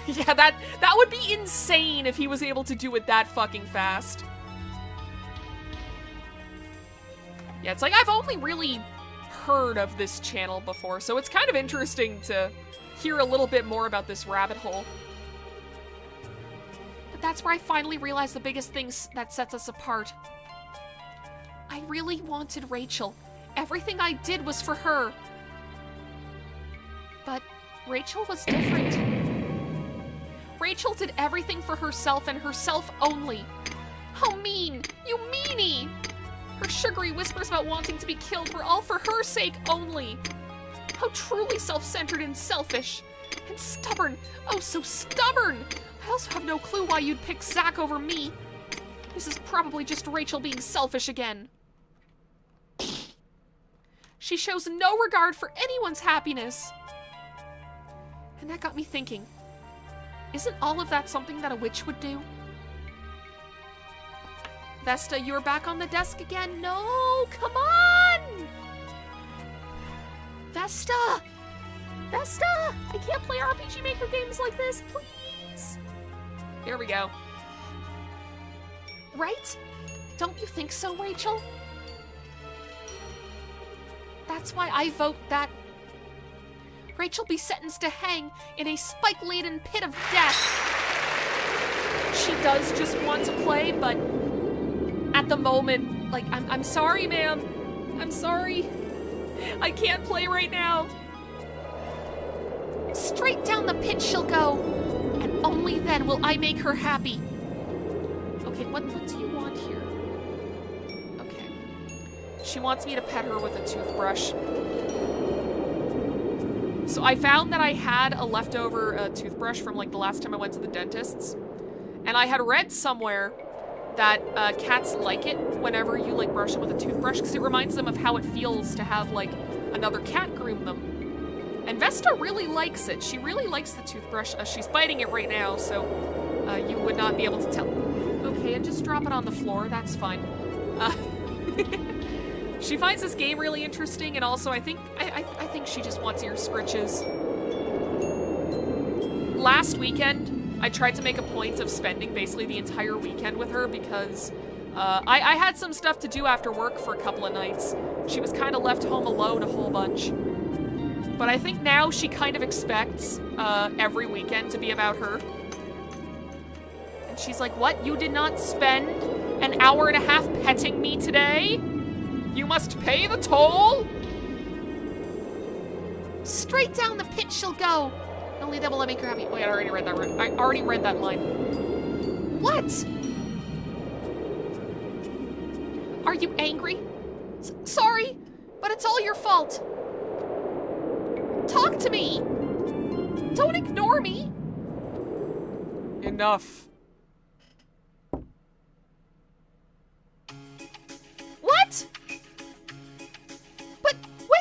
S1: Yeah, that would be insane if he was able to do it that fucking fast. Yeah, it's like I've only really heard of this channel before, so it's kind of interesting to hear a little bit more about this rabbit hole.
S2: But that's where I finally realized the biggest things that sets us apart. I really wanted Rachel. Everything I did was for her. But Rachel was different. Rachel did everything for herself and herself only. How mean! You meanie! Her sugary whispers about wanting to be killed were all for her sake only. How truly self-centered and selfish. And stubborn. Oh, so stubborn! I also have no clue why you'd pick Zack over me. This is probably just Rachel being selfish again. She shows no regard for anyone's happiness. And that got me thinking. Isn't all of that something that a witch would do? Vesta, you're back on the desk again? No, come on! Vesta! Vesta! I can't play RPG Maker games like this, please!
S1: Here we go.
S2: Right? Don't you think so, Rachel? That's why I vote that Rachel be sentenced to hang in a spike-laden pit of death.
S1: She does just want to play, but at the moment, like, I'm sorry, ma'am. I'm sorry. I can't play right now.
S2: Straight down the pit she'll go, and only then will I make her happy. Okay, what do you want here? Okay.
S1: She wants me to pet her with a toothbrush. So I found that I had a leftover toothbrush from, like, the last time I went to the dentist's. And I had read somewhere that cats like it whenever you, like, brush them with a toothbrush, because it reminds them of how it feels to have, like, another cat groom them. And Vesta really likes it. She really likes the toothbrush. She's biting it right now, so you would not be able to tell. Okay, and just drop it on the floor. That's fine. She finds this game really interesting, and also I think she just wants ear scritches. Last weekend, I tried to make a point of spending basically the entire weekend with her because I had some stuff to do after work for a couple of nights. She was kind of left home alone a whole bunch. But I think now she kind of expects every weekend to be about her. And she's like, what? You did not spend an hour and a half petting me today? You must pay the toll? Straight down the pit she'll go. Only that will make her happy. Wait, I already read that. I already read that line. What? Are you angry? Sorry, but it's all your fault. Talk to me. Don't ignore me.
S2: Enough.
S1: What? But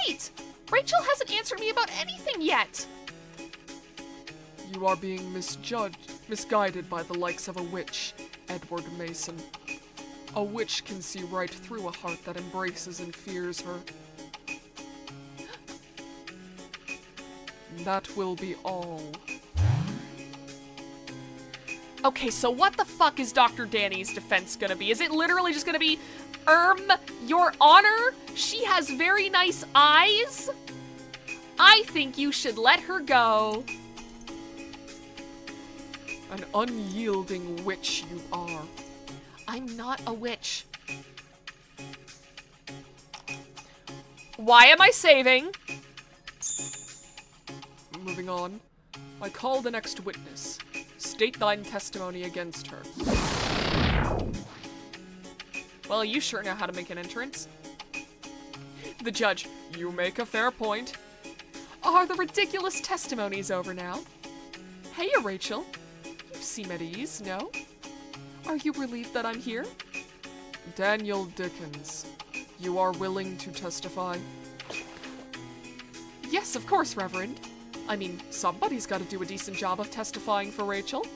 S1: wait! Rachel hasn't answered me about anything yet.
S2: You are being misguided by the likes of a witch, Edward Mason. A witch can see right through a heart that embraces and fears her. That will be all.
S1: Okay, so what the fuck is Dr. Danny's defense gonna be? Is it literally just gonna be, Your Honor, she has very nice eyes? I think you should let her go.
S2: An unyielding witch you are.
S1: I'm not a witch. Why am I saving?
S2: Moving on. I call the next witness. State thine testimony against her.
S1: Well, you sure know how to make an entrance.
S2: The judge, you make a fair point.
S1: Are the ridiculous testimonies over now? Hey, Rachel. You seem at ease, no? Are you relieved that I'm here?
S2: Daniel Dickens, you are willing to testify?
S1: Yes, of course, Reverend. I mean, somebody's got to do a decent job of testifying for Rachel.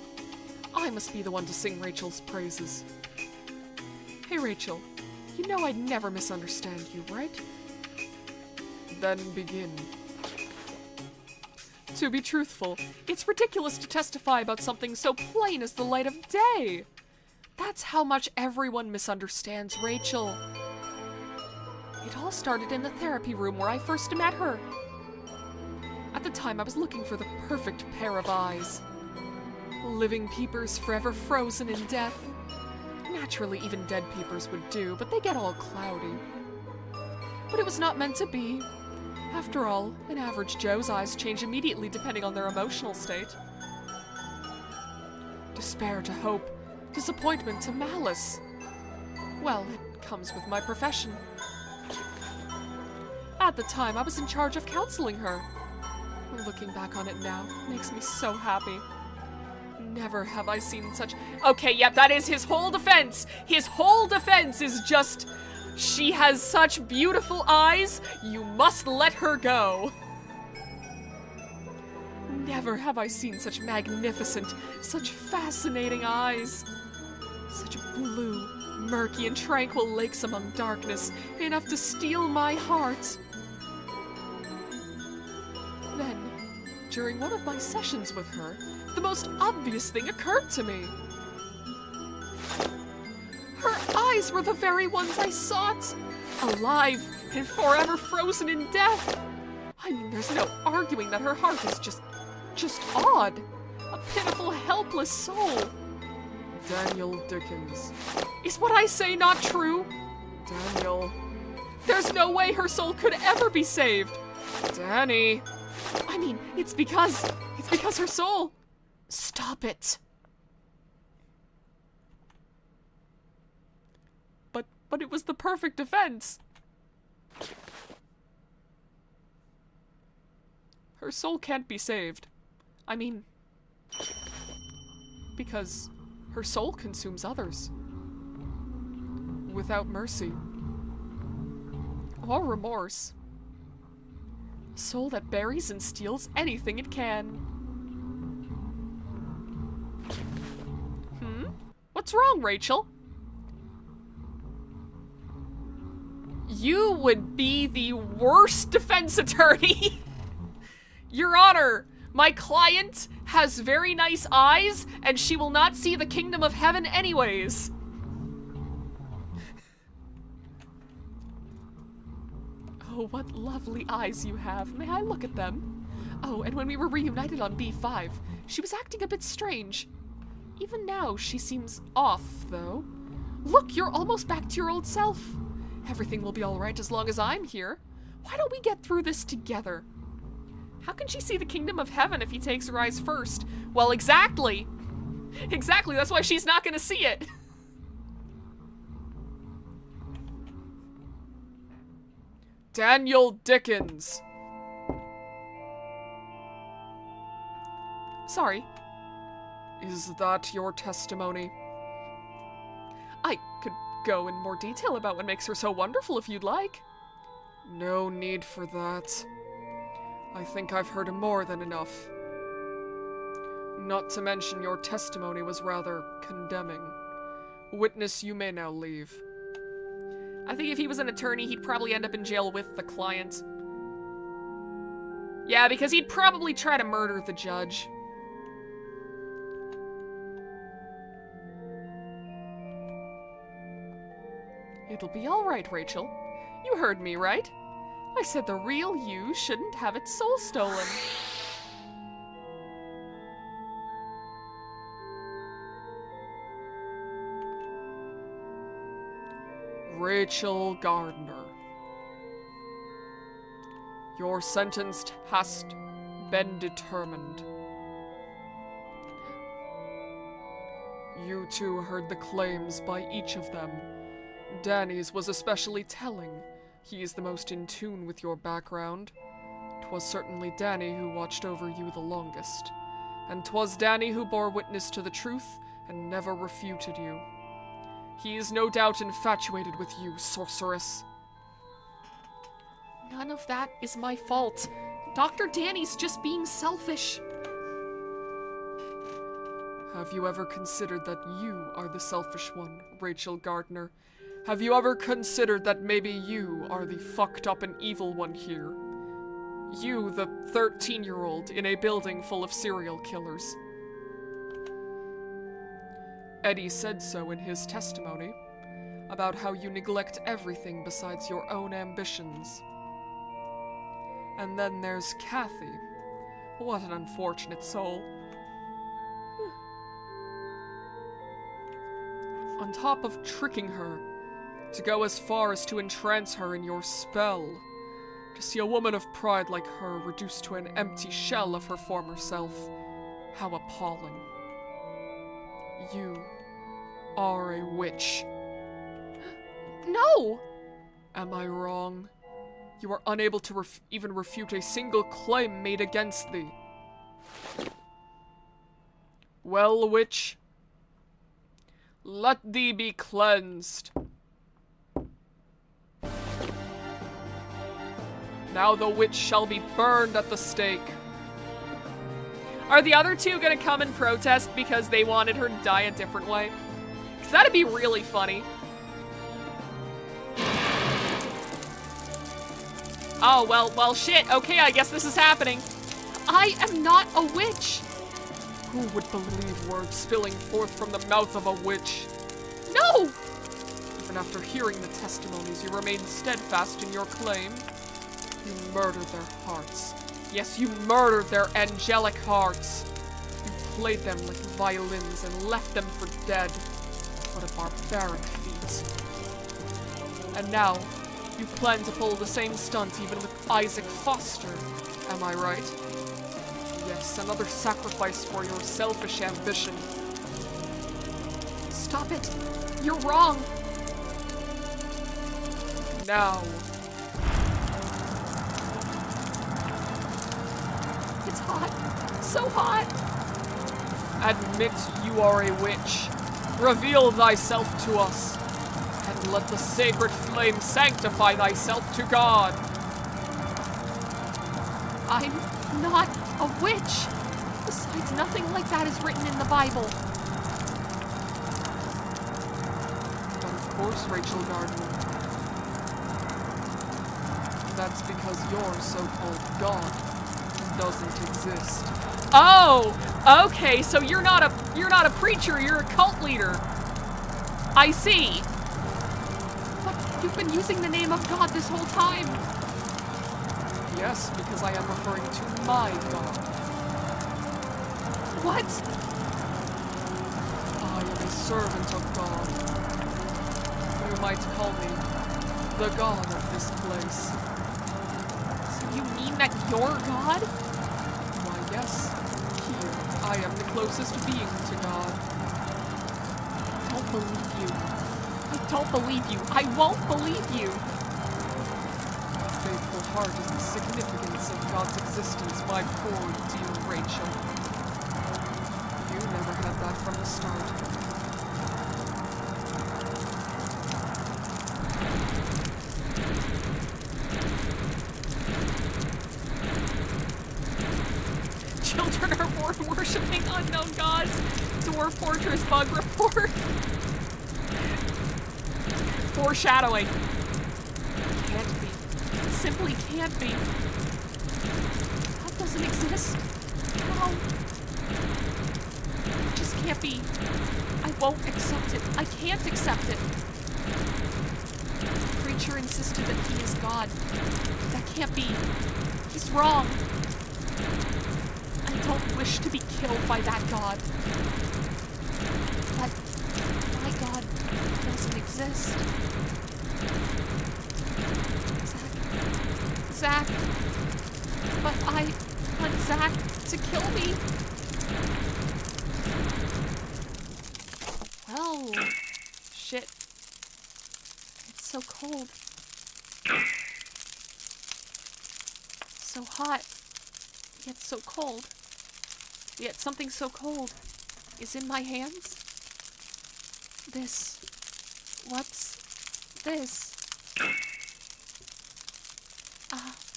S1: I must be the one to sing Rachel's praises. Hey, Rachel, you know I'd never misunderstand you, right?
S2: Then begin.
S1: To be truthful, it's ridiculous to testify about something so plain as the light of day. That's how much everyone misunderstands Rachel. It all started in the therapy room where I first met her. At the time, I was looking for the perfect pair of eyes. Living peepers forever frozen in death. Naturally, even dead peepers would do, but they get all cloudy. But it was not meant to be. After all, an average Joe's eyes change immediately depending on their emotional state. Despair to hope, disappointment to malice. Well, it comes with my profession. At the time, I was in charge of counseling her. Looking back on it now makes me so happy. Never have I seen such... Okay, yep, that is his whole defense. His whole defense is just... She has such beautiful eyes, you must let her go. Never have I seen such magnificent, such fascinating eyes. Such blue, murky, and tranquil lakes among darkness, enough to steal my heart. Then, during one of my sessions with her, the most obvious thing occurred to me. Her eyes were the very ones I sought, alive and forever frozen in death. I mean, there's no arguing that her heart is just odd. A pitiful, helpless soul.
S2: Daniel Dickens.
S1: Is what I say not true?
S2: Daniel.
S1: There's no way her soul could ever be saved.
S2: Danny.
S1: I mean, it's because her soul... Stop it. But it was the perfect defense. Her soul can't be saved. I mean, because her soul consumes others.
S2: without mercy or remorse. A soul that buries and steals anything it can.
S1: What's wrong, Rachel? You would be the worst defense attorney. Your Honor, my client has very nice eyes, and she will not see the kingdom of heaven anyways.
S2: Oh, what lovely eyes you have. May I look at them? Oh, and when we were reunited on B5, she was acting a bit strange. Even now, she seems off, though. Look, you're almost back to your old self. Everything will be all right as long as I'm here. Why don't we get through this together?
S1: How can she see the kingdom of heaven if he takes her eyes first? Well, exactly. Exactly, that's why she's not gonna see it.
S2: Daniel Dickens.
S1: Sorry.
S2: Is that your testimony?
S1: I could go in more detail about what makes her so wonderful if you'd like.
S2: No need for that. I think I've heard more than enough. Not to mention your testimony was rather condemning. Witness, you may now leave.
S1: I think if he was an attorney, he'd probably end up in jail with the client. Yeah, because he'd probably try to murder the judge.
S2: It'll be all right, Rachel. You heard me, right? I said the real you shouldn't have its soul stolen. Rachel Gardner. Your sentence has been determined. You two heard the claims by each of them. Danny's was especially telling. He is the most in tune with your background. 'Twas certainly Danny who watched over you the longest. And 'twas Danny who bore witness to the truth and never refuted you. He is no doubt infatuated with you, sorceress.
S1: None of that is my fault. Dr. Danny's just being selfish.
S2: Have you ever considered that you are the selfish one, Rachel Gardner? Have you ever considered that maybe you are the fucked up and evil one here? You, the 13-year-old in a building full of serial killers. Eddie said so in his testimony, about how you neglect everything besides your own ambitions. And then there's Kathy. What an unfortunate soul. On top of tricking her, to go as far as to entrance her in your spell, to see a woman of pride like her reduced to an empty shell of her former self, how appalling. You are a witch.
S1: No!
S2: Am I wrong? You are unable to even refute a single claim made against thee. Well, witch, let thee be cleansed. Now the witch shall be burned at the stake.
S1: Are the other two gonna come and protest because they wanted her to die a different way? Because that'd be really funny. Oh, well, shit. Okay, I guess this is happening. I am not a witch.
S2: Who would believe words spilling forth from the mouth of a witch?
S1: No!
S2: Even after hearing the testimonies, you remain steadfast in your claim. You murdered their hearts. Yes, you murdered their angelic hearts. You played them like violins and left them for dead. What a barbaric feat. And now, you plan to pull the same stunt even with Isaac Foster, am I right? Yes, another sacrifice for your selfish ambition.
S1: Stop it. You're wrong.
S2: Now.
S1: It's hot. So hot.
S2: Admit you are a witch. Reveal thyself to us. And and let the sacred flame sanctify thyself to God.
S1: I'm not a witch. Besides, nothing like that is written in the Bible.
S2: But of course, Rachel Gardner. That's because your so-called God doesn't exist.
S1: Oh, okay. So you're not a preacher. You're a cult leader. I see. But you've been using the name of God this whole time.
S2: Yes, because I am referring to my God.
S1: What?
S2: I am a servant of God. You might call me the God of this place.
S1: So you mean that you're God?
S2: Why, yes. Here, I am the closest being to God.
S1: I don't believe you. I don't believe you. I won't believe you.
S2: A faithful heart is the significance of God's existence, my poor dear Rachel. You never had that from the start.
S1: Children are born worshipping unknown gods. Dwarf Fortress bug report. Foreshadowing. Can't be. It simply can't be. God doesn't exist. No. It just can't be. I won't accept it. I can't accept it. The preacher insisted that he is God. That can't be. He's wrong. I don't wish to be killed by that God. But my God doesn't exist. Zach. But I want Zach to kill me. Oh, shit. It's so cold. So hot. Yet so cold. Yet something so cold is in my hands. This. What's this?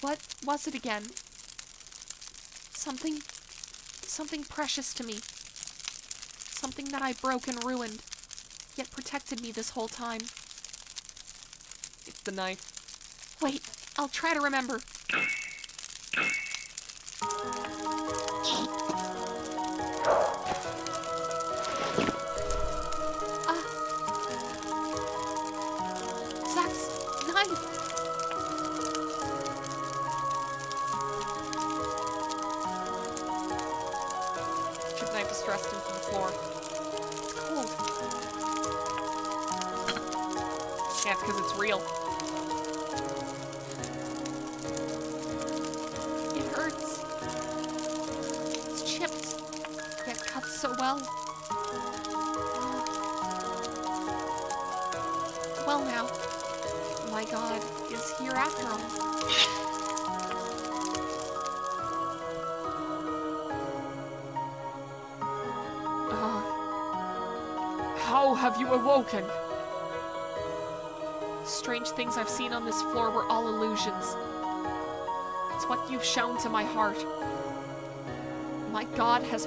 S1: What was it again? Something precious to me. Something that I broke and ruined, yet protected me this whole time.
S2: It's the knife.
S1: Wait, I'll try to remember. Zach's knife. Chip knife is thrust into the floor. It's cold. Yeah, it's because it's real. It hurts. It's chipped, yet cuts so well. Well now, my God is here after all.
S2: How have you awoken?
S1: Strange things I've seen on this floor were all illusions. It's what you've shown to my heart. My God has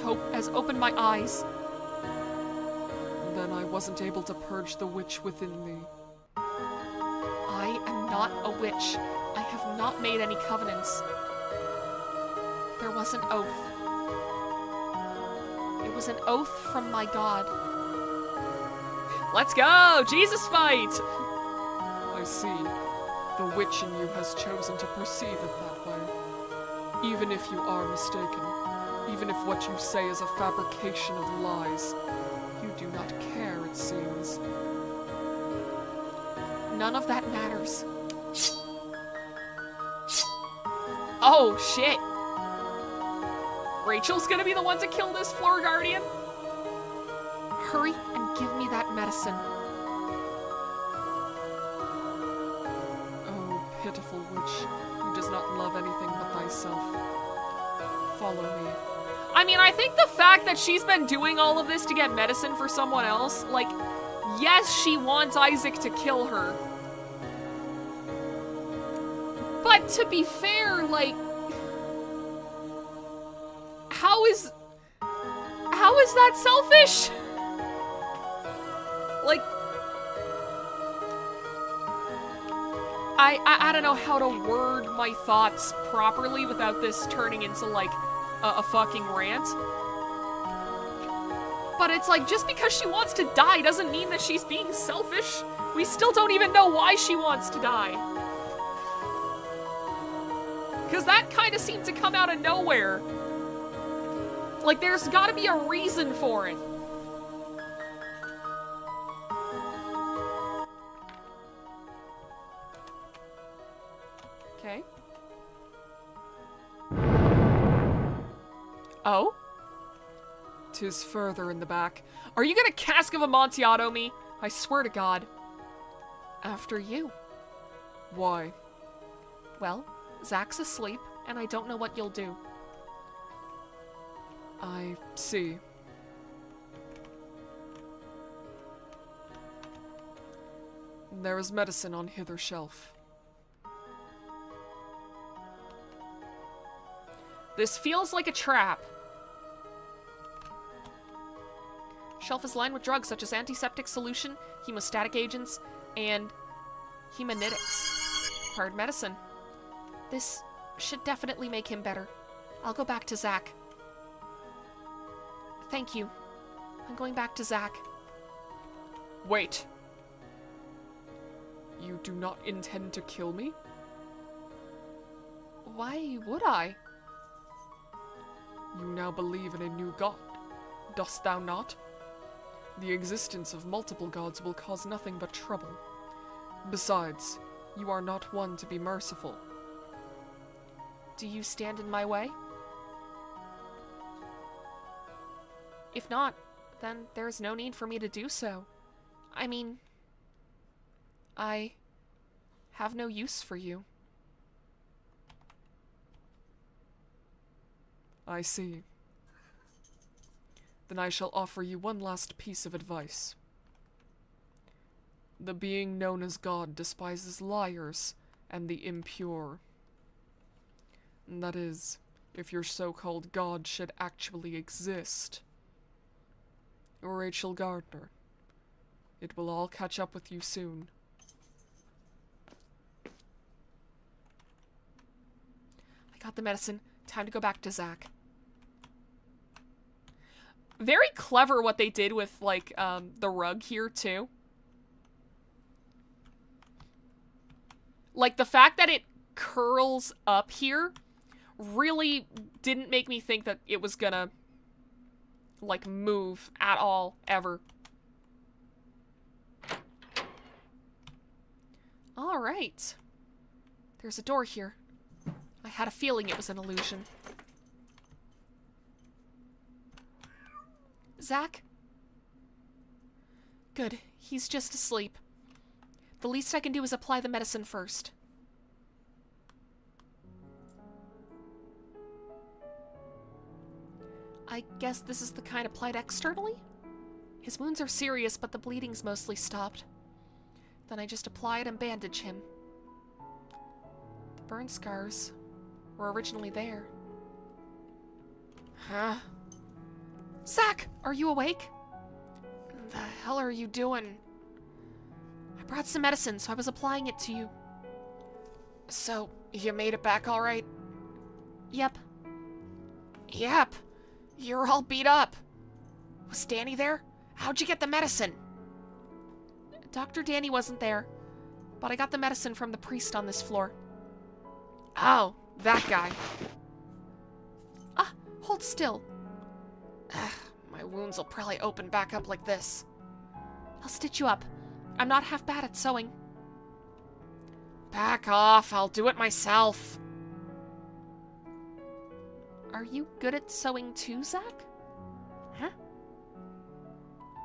S1: opened my eyes.
S2: Then I wasn't able to purge the witch within me.
S1: I am not a witch. I have not made any covenants. There was an oath. It was an oath from my God. Let's go! Jesus fight!
S2: I see. The witch in you has chosen to perceive it that way. Even if you are mistaken, even if what you say is a fabrication of lies, you do not care, it seems.
S1: None of that matters. Oh, shit. Rachel's gonna be the one to kill this floor guardian? Hurry and give me that medicine.
S2: Oh, pitiful witch, who does not love anything but thyself. Follow me.
S1: I mean, I think the fact that she's been doing all of this to get medicine for someone else, like, Yes, she wants Isaac to kill her. But to be fair, like, how is that selfish? Like, I don't know how to word my thoughts properly without this turning into, like, a fucking rant. But it's like, just because she wants to die doesn't mean that she's being selfish. We still don't even know why she wants to die. Because that kind of seemed to come out of nowhere. Like, there's gotta be a reason for it. Okay. Oh?
S2: 'Tis further in the back.
S1: Are you gonna Cask of Amontillado me? I swear to God.
S2: After you. Why?
S1: Well, Zach's asleep, and I don't know what you'll do.
S2: I see. There is medicine on hither shelf.
S1: This feels like a trap. Shelf is lined with drugs such as antiseptic solution, hemostatic agents, and hemanitics. Hard medicine. This should definitely make him better. I'll go back to Zach. Thank you. I'm going back to Zach.
S2: Wait. You do not intend to kill me?
S1: Why would I?
S2: You now believe in a new god, dost thou not? The existence of multiple gods will cause nothing but trouble. Besides, you are not one to be merciful.
S1: Do you stand in my way? If not, then there's no need for me to do so. I mean, I have no use for you.
S2: I see. Then I shall offer you one last piece of advice. The being known as God despises liars and the impure. And that is, if your so-called God should actually exist. Rachel Gardner. It will all catch up with you soon.
S1: I got the medicine. Time to go back to Zach. Very clever what they did with, like, the rug here, too. Like, the fact that it curls up here really didn't make me think that it was gonna, like, move at all, ever. Alright. There's a door here. I had a feeling it was an illusion. Zach? Good. He's just asleep. The least I can do is apply the medicine first. I guess this is the kind applied externally? His wounds are serious, but the bleeding's mostly stopped. Then I just apply it and bandage him. The burn scars were originally there. Huh? Zach, are you awake? The hell are you doing? I brought some medicine, so I was applying it to you. So, you made it back all right? Yep. Yep. You're all beat up. Was Danny there? How'd you get the medicine? Dr. Danny wasn't there, but I got the medicine from the priest on this floor. Oh, that guy. Ah, hold still. My wounds will probably open back up like this. I'll stitch you up. I'm not half bad at sewing. Back off, I'll do it myself. Are you good at sewing too, Zach? Huh?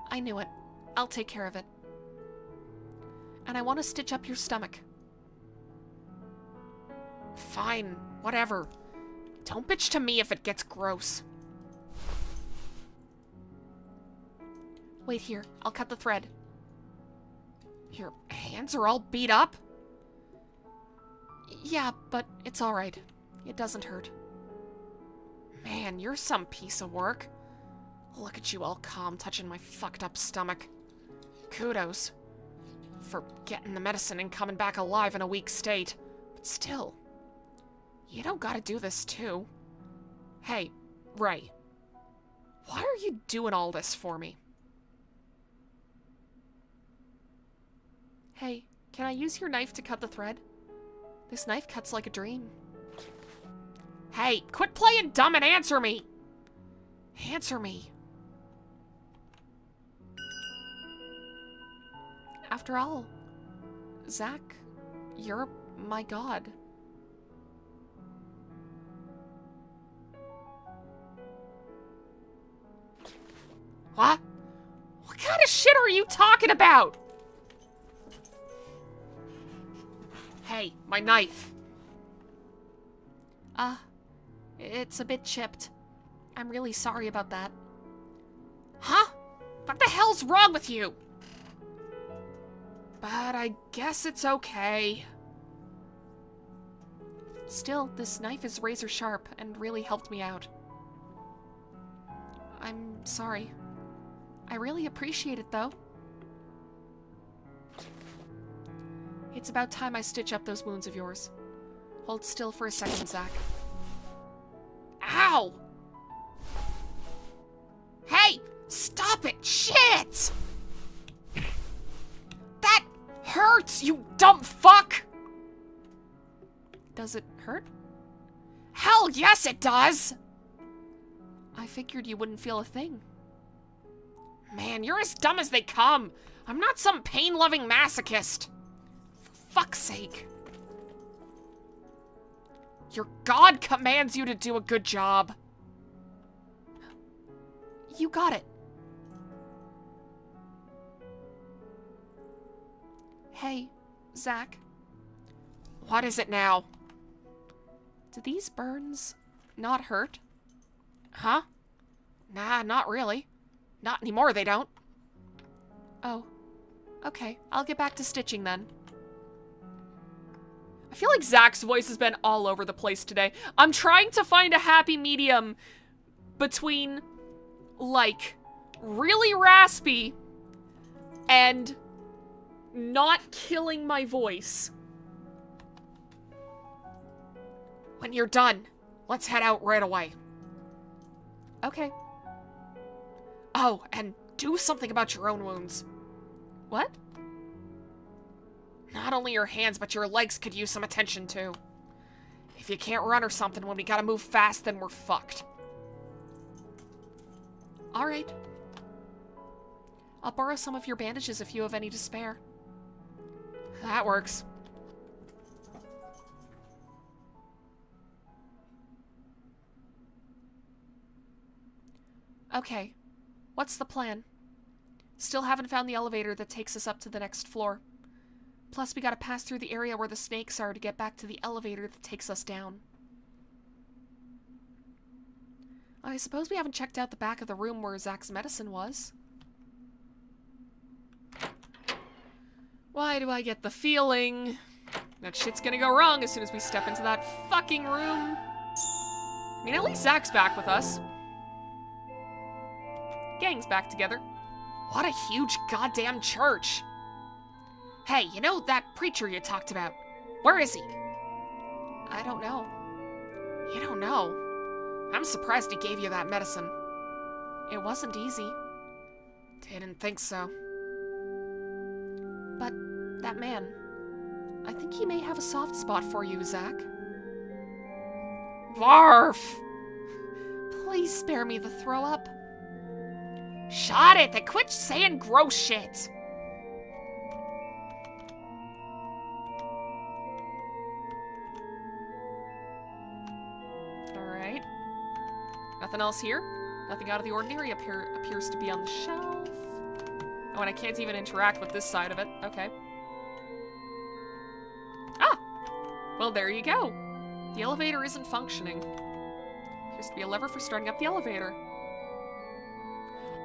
S1: I knew it. I'll take care of it. And I want to stitch up your stomach. Fine, whatever. Don't bitch to me if it gets gross. Wait here, I'll cut the thread. Your hands are all beat up? Yeah, but it's alright. It doesn't hurt. Man, you're some piece of work. Look at you all calm, touching my fucked up stomach. Kudos. For getting the medicine and coming back alive in a weak state. But still, you don't gotta do this too. Hey, Ray. Why are you doing all this for me? Hey, can I use your knife to cut the thread? This knife cuts like a dream. Hey, quit playing dumb and answer me! Answer me. After all, Zach, you're my god. What? What kind of shit are you talking about? Hey, my knife. It's a bit chipped. I'm really sorry about that. Huh? What the hell's wrong with you? But I guess it's okay. Still, this knife is razor sharp and really helped me out. I'm sorry. I really appreciate it, though. It's about time I stitch up those wounds of yours. Hold still for a second, Zach. Ow! Hey! Stop it! Shit! That hurts, you dumb fuck! Does it hurt? Hell yes it does! I figured you wouldn't feel a thing. Man, you're as dumb as they come. I'm not some pain-loving masochist. For fuck's sake. Your god commands you to do a good job. You got it. Hey, Zach. What is it now? Do these burns not hurt? Huh? Nah, not really. Not anymore, they don't. Oh. Okay, I'll get back to stitching then. I feel like Zach's voice has been all over the place today. I'm trying to find a happy medium between, like, really raspy and not killing my voice. When you're done, let's head out right away. Okay. Oh, and do something about your own wounds. What? Not only your hands, but your legs could use some attention too. If you can't run or something when we gotta move fast, then we're fucked. Alright. I'll borrow some of your bandages if you have any to spare. That works. Okay. What's the plan? Still haven't found the elevator that takes us up to the next floor. Plus, we gotta pass through the area where the snakes are to get back to the elevator that takes us down. I suppose we haven't checked out the back of the room where Zach's medicine was. Why do I get the feeling that shit's gonna go wrong as soon as we step into that fucking room? I mean, at least Zach's back with us. Gang's back together. What a huge goddamn church. Hey, you know that preacher you talked about? Where is he? I don't know. You don't know? I'm surprised he gave you that medicine. It wasn't easy. Didn't think so. But that man, I think he may have a soft spot for you, Zach. Barf! Please spare me the throw up. Shut it! Then quit saying gross shit! Alright. Nothing else here? Nothing out of the ordinary appears to be on the shelf. Oh, and I can't even interact with this side of it. Okay. Ah! Well, there you go. The elevator isn't functioning. Appears to be a lever for starting up the elevator.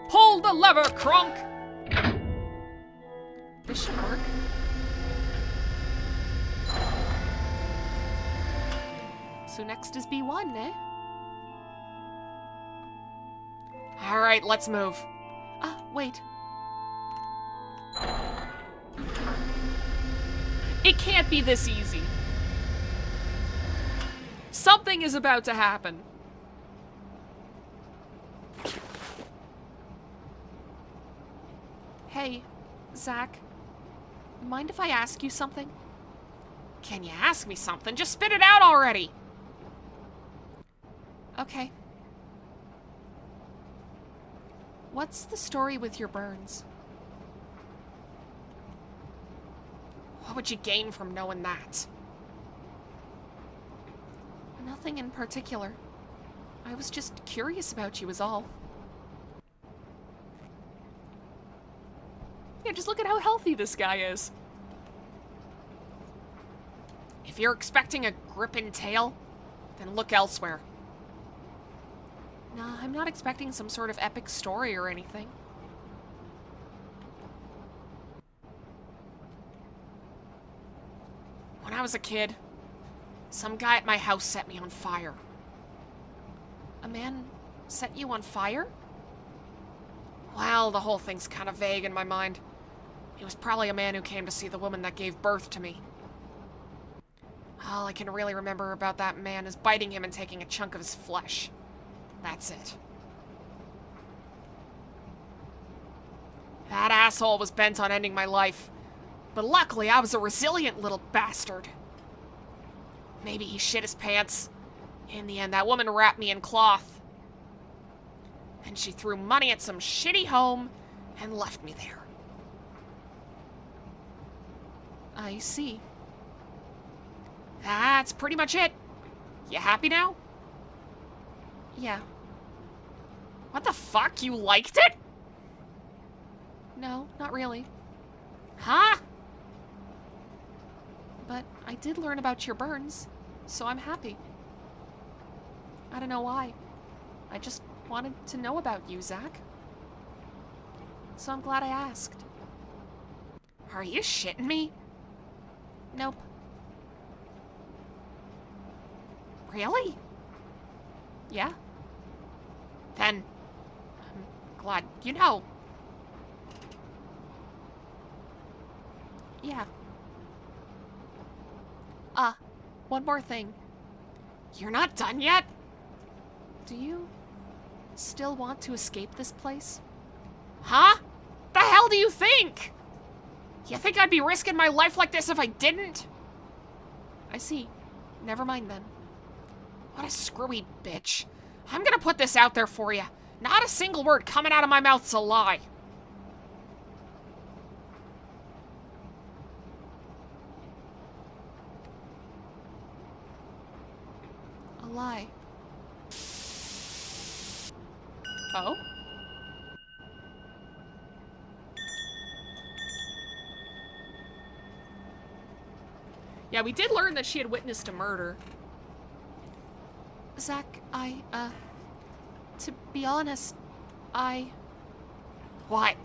S1: Pull the lever, Kronk! This should work. So next is B1, eh?
S2: Alright, let's move.
S1: Wait. It can't be this easy. Something is about to happen. Hey, Zach. Mind if I ask you something?
S2: Can you ask me something? Just spit it out already!
S1: Okay. What's the story with your burns?
S2: What would you gain from knowing that?
S1: Nothing in particular. I was just curious about you is all. Yeah, just look at how healthy this guy is.
S2: If you're expecting a gripping tale, then look elsewhere.
S1: Nah, I'm not expecting some sort of epic story or anything.
S2: When I was a kid, some guy at my house set me on fire.
S1: A man set you on fire?
S2: Well, the whole thing's kind of vague in my mind. He was probably a man who came to see the woman that gave birth to me. All I can really remember about that man is biting him and taking a chunk of his flesh. That's it. That asshole was bent on ending my life, but luckily I was a resilient little bastard. Maybe he shit his pants. In the end, that woman wrapped me in cloth. And she threw money at some shitty home and left me there.
S1: I see.
S2: That's pretty much it. You happy now?
S1: Yeah.
S2: What the fuck? You liked it?
S1: No, not really.
S2: Huh?
S1: But I did learn about your burns, so I'm happy. I don't know why. I just wanted to know about you, Zach. So I'm glad I asked.
S2: Are you shitting me?
S1: Nope.
S2: Really?
S1: Yeah?
S2: Then, I'm glad you know.
S1: Yeah. One more thing.
S2: You're not done yet?
S1: Do you still want to escape this place?
S2: Huh? The hell do you think? You think I'd be risking my life like this if I didn't?
S1: I see. Never mind then.
S2: What a screwy bitch. I'm gonna put this out there for you. Not a single word coming out of my mouth's a lie.
S1: A lie. Oh? Yeah, we did learn that she had witnessed a murder. Zach, to be honest,
S2: What?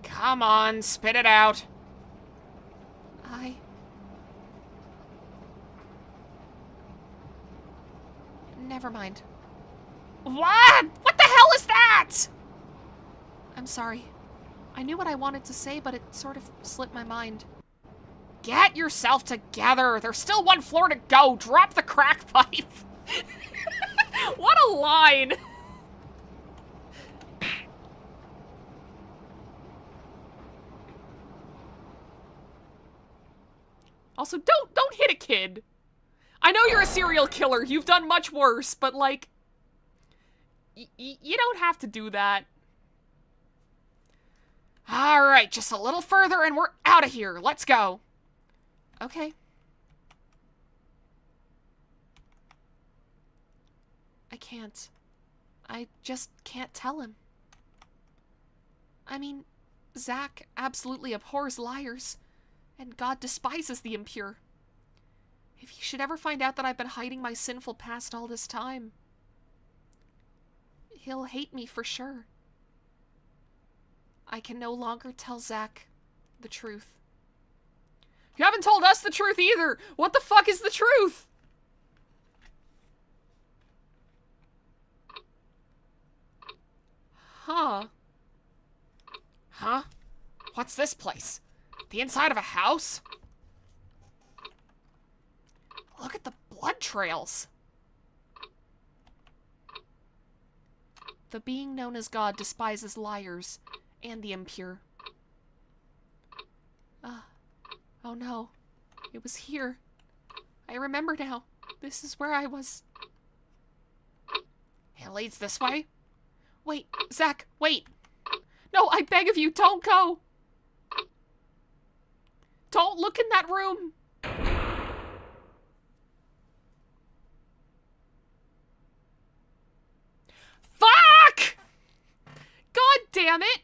S2: Come on, spit it out.
S1: Never mind.
S2: What? What the hell is that?
S1: I'm sorry. I knew what I wanted to say, but it sort of slipped my mind.
S2: Get yourself together. There's still one floor to go. Drop the crack pipe.
S1: What a line! Also, don't hit a kid. I know you're a serial killer. You've done much worse, but like, you don't have to do that.
S2: All right, just a little further and we're out of here. Let's go.
S1: Okay. I can't. I just can't tell him. I mean, Zach absolutely abhors liars, and God despises the impure. If he should ever find out that I've been hiding my sinful past all this time, he'll hate me for sure. I can no longer tell Zach the truth.
S2: You haven't told us the truth either! What the fuck is the truth?
S1: Huh.
S2: Huh? What's this place? The inside of a house? Look at the blood trails.
S1: The being known as God despises liars and the impure. Oh no. It was here. I remember now. This is where I was.
S2: It leads this way?
S1: Wait, Zach, wait. No, I beg of you, don't go. Don't look in that room. Fuck! God damn it.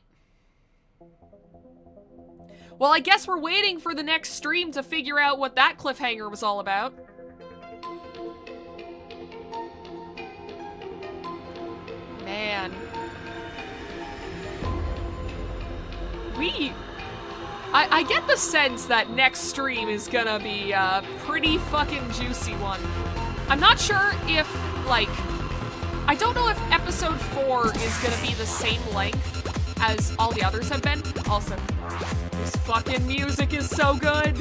S1: Well, I guess we're waiting for the next stream to figure out what that cliffhanger was all about. Man. I get the sense that next stream is gonna be a pretty fucking juicy one. I'm not sure if, like... I don't know if episode 4 is gonna be the same length as all the others have been. Also, this fucking music is so good.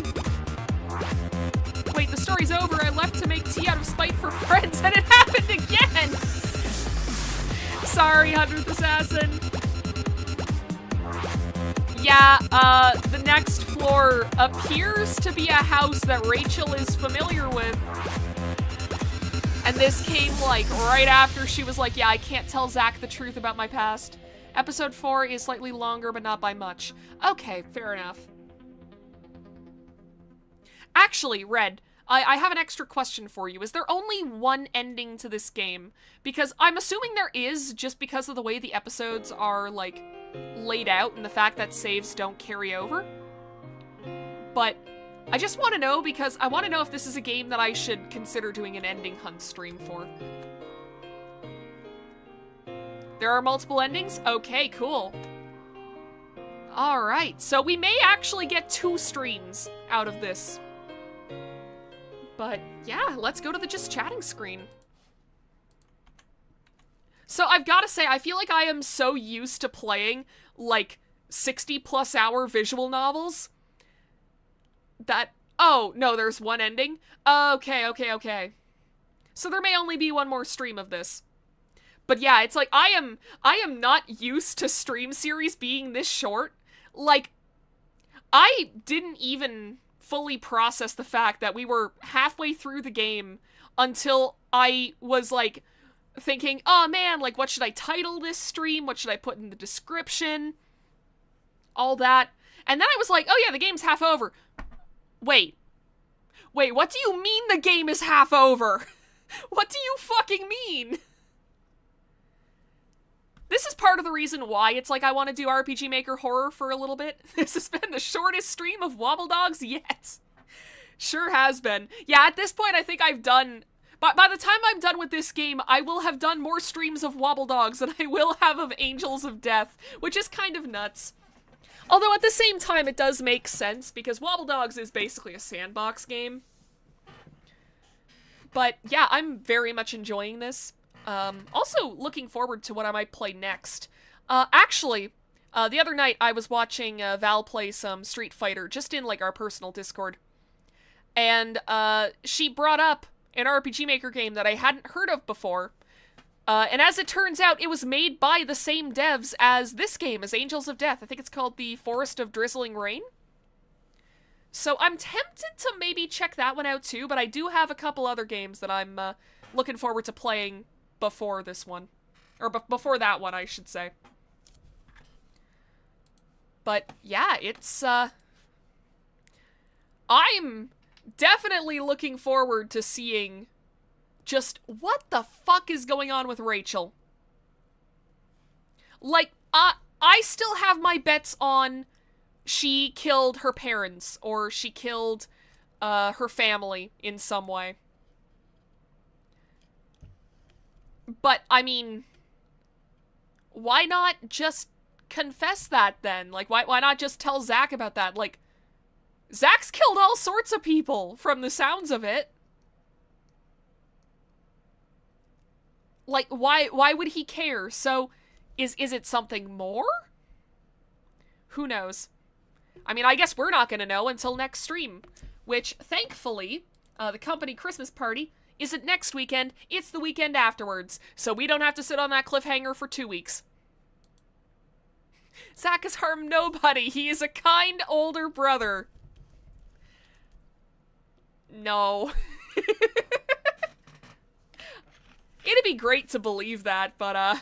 S1: Wait, the story's over. I left to make tea out of spite for friends, and it happened again! Sorry, 100th Assassin. Yeah, the next floor appears to be a house that Rachel is familiar with. And this came, like, right after she was like, yeah, I can't tell Zach the truth about my past. Episode 4 is slightly longer, but not by much. Okay, fair enough. Actually, Red, I have an extra question for you. Is there only one ending to this game? Because I'm assuming there is, just because of the way the episodes are, like, laid out and the fact that saves don't carry over. But I just want to know, because I want to know if this is a game that I should consider doing an ending hunt stream for. There are multiple endings? Okay, cool. Alright, so we may actually get 2 streams out of this. But yeah, let's go to the just chatting screen. So I've got to say, I feel like I am so used to playing, like, 60+ hour visual novels that... Oh, no, there's one ending? Okay. So there may only be one more stream of this. But yeah, it's like, I am not used to stream series being this short. Like, I didn't even fully process the fact that we were halfway through the game until I was, like, thinking, oh man, like, what should I title this stream? What should I put in the description? All that. And then I was like, oh yeah, the game's half over. Wait, what do you mean the game is half over? What do you fucking mean? This is part of the reason why it's like I want to do RPG Maker Horror for a little bit. This has been the shortest stream of Wobble Dogs yet. Sure has been. Yeah, at this point I think I've done... By the time I'm done with this game, I will have done more streams of Wobble Dogs than I will have of Angels of Death, which is kind of nuts. Although at the same time it does make sense, because Wobble Dogs is basically a sandbox game. But yeah, I'm very much enjoying this. Also looking forward to what I might play next. Actually, the other night I was watching Val play some Street Fighter, just in, like, our personal Discord. And she brought up an RPG Maker game that I hadn't heard of before. And as it turns out, it was made by the same devs as this game, as Angels of Death. I think it's called The Forest of Drizzling Rain. So I'm tempted to maybe check that one out too, but I do have a couple other games that I'm looking forward to playing before this one. Or before that one, I should say. But yeah, it's... I'm definitely looking forward to seeing just what the fuck is going on with Rachel. Like, I still have my bets on she killed her parents, or she killed her family in some way. But, I mean, why not just confess that then? Like, why not just tell Zach about that? Like, Zach's killed all sorts of people from the sounds of it. Like, why would he care? So, is it something more? Who knows? I mean, I guess we're not gonna know until next stream. Which, thankfully, the company Christmas party isn't next weekend, it's the weekend afterwards. So we don't have to sit on that cliffhanger for 2 weeks. Zach has harmed nobody. He is a kind older brother. No. It'd be great to believe that, but, I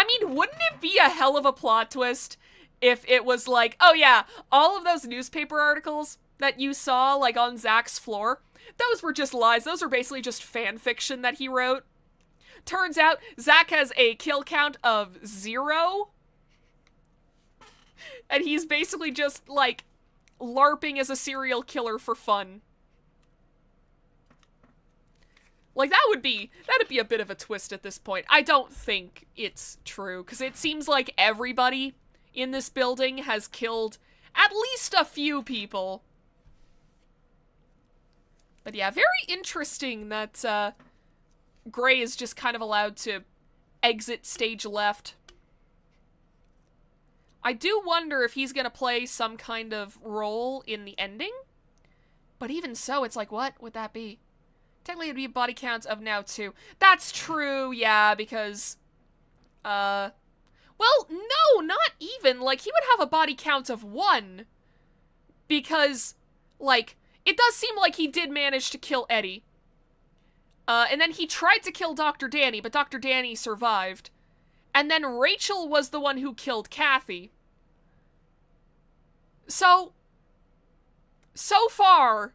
S1: mean, wouldn't it be a hell of a plot twist if it was like, oh yeah, all of those newspaper articles that you saw, like, on Zach's floor, those were just lies. Those are basically just fan fiction that he wrote. Turns out, Zach has a kill count of 0. And he's basically just, like, LARPing as a serial killer for fun. Like, that'd be a bit of a twist at this point. I don't think it's true, because it seems like everybody in this building has killed at least a few people. But yeah, very interesting that, Gray is just kind of allowed to exit stage left. I do wonder if he's gonna play some kind of role in the ending. But even so, it's like, what would that be? Technically, it'd be a body count of now 2. That's true, yeah, because, well, no, not even. Like, he would have a body count of 1. Because, like, it does seem like he did manage to kill Eddie. And then he tried to kill Dr. Danny, but Dr. Danny survived. And then Rachel was the one who killed Kathy. So far,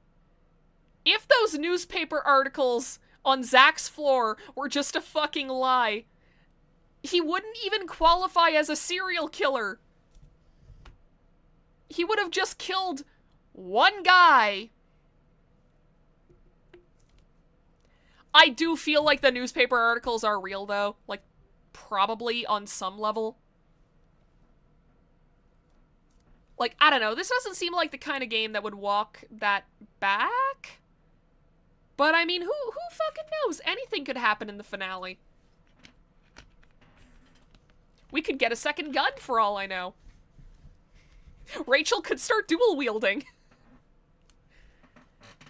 S1: if those newspaper articles on Zach's floor were just a fucking lie, he wouldn't even qualify as a serial killer. He would have just killed one guy. I do feel like the newspaper articles are real, though. Like, probably on some level. Like, I don't know. This doesn't seem like the kind of game that would walk that back. But, I mean, who fucking knows? Anything could happen in the finale. We could get a second gun, for all I know. Rachel could start dual wielding.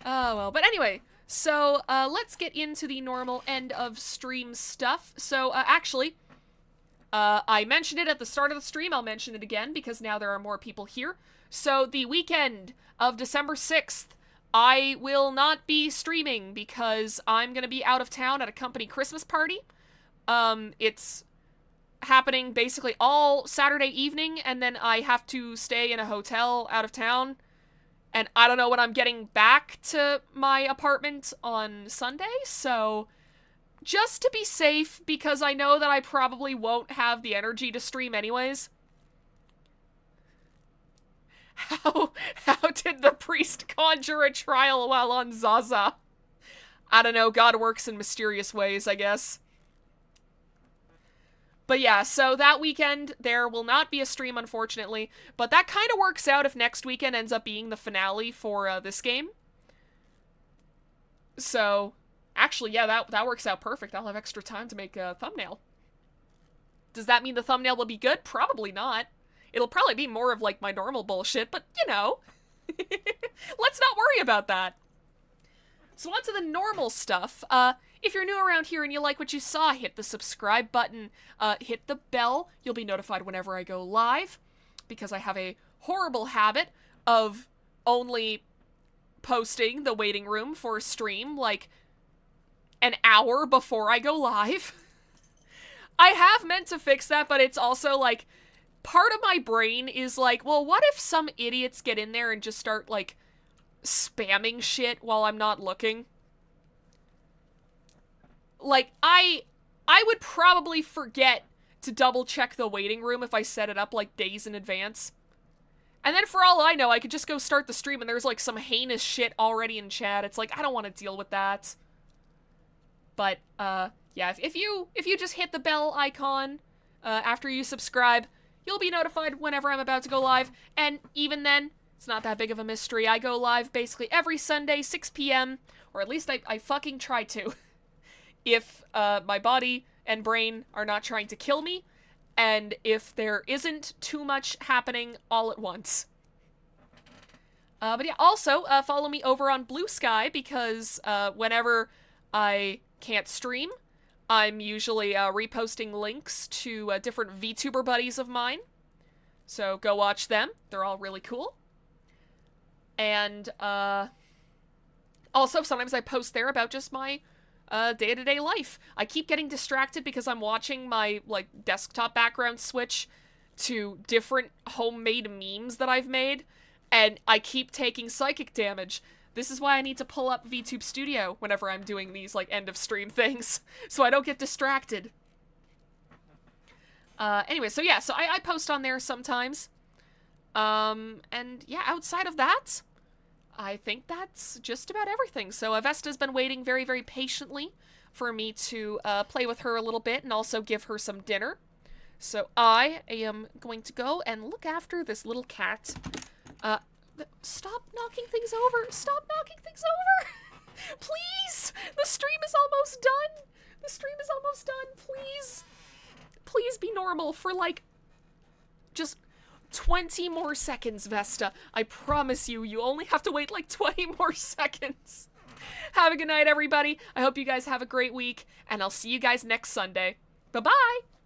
S1: Oh, well. But anyway, so, let's get into the normal end of stream stuff. So, actually, I mentioned it at the start of the stream. I'll mention it again because now there are more people here. So, the weekend of December 6th, I will not be streaming because I'm gonna be out of town at a company Christmas party. It's happening basically all Saturday evening, and then I have to stay in a hotel out of town. And I don't know when I'm getting back to my apartment on Sunday, so just to be safe, because I know that I probably won't have the energy to stream anyways. How did the priest conjure a trial while on Zaza? I don't know, God works in mysterious ways, I guess. But yeah, so that weekend, there will not be a stream, unfortunately. But that kind of works out if next weekend ends up being the finale for this game. So, actually, yeah, that works out perfect. I'll have extra time to make a thumbnail. Does that mean the thumbnail will be good? Probably not. It'll probably be more of, like, my normal bullshit, but, you know. Let's not worry about that. So on to the normal stuff. If you're new around here and you like what you saw, hit the subscribe button, hit the bell. You'll be notified whenever I go live, because I have a horrible habit of only posting the waiting room for a stream, like, an hour before I go live. I have meant to fix that, but it's also, like, part of my brain is like, well, what if some idiots get in there and just start, like, spamming shit while I'm not looking? Like, I would probably forget to double check the waiting room if I set it up, like, days in advance. And then for all I know, I could just go start the stream and there's, like, some heinous shit already in chat. It's like, I don't want to deal with that. But, yeah, if you just hit the bell icon, After you subscribe, you'll be notified whenever I'm about to go live, and even then, it's not that big of a mystery. I go live basically every Sunday, 6 p.m., or at least I fucking try to. If my body and brain are not trying to kill me, and if there isn't too much happening all at once. But yeah, also, follow me over on Blue Sky, because whenever I can't stream, I'm usually reposting links to different VTuber buddies of mine. So go watch them. They're all really cool. And also, sometimes I post there about just my day-to-day life. I keep getting distracted because I'm watching my, desktop background switch to different homemade memes that I've made, and I keep taking psychic damage. This is why I need to pull up VTube Studio whenever I'm doing these, end-of-stream things, so I don't get distracted. Anyway, so yeah, I post on there sometimes. And yeah, outside of that, I think that's just about everything. So Vesta's been waiting very, very patiently for me to play with her a little bit and also give her some dinner. So I am going to go and look after this little cat. Stop knocking things over. Stop knocking things over. Please. The stream is almost done. The stream is almost done. Please. Please be normal for just 20 more seconds, Vesta. I promise you, you only have to wait 20 more seconds. Have a good night, everybody. I hope you guys have a great week, and I'll see you guys next Sunday. Bye-bye!